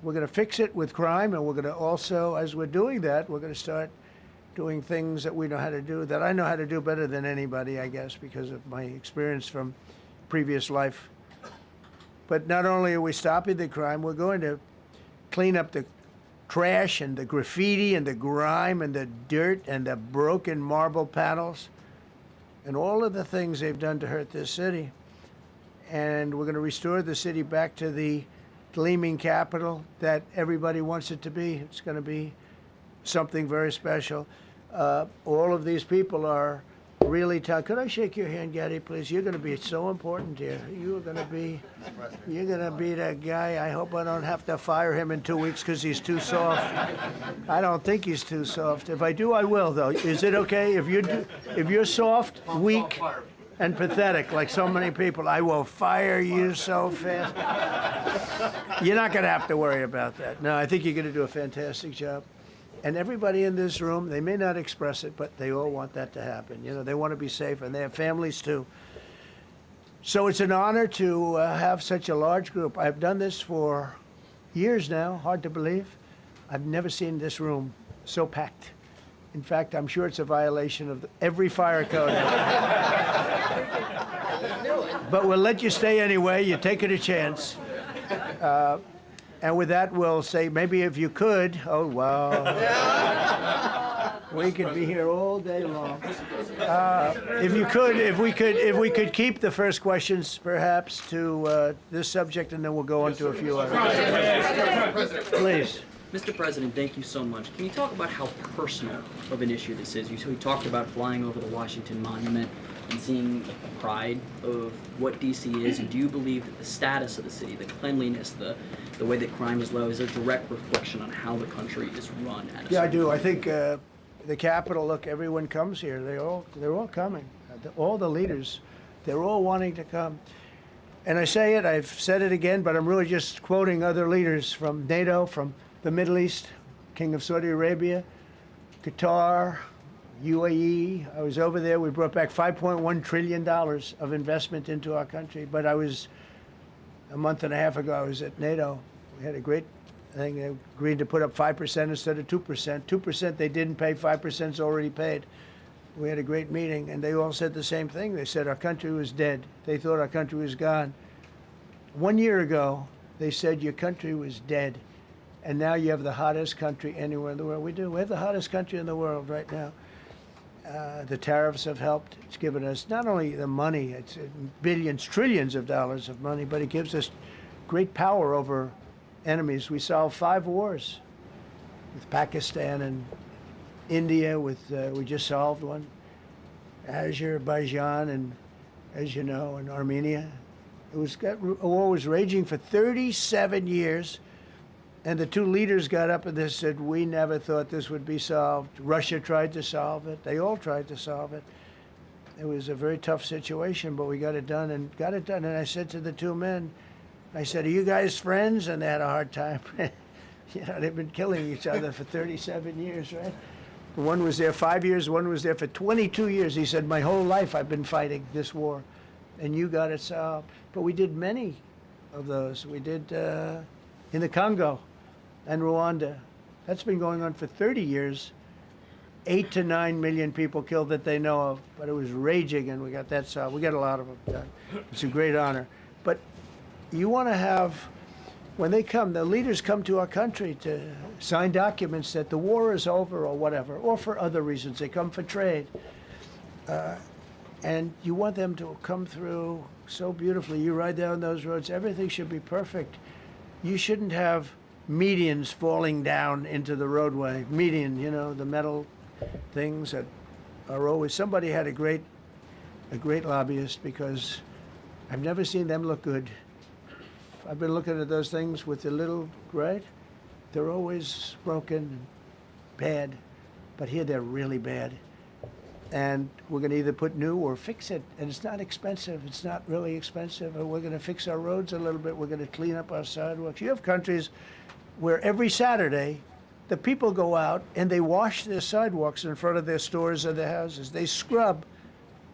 We're going to fix it with crime, and we're going to also, as we're doing that, we're going to start doing things that we know how to do, that I know how to do better than anybody, I guess, because of my experience from previous life. But not only are we stopping the crime, we're going to clean up the trash and the graffiti and the grime and the dirt and the broken marble panels and all of the things they've done to hurt this city. And we're going to restore the city back to the gleaming capital that everybody wants it to be. It's going to be something very special. All of these people are really tough. Could I shake your hand, Gaddy, please? You're going to be so important here. You're going to be that guy. I hope I don't have to fire him in 2 weeks because he's too soft. I don't think he's too soft. If I do, I will, though. Is it okay if you're soft, weak, and pathetic like so many people? I will fire you so fast. You're not going to have to worry about that. No, I think you're going to do a fantastic job. And everybody in this room, they may not express it, but they all want that to happen. You know, they want to be safe, and they have families too. So it's an honor to have such a large group. I've done this for years now, hard to believe. I've never seen this room so packed. In fact, I'm sure it's a violation of every fire code. But we'll let you stay anyway. You're taking a chance. And with that, we'll say, maybe if you could, oh, wow. We could be here all day long. If we could keep the first questions, perhaps, to this subject, and then we'll go on to a few others. Please. Mr. President, thank you so much. Can you talk about how personal of an issue this is? You talked about flying over the Washington Monument and seeing the pride of what D.C. is, and do you believe that the status of the city, the cleanliness, the way that crime is low, is a direct reflection on how the country is run? Yeah, I do. I think the Capitol, look, everyone comes here. They're all coming. All the leaders, they're all wanting to come. And I say it, I've said it again, but I'm really just quoting other leaders from NATO, from the Middle East, King of Saudi Arabia, Qatar, UAE. I was over there. We brought back $5.1 trillion of investment into our country. But a month and a half ago, I was at NATO. We had a great thing. They agreed to put up 5% instead of 2%. 2% they didn't pay, 5% is already paid. We had a great meeting, and they all said the same thing. They said our country was dead. They thought our country was gone. 1 year ago, they said your country was dead. And now you have the hottest country anywhere in the world. We do. We have the hottest country in the world right now. The tariffs have helped. It's given us not only the money, it's billions, trillions of dollars of money, but it gives us great power over enemies. We solved 5 wars with Pakistan and India. We just solved one. Azerbaijan and, as you know, and Armenia. A war was raging for 37 years. And the 2 leaders got up and they said, we never thought this would be solved. Russia tried to solve it. They all tried to solve it. It was a very tough situation, but we got it done and got it done. And I said to the 2 men, I said, are you guys friends? And they had a hard time. You know, they've been killing each other for 37 years, right? One was there 5 years, one was there for 22 years. He said, my whole life I've been fighting this war, and you got it solved. But we did many of those. We did in the Congo and Rwanda. That's been going on for 30 years. 8 to 9 million people killed that they know of, but it was raging, and we got that solved. We got a lot of them done. It's a great honor. But you want to have, when they come, the leaders come to our country to sign documents that the war is over or whatever, or for other reasons. They come for trade. And you want them to come through so beautifully. You ride down those roads, everything should be perfect. You shouldn't have medians falling down into the roadway. Median, you know, the metal things that are always, somebody had a great lobbyist, because I've never seen them look good. I've been looking at those things with the little, right? They're always broken and bad, but here they're really bad. And we're going to either put new or fix it. And it's not expensive. It's not really expensive. And we're going to fix our roads a little bit. We're going to clean up our sidewalks. You have countries where every Saturday, the people go out and they wash their sidewalks in front of their stores or their houses. They scrub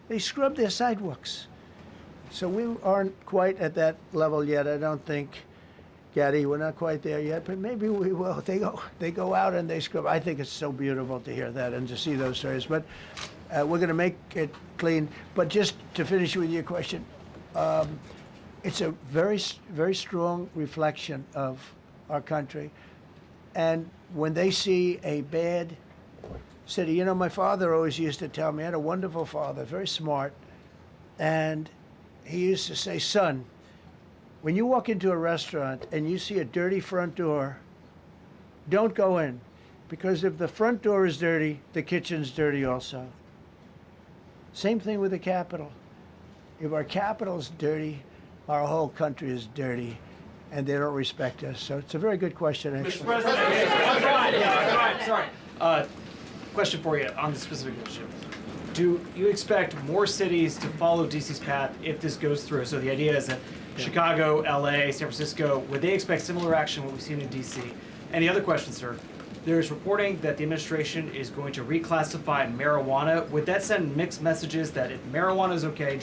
their sidewalks. So we aren't quite at that level yet. I don't think, Gaddy, we're not quite there yet, but maybe we will. They go out and they scrub. I think it's so beautiful to hear that and to see those stories. But we're going to make it clean. But just to finish with your question, it's a very, very strong reflection of our country. And when they see a bad city, you know, my father always used to tell me, I had a wonderful father, very smart, and he used to say, son, when you walk into a restaurant and you see a dirty front door, don't go in, because if the front door is dirty, the kitchen's dirty also. Same thing with the Capitol. If our Capitol's dirty, our whole country is dirty, and they don't respect us. So it's a very good question, actually. Mr. President, sorry. Question for you on the specific issue. Do you expect more cities to follow DC's path if this goes through? So the idea is that Chicago, LA, San Francisco, would they expect similar action what we've seen in DC? And the other question, sir, there's reporting that the administration is going to reclassify marijuana. Would that send mixed messages that if marijuana is okay,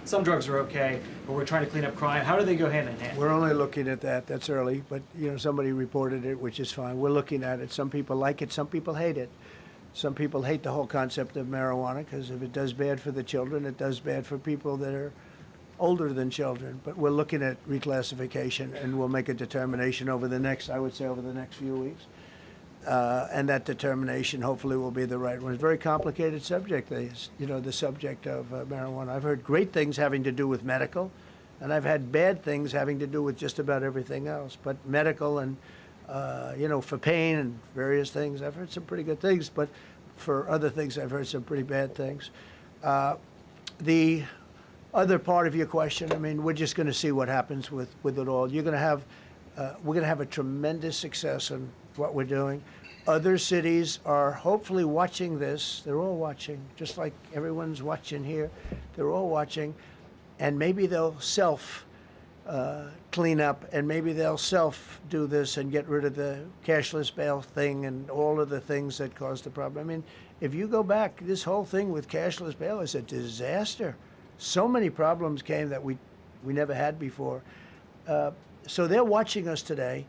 some drugs are okay, but we're trying to clean up crime? How do they go hand in hand? We're only looking at that. That's early, but you know, somebody reported it, which is fine. We're looking at it. Some people like it, some people hate it. Some people hate the whole concept of marijuana because if it does bad for the children, it does bad for people that are older than children. But we're looking at reclassification, and we'll make a determination over the next, I would say, over the next few weeks. And that determination hopefully will be the right one. It's a very complicated subject, the subject of marijuana. I've heard great things having to do with medical, and I've had bad things having to do with just about everything else. But medical and, for pain and various things, I've heard some pretty good things, but for other things, I've heard some pretty bad things. The other part of your question, I mean, we're just going to see what happens with it all. We're going to have a tremendous success in what we're doing. Other cities are hopefully watching this. They're all watching, just like everyone's watching here. They're all watching, and maybe they'll clean up, and maybe they'll do this and get rid of the cashless bail thing and all of the things that caused the problem. I mean, if you go back, this whole thing with cashless bail is a disaster. So many problems came that we never had before. So they're watching us today,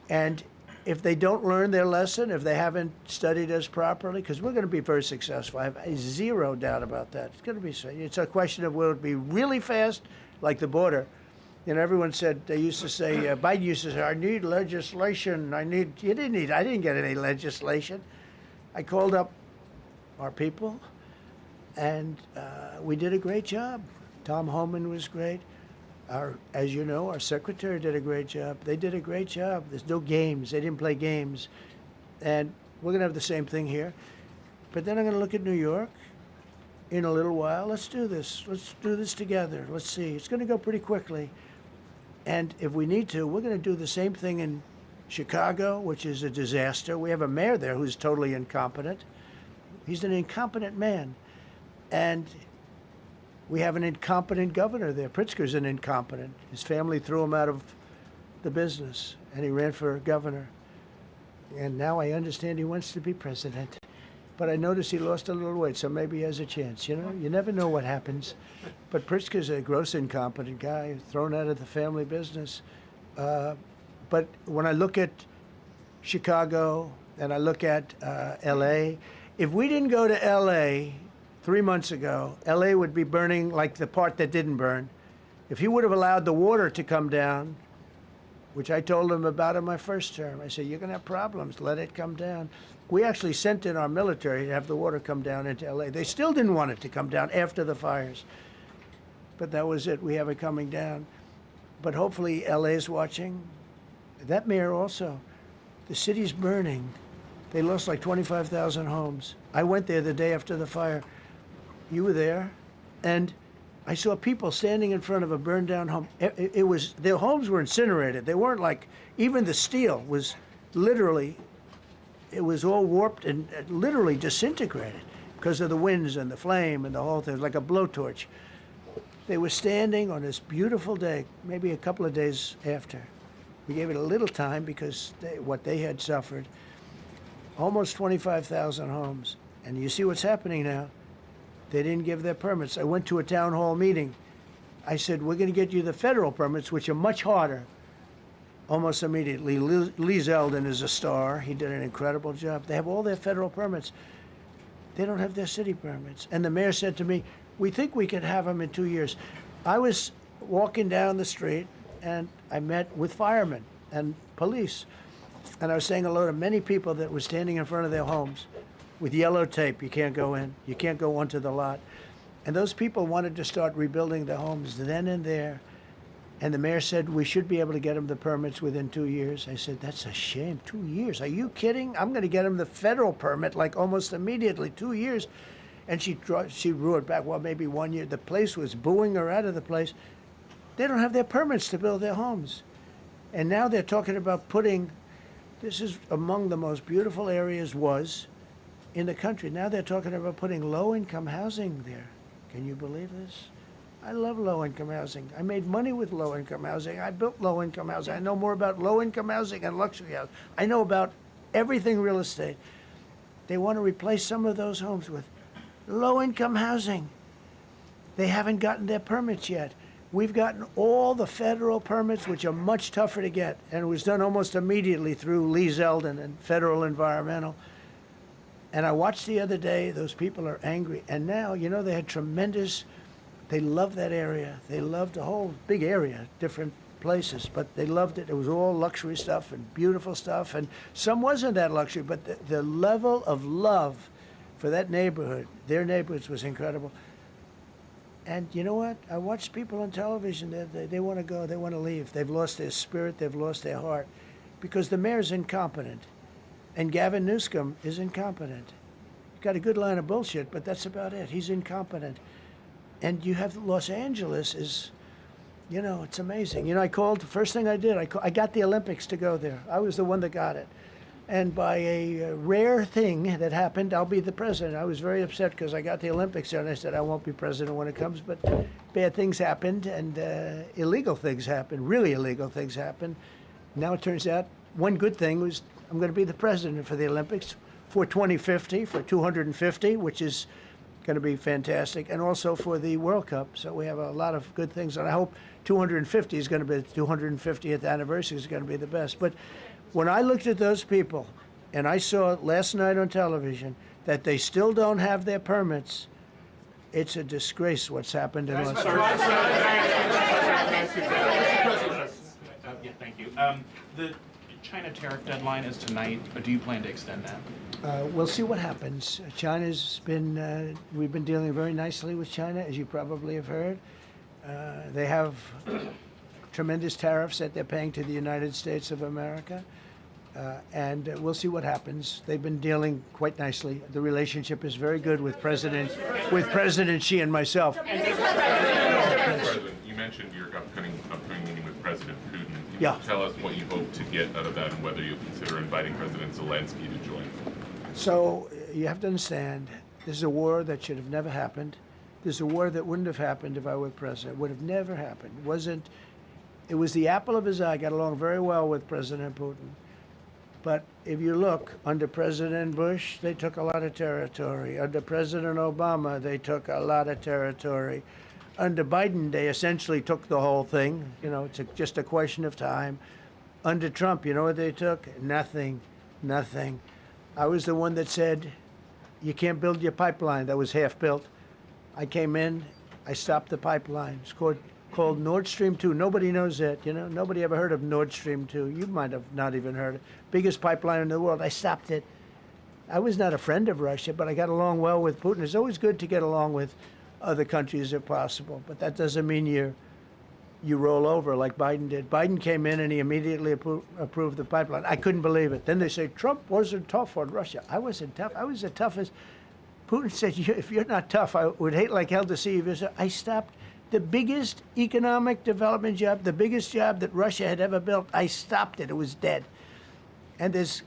and if they don't learn their lesson, if they haven't studied us properly, because we're going to be very successful. I have zero doubt about that. It's going to be. It's a question of will it be really fast, like the border, You know, everyone said, they used to say, Biden used to say, I need legislation. I didn't get any legislation. I called up our people, and we did a great job. Tom Homan was great. As you know, our secretary did a great job. They did a great job. There's no games. They didn't play games. And we're going to have the same thing here. But then I'm going to look at New York in a little while. Let's do this. Let's do this together. Let's see. It's going to go pretty quickly. And if we need to, we're going to do the same thing in Chicago, which is a disaster. We have a mayor there who's totally incompetent. He's an incompetent man. And we have an incompetent governor there. Pritzker's an incompetent. His family threw him out of the business, and he ran for governor. And now I understand he wants to be president. But I noticed he lost a little weight, so maybe he has a chance. You know, you never know what happens. But Pritzker's a gross incompetent guy, thrown out of the family business. But when I look at Chicago and I look at L.A., if we didn't go to L.A. 3 months ago, L.A. would be burning like the part that didn't burn. If he would have allowed the water to come down, which I told him about in my first term, I said, you're going to have problems. Let it come down. We actually sent in our military to have the water come down into L.A. They still didn't want it to come down after the fires. But that was it. We have it coming down. But hopefully L.A. is watching. That mayor also. The city's burning. They lost like 25,000 homes. I went there the day after the fire. You were there. And I saw people standing in front of a burned down home. It was, their homes were incinerated. They weren't like, even the steel was literally, it was all warped and literally disintegrated because of the winds and the flame and the whole thing. It was like a blowtorch. They were standing on this beautiful day, maybe a couple of days after. We gave it a little time because what they had suffered. Almost 25,000 homes. And you see what's happening now. They didn't give their permits. I went to a town hall meeting. I said, we're going to get you the federal permits, which are much harder. Almost immediately, Lee Zeldin is a star. He did an incredible job. They have all their federal permits. They don't have their city permits. And the mayor said to me, we think we could have them in 2 years. I was walking down the street, and I met with firemen and police. And I was saying hello to many people that were standing in front of their homes with yellow tape. You can't go in. You can't go onto the lot. And those people wanted to start rebuilding their homes then and there. And the mayor said, we should be able to get them the permits within 2 years. I said, that's a shame. 2 years? Are you kidding? I'm going to get them the federal permit like almost immediately. 2 years. And she roared back, well, maybe 1 year. The place was booing her out of the place. They don't have their permits to build their homes. And now they're talking about putting, this is among the most beautiful areas was in the country. Now they're talking about putting low-income housing there. Can you believe this? I love low-income housing. I made money with low-income housing. I built low-income housing. I know more about low-income housing and luxury housing. I know about everything real estate. They want to replace some of those homes with low-income housing. They haven't gotten their permits yet. We've gotten all the federal permits, which are much tougher to get, and it was done almost immediately through Lee Zeldin and Federal Environmental. And I watched the other day, those people are angry. And now, you know, they had tremendous, they loved that area. They loved the whole big area, different places, but they loved it. It was all luxury stuff and beautiful stuff, and some wasn't that luxury, but the level of love for that neighborhood, their neighborhoods, was incredible. And you know what? I watch people on television, they want to go, they want to leave. They've lost their spirit, they've lost their heart, because the mayor's incompetent, and Gavin Newsom is incompetent. He's got a good line of bullshit, but that's about it. He's incompetent. And you have Los Angeles is, you know, it's amazing. You know, I called, the first thing I did, I got the Olympics to go there. I was the one that got it. And by a rare thing that happened, I'll be the president. I was very upset because I got the Olympics there, and I said, I won't be president when it comes. But bad things happened, and illegal things happened, really illegal things happened. Now it turns out one good thing was I'm going to be the president for the Olympics for 2050, for 250, which is going to be fantastic, and also for the World Cup. So we have a lot of good things, and I hope 250 is going to be, the 250th anniversary is going to be the best. But when I looked at those people, and I saw last night on television that they still don't have their permits, it's a disgrace what's happened in Los Angeles. The China tariff deadline is tonight, but do you plan to extend that? We'll see what happens. China's been, we've been dealing very nicely with China, as you probably have heard. They have tremendous tariffs that they're paying to the United States of America. And we'll see what happens. They've been dealing quite nicely. The relationship is very good with President Xi and myself. President, you mentioned your upcoming meeting with President Putin. Can Yeah. you tell us what you hope to get out of that and whether you'll consider inviting President Zelensky to join? So you have to understand, this is a war that should have never happened. This is a war that wouldn't have happened if I were president. It would have never happened. It was the apple of his eye. I got along very well with President Putin. But if you look, under President Bush, they took a lot of territory. Under President Obama, they took a lot of territory. Under Biden, they essentially took the whole thing. You know, it's just a question of time. Under Trump, you know what they took? Nothing. Nothing. I was the one that said, you can't build your pipeline. That was half built. I came in, I stopped the pipeline. It's called Nord Stream 2. Nobody knows that, you know. Nobody ever heard of Nord Stream 2. You might have not even heard it. Biggest pipeline in the world. I stopped it. I was not a friend of Russia, but I got along well with Putin. It's always good to get along with other countries if possible, but that doesn't mean you roll over like Biden did. Biden came in and he immediately approved the pipeline. I couldn't believe it. Then they say Trump wasn't tough on Russia. I wasn't tough. I was the toughest. Putin said, if you're not tough, I would hate like hell to see you. I stopped the biggest economic development job, the biggest job that Russia had ever built. I stopped it. It was dead. And this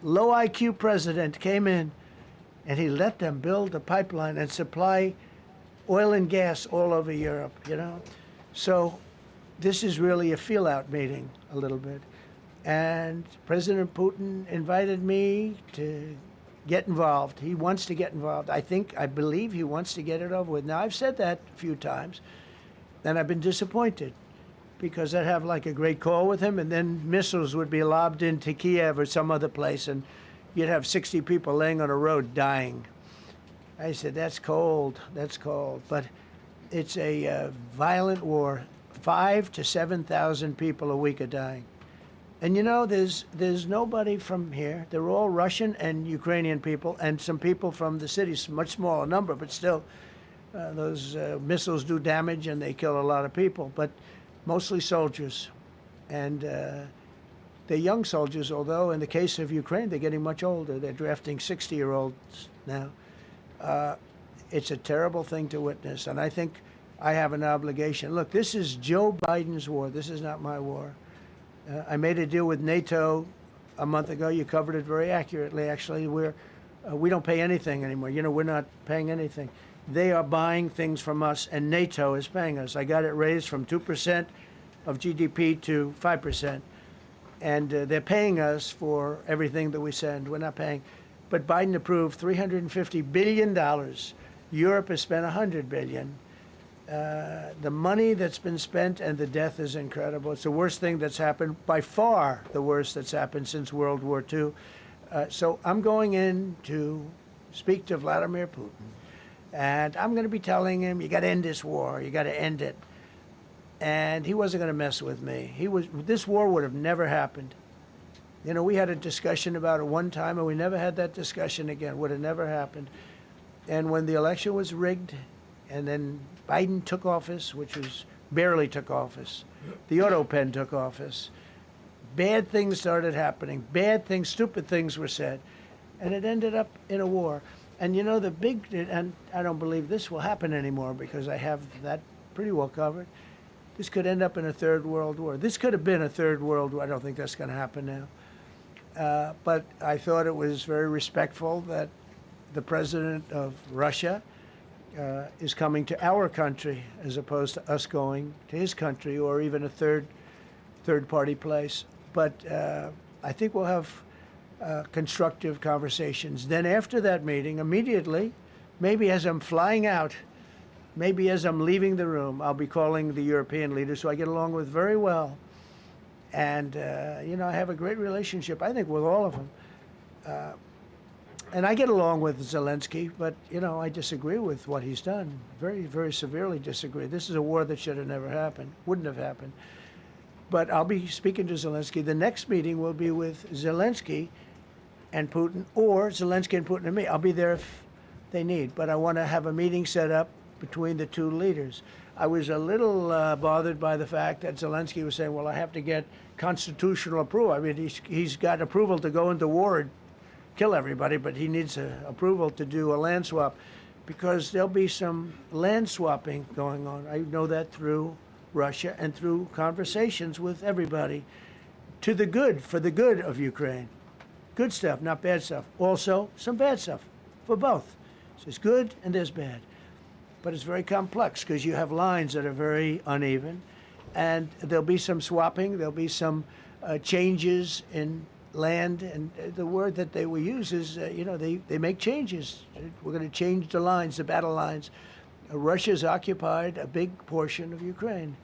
low IQ president came in and he let them build a pipeline and supply oil and gas all over Europe, you know. So this is really a feel-out meeting a little bit. And President Putin invited me to get involved. He wants to get involved. I believe he wants to get it over with. Now, I've said that a few times, and I've been disappointed because I'd have like a great call with him, and then missiles would be lobbed into Kiev or some other place, and you'd have 60 people laying on a road dying. I said, that's cold, but it's a violent war. 5,000 to 7,000 people a week are dying. And you know, there's nobody from here. They're all Russian and Ukrainian people, and some people from the cities, much smaller number, but still, those missiles do damage and they kill a lot of people, but mostly soldiers. And they're young soldiers, although in the case of Ukraine, they're getting much older. They're drafting 60-year-olds now. It's a terrible thing to witness, and I think I have an obligation. Look, this is Joe Biden's war. This is not my war. I made a deal with NATO a month ago. You covered it very accurately, actually. We don't pay anything anymore. You know, we're not paying anything. They are buying things from us, and NATO is paying us. I got it raised from 2% of GDP to 5%. And they're paying us for everything that we send. We're not paying. But Biden approved $350 billion. Europe has spent $100 billion. The money that's been spent and the death is incredible. It's the worst thing that's happened, by far the worst that's happened since World War II. So I'm going in to speak to Vladimir Putin. And I'm going to be telling him, you got to end this war. You got to end it. And he wasn't going to mess with me. This war would have never happened. You know, we had a discussion about it one time, and we never had that discussion again. Would have never happened. And when the election was rigged, and then Biden took office, which was barely took office. The auto pen took office. Bad things started happening. Bad things, stupid things were said. And it ended up in a war. And you know, and I don't believe this will happen anymore because I have that pretty well covered. This could end up in a third world war. This could have been a third world war. I don't think that's going to happen now. But I thought it was very respectful that the president of Russia is coming to our country as opposed to us going to his country or even a third-party place. But I think we'll have constructive conversations. Then after that meeting, immediately, maybe as I'm flying out, maybe as I'm leaving the room, I'll be calling the European leaders who I get along with very well. And, you know, I have a great relationship, I think, with all of them. And I get along with Zelensky, but, you know, I disagree with what he's done. Very, very severely disagree. This is a war that should have never happened, wouldn't have happened. But I'll be speaking to Zelensky. The next meeting will be with Zelensky and Putin, or Zelensky and Putin and me. I'll be there if they need. But I want to have a meeting set up between the two leaders. I was a little bothered by the fact that Zelensky was saying, well, I have to get constitutional approval. I mean, he's got approval to go into war and kill everybody, but he needs approval to do a land swap, because there'll be some land swapping going on. I know that through Russia and through conversations with everybody, to the good, for the good of Ukraine. Good stuff, not bad stuff. Also, some bad stuff for both. So there's good and there's bad. But it's very complex because you have lines that are very uneven, and there'll be some swapping, there'll be some changes in land, and the word that they will use is, they make changes. We're going to change the lines, the battle lines. Russia's occupied a big portion of Ukraine.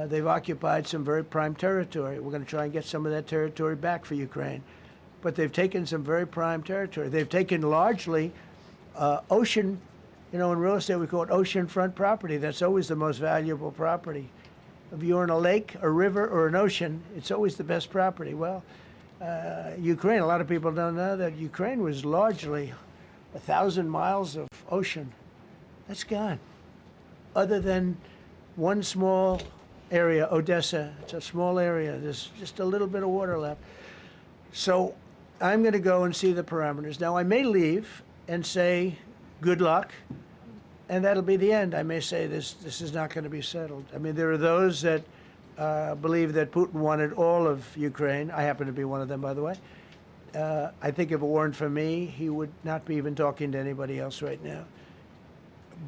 They've occupied some very prime territory. We're going to try and get some of that territory back for Ukraine. But they've taken some very prime territory. They've taken largely ocean, in real estate we call it oceanfront property. That's always the most valuable property. If you're in a lake, a river, or an ocean, it's always the best property. Well, Ukraine, a lot of people don't know that Ukraine was largely 1,000 miles of ocean. That's gone. Other than one small area, Odessa, it's a small area. There's just a little bit of water left. So I'm going to go and see the parameters. Now, I may leave and say, good luck, and that'll be the end. I may say this is not going to be settled. I mean, there are those that believe that Putin wanted all of Ukraine. I happen to be one of them, by the way. I think if it weren't for me, he would not be even talking to anybody else right now.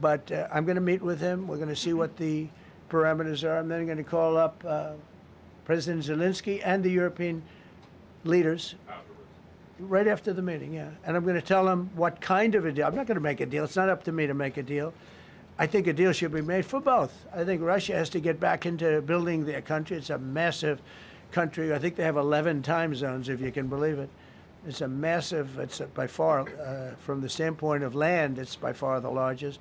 But I'm going to meet with him. We're going to see what the parameters are. I'm then going to call up President Zelensky and the European leaders right after the meeting, yeah. And I'm going to tell them what kind of a deal. I'm not going to make a deal. It's not up to me to make a deal. I think a deal should be made for both. I think Russia has to get back into building their country. It's a massive country. I think they have 11 time zones, if you can believe it. It's a massive, it's by far, from the standpoint of land, it's by far the largest.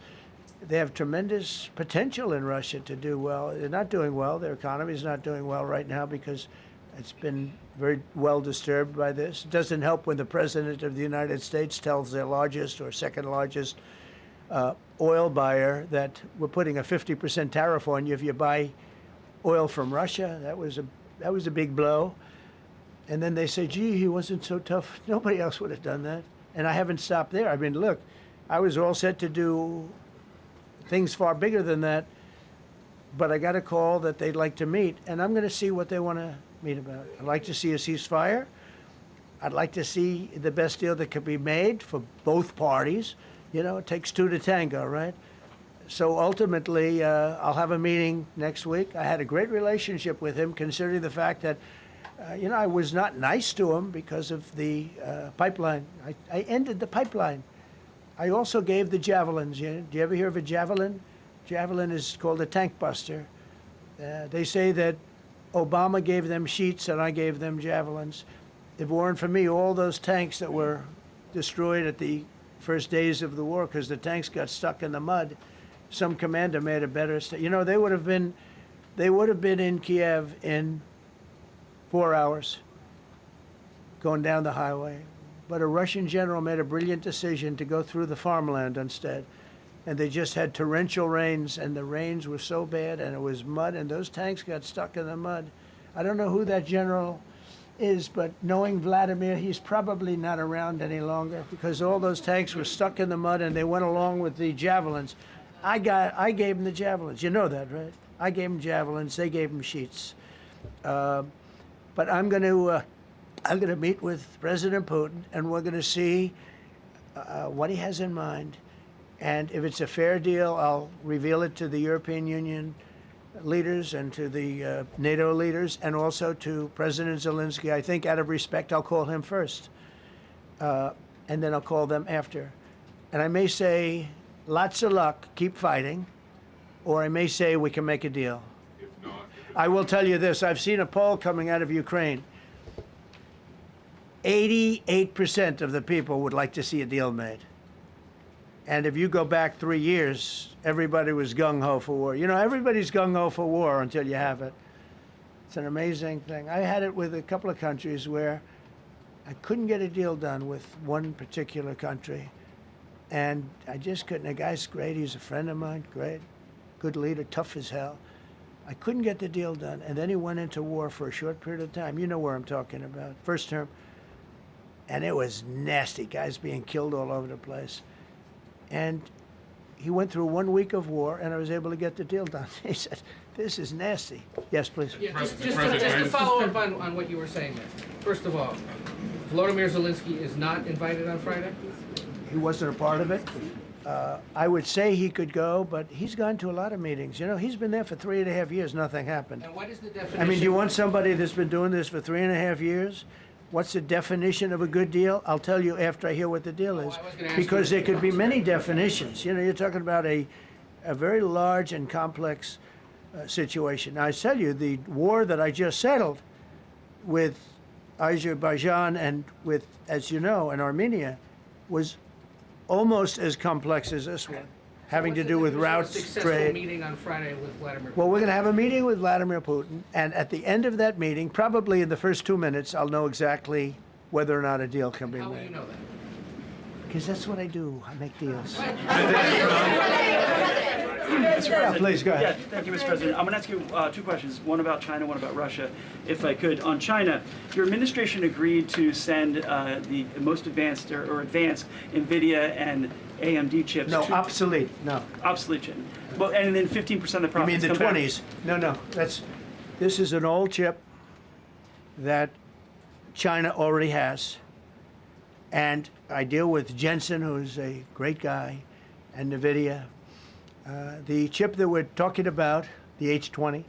They have tremendous potential in Russia to do well. They're not doing well. Their economy is not doing well right now because it's been very well disturbed by this. It doesn't help when the President of the United States tells their largest or second largest oil buyer that we're putting a 50% tariff on you if you buy oil from Russia. That was a big blow. And then they say, gee, he wasn't so tough. Nobody else would have done that. And I haven't stopped there. I mean, look, I was all set to do things far bigger than that, but I got a call that they'd like to meet, and I'm going to see what they want to meet about. I'd like to see a ceasefire. I'd like to see the best deal that could be made for both parties. It takes two to tango, right? So ultimately, I'll have a meeting next week. I had a great relationship with him, considering the fact that, I was not nice to him because of the pipeline. I ended the pipeline. I also gave the javelins. Do you ever hear of a javelin? Javelin is called a tank buster. They say that Obama gave them sheets and I gave them javelins. If it weren't for me, all those tanks that were destroyed at the first days of the war because the tanks got stuck in the mud, some commander made a better. They would have been in Kiev in 4 hours going down the highway. But a Russian general made a brilliant decision to go through the farmland instead. And they just had torrential rains, and the rains were so bad, and it was mud, and those tanks got stuck in the mud. I don't know who that general is, but knowing Vladimir, he's probably not around any longer because all those tanks were stuck in the mud, and they went along with the javelins. I gave them the javelins. You know that, right? I gave them javelins. They gave them sheets. But I'm going to meet with President Putin, and we're going to see what he has in mind. And if it's a fair deal, I'll reveal it to the European Union leaders and to the NATO leaders and also to President Zelensky. I think out of respect, I'll call him first. And then I'll call them after. And I may say, lots of luck, keep fighting. Or I may say, we can make a deal. If not, I will tell you this. I've seen a poll coming out of Ukraine. 88% of the people would like to see a deal made. And if you go back 3 years, everybody was gung-ho for war. Everybody's gung-ho for war until you have it. It's an amazing thing. I had it with a couple of countries where I couldn't get a deal done with one particular country. And I just couldn't. The guy's great. He's a friend of mine. Great. Good leader. Tough as hell. I couldn't get the deal done. And then he went into war for a short period of time. You know where I'm talking about. First term. And it was nasty. Guys being killed all over the place. And he went through 1 week of war, and I was able to get the deal done. He said, "This is nasty." Yes, please. Yeah, just to follow up on what you were saying there. First of all, Volodymyr Zelensky is not invited on Friday? He wasn't a part of it. I would say he could go, but he's gone to a lot of meetings. You know, he's been there for 3.5 years. Nothing happened. And what is the definition? I mean, do you want somebody that's been doing this for 3.5 years? What's the definition of a good deal? I'll tell you after I hear what the deal is. Because there could be many definitions. You know, you're talking about a very large and complex situation. Now, I tell you, the war that I just settled with Azerbaijan and with, as you know, in Armenia was almost as complex as this one, having to do with routes, trade. Meeting on Friday with Vladimir Putin. Well, we're going to have a meeting with Vladimir Putin, and at the end of that meeting, probably in the first 2 minutes, I'll know exactly whether or not a deal can be How will made. you know that? Because that's what I do. I make deals. Mr. President. Please, go ahead. Yeah, thank you, Mr. President. I'm going to ask you two questions, one about China, one about Russia, if I could. On China, your administration agreed to send the most advanced or advanced NVIDIA and AMD chips. No, obsolete. No. Obsolete chip. Well, and then 15% of the You profits mean the come back. 20s? No. This is an old chip that China already has. And I deal with Jensen, who's a great guy, and NVIDIA. The chip that we're talking about, the H20,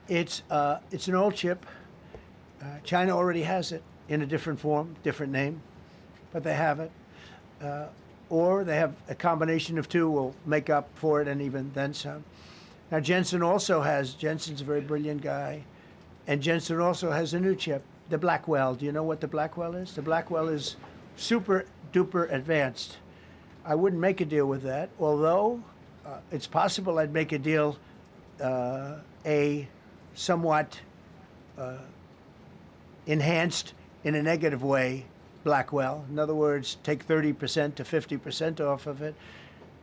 it's an old chip. China already has it in a different form, different name, but they have it. Or they have a combination of two will make up for it and even then some. Now Jensen Jensen's a very brilliant guy, and Jensen also has a new chip, the Blackwell. Do you know what the Blackwell is? The Blackwell is super duper advanced. I wouldn't make a deal with that, although it's possible I'd make a deal, a somewhat enhanced in a negative way Blackwell. In other words, take 30% to 50% off of it.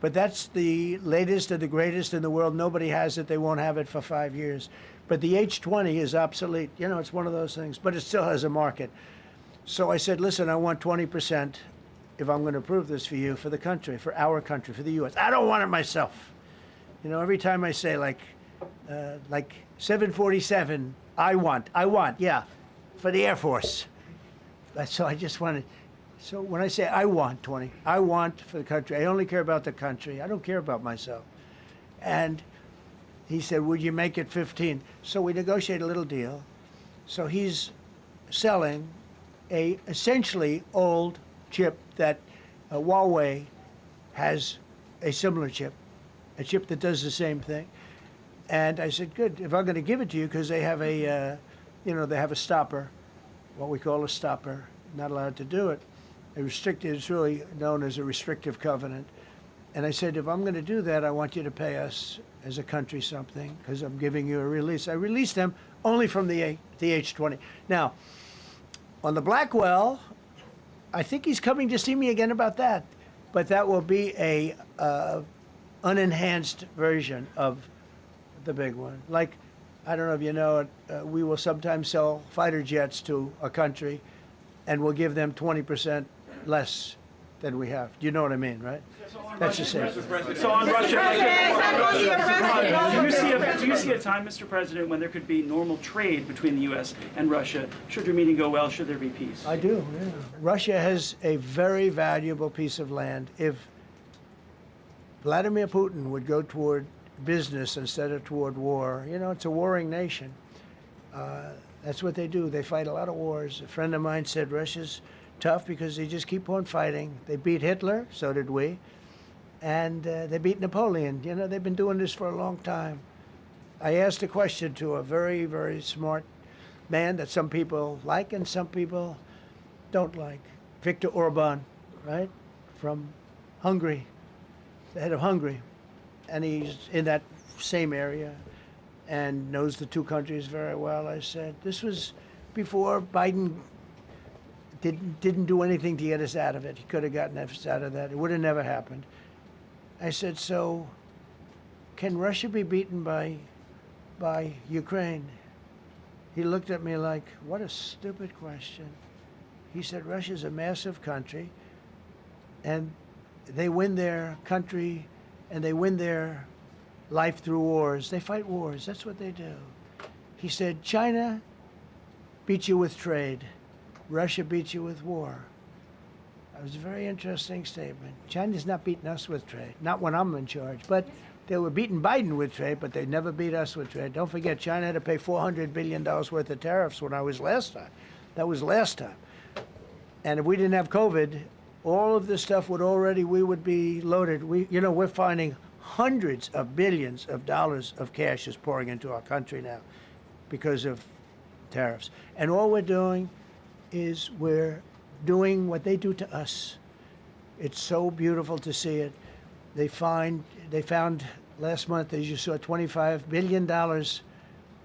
But that's the latest and the greatest in the world. Nobody has it. They won't have it for 5 years. But the H20 is obsolete. You know, it's one of those things. But it still has a market. So I said, listen, I want 20% if I'm going to approve this for you, for the country, for our country, for the U.S. I don't want it myself. You know, every time I say like 747, I want, yeah, for the Air Force. So I just wanted, so when I say I want 20, I want for the country. I only care about the country. I don't care about myself. And he said, would you make it 15? So we negotiated a little deal. So he's selling a essentially old chip that Huawei has a similar chip, a chip that does the same thing. And I said, good, if I'm going to give it to you, because they have a, they have a stopper, what we call a stopper, not allowed to do it. It's really known as a restrictive covenant. And I said, if I'm going to do that, I want you to pay us as a country something, because I'm giving you a release. I released them only from the H20. Now, on the Blackwell, I think he's coming to see me again about that. But that will be a unenhanced version of the big one. Like, I don't know if you know it, we will sometimes sell fighter jets to a country and we'll give them 20% less than we have. Do you know what I mean, right? That's the same. So on Russia, do you see a time, Mr. President, when there could be normal trade between the U.S. and Russia? Should your meeting go well, should there be peace? I do, yeah. Russia has a very valuable piece of land. If Vladimir Putin would go toward business instead of toward war, you know, it's a warring nation. That's what they do. They fight a lot of wars. A friend of mine said Russia's tough because they just keep on fighting. They beat Hitler, so did we. And they beat Napoleon. You know, they've been doing this for a long time. I asked a question to a very, very smart man that some people like and some people don't like. Viktor Orban, right? From Hungary, the head of Hungary. And he's in that same area. and knows the two countries very well. I said, this was before Biden didn't do anything to get us out of it. He could have gotten us out of that. It would have never happened. I said, so can Russia be beaten by Ukraine? He looked at me like, what a stupid question. He said, Russia's a massive country, and they win their country, and they win their life through wars. They fight wars. That's what they do. He said, China beats you with trade. Russia beats you with war. That was a very interesting statement. China's not beating us with trade, not when I'm in charge, but they were beating Biden with trade, but they never beat us with trade. Don't forget, China had to pay $400 billion worth of tariffs when I was last time. That was last time. And if we didn't have COVID, all of this stuff we would be loaded. We're finding hundreds of billions of dollars of cash is pouring into our country now because of tariffs. And all we're doing is we're doing what they do to us. It's so beautiful to see it. They found last month, as you saw, $25 billion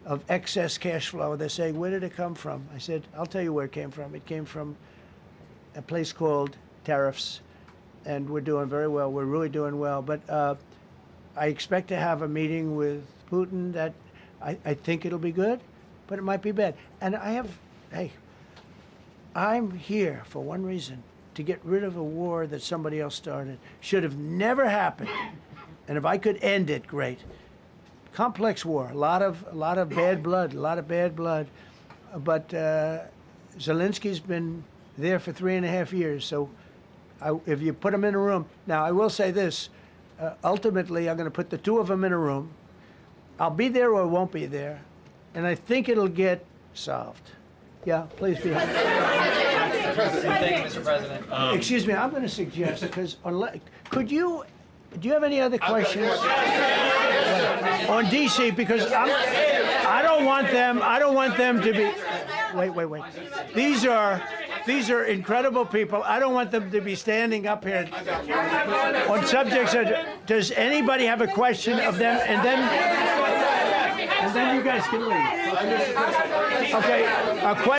of excess cash flow. They're saying, where did it come from? I said, I'll tell you where it came from. It came from a place called tariffs, and we're doing very well. We're really doing well. But I expect to have a meeting with Putin that I think it'll be good, but it might be bad. And I'm here for one reason, to get rid of a war that somebody else started. Should have never happened. And if I could end it, great. Complex war, a lot of bad blood, But Zelensky's been there for 3.5 years. So if you put him in a room, now I will say this, ultimately I'm going to put the two of them in a room. I'll be there or I won't be there. And I think it'll get solved. Yeah, please be happy. Thank you, Mr. President. Excuse me, I'm going to suggest, because do you have any other questions on DC? Because I don't want them to be. Wait. These are incredible people. I don't want them to be standing up here on subjects. Does anybody have a question of them? And then you guys can leave. Okay. A question.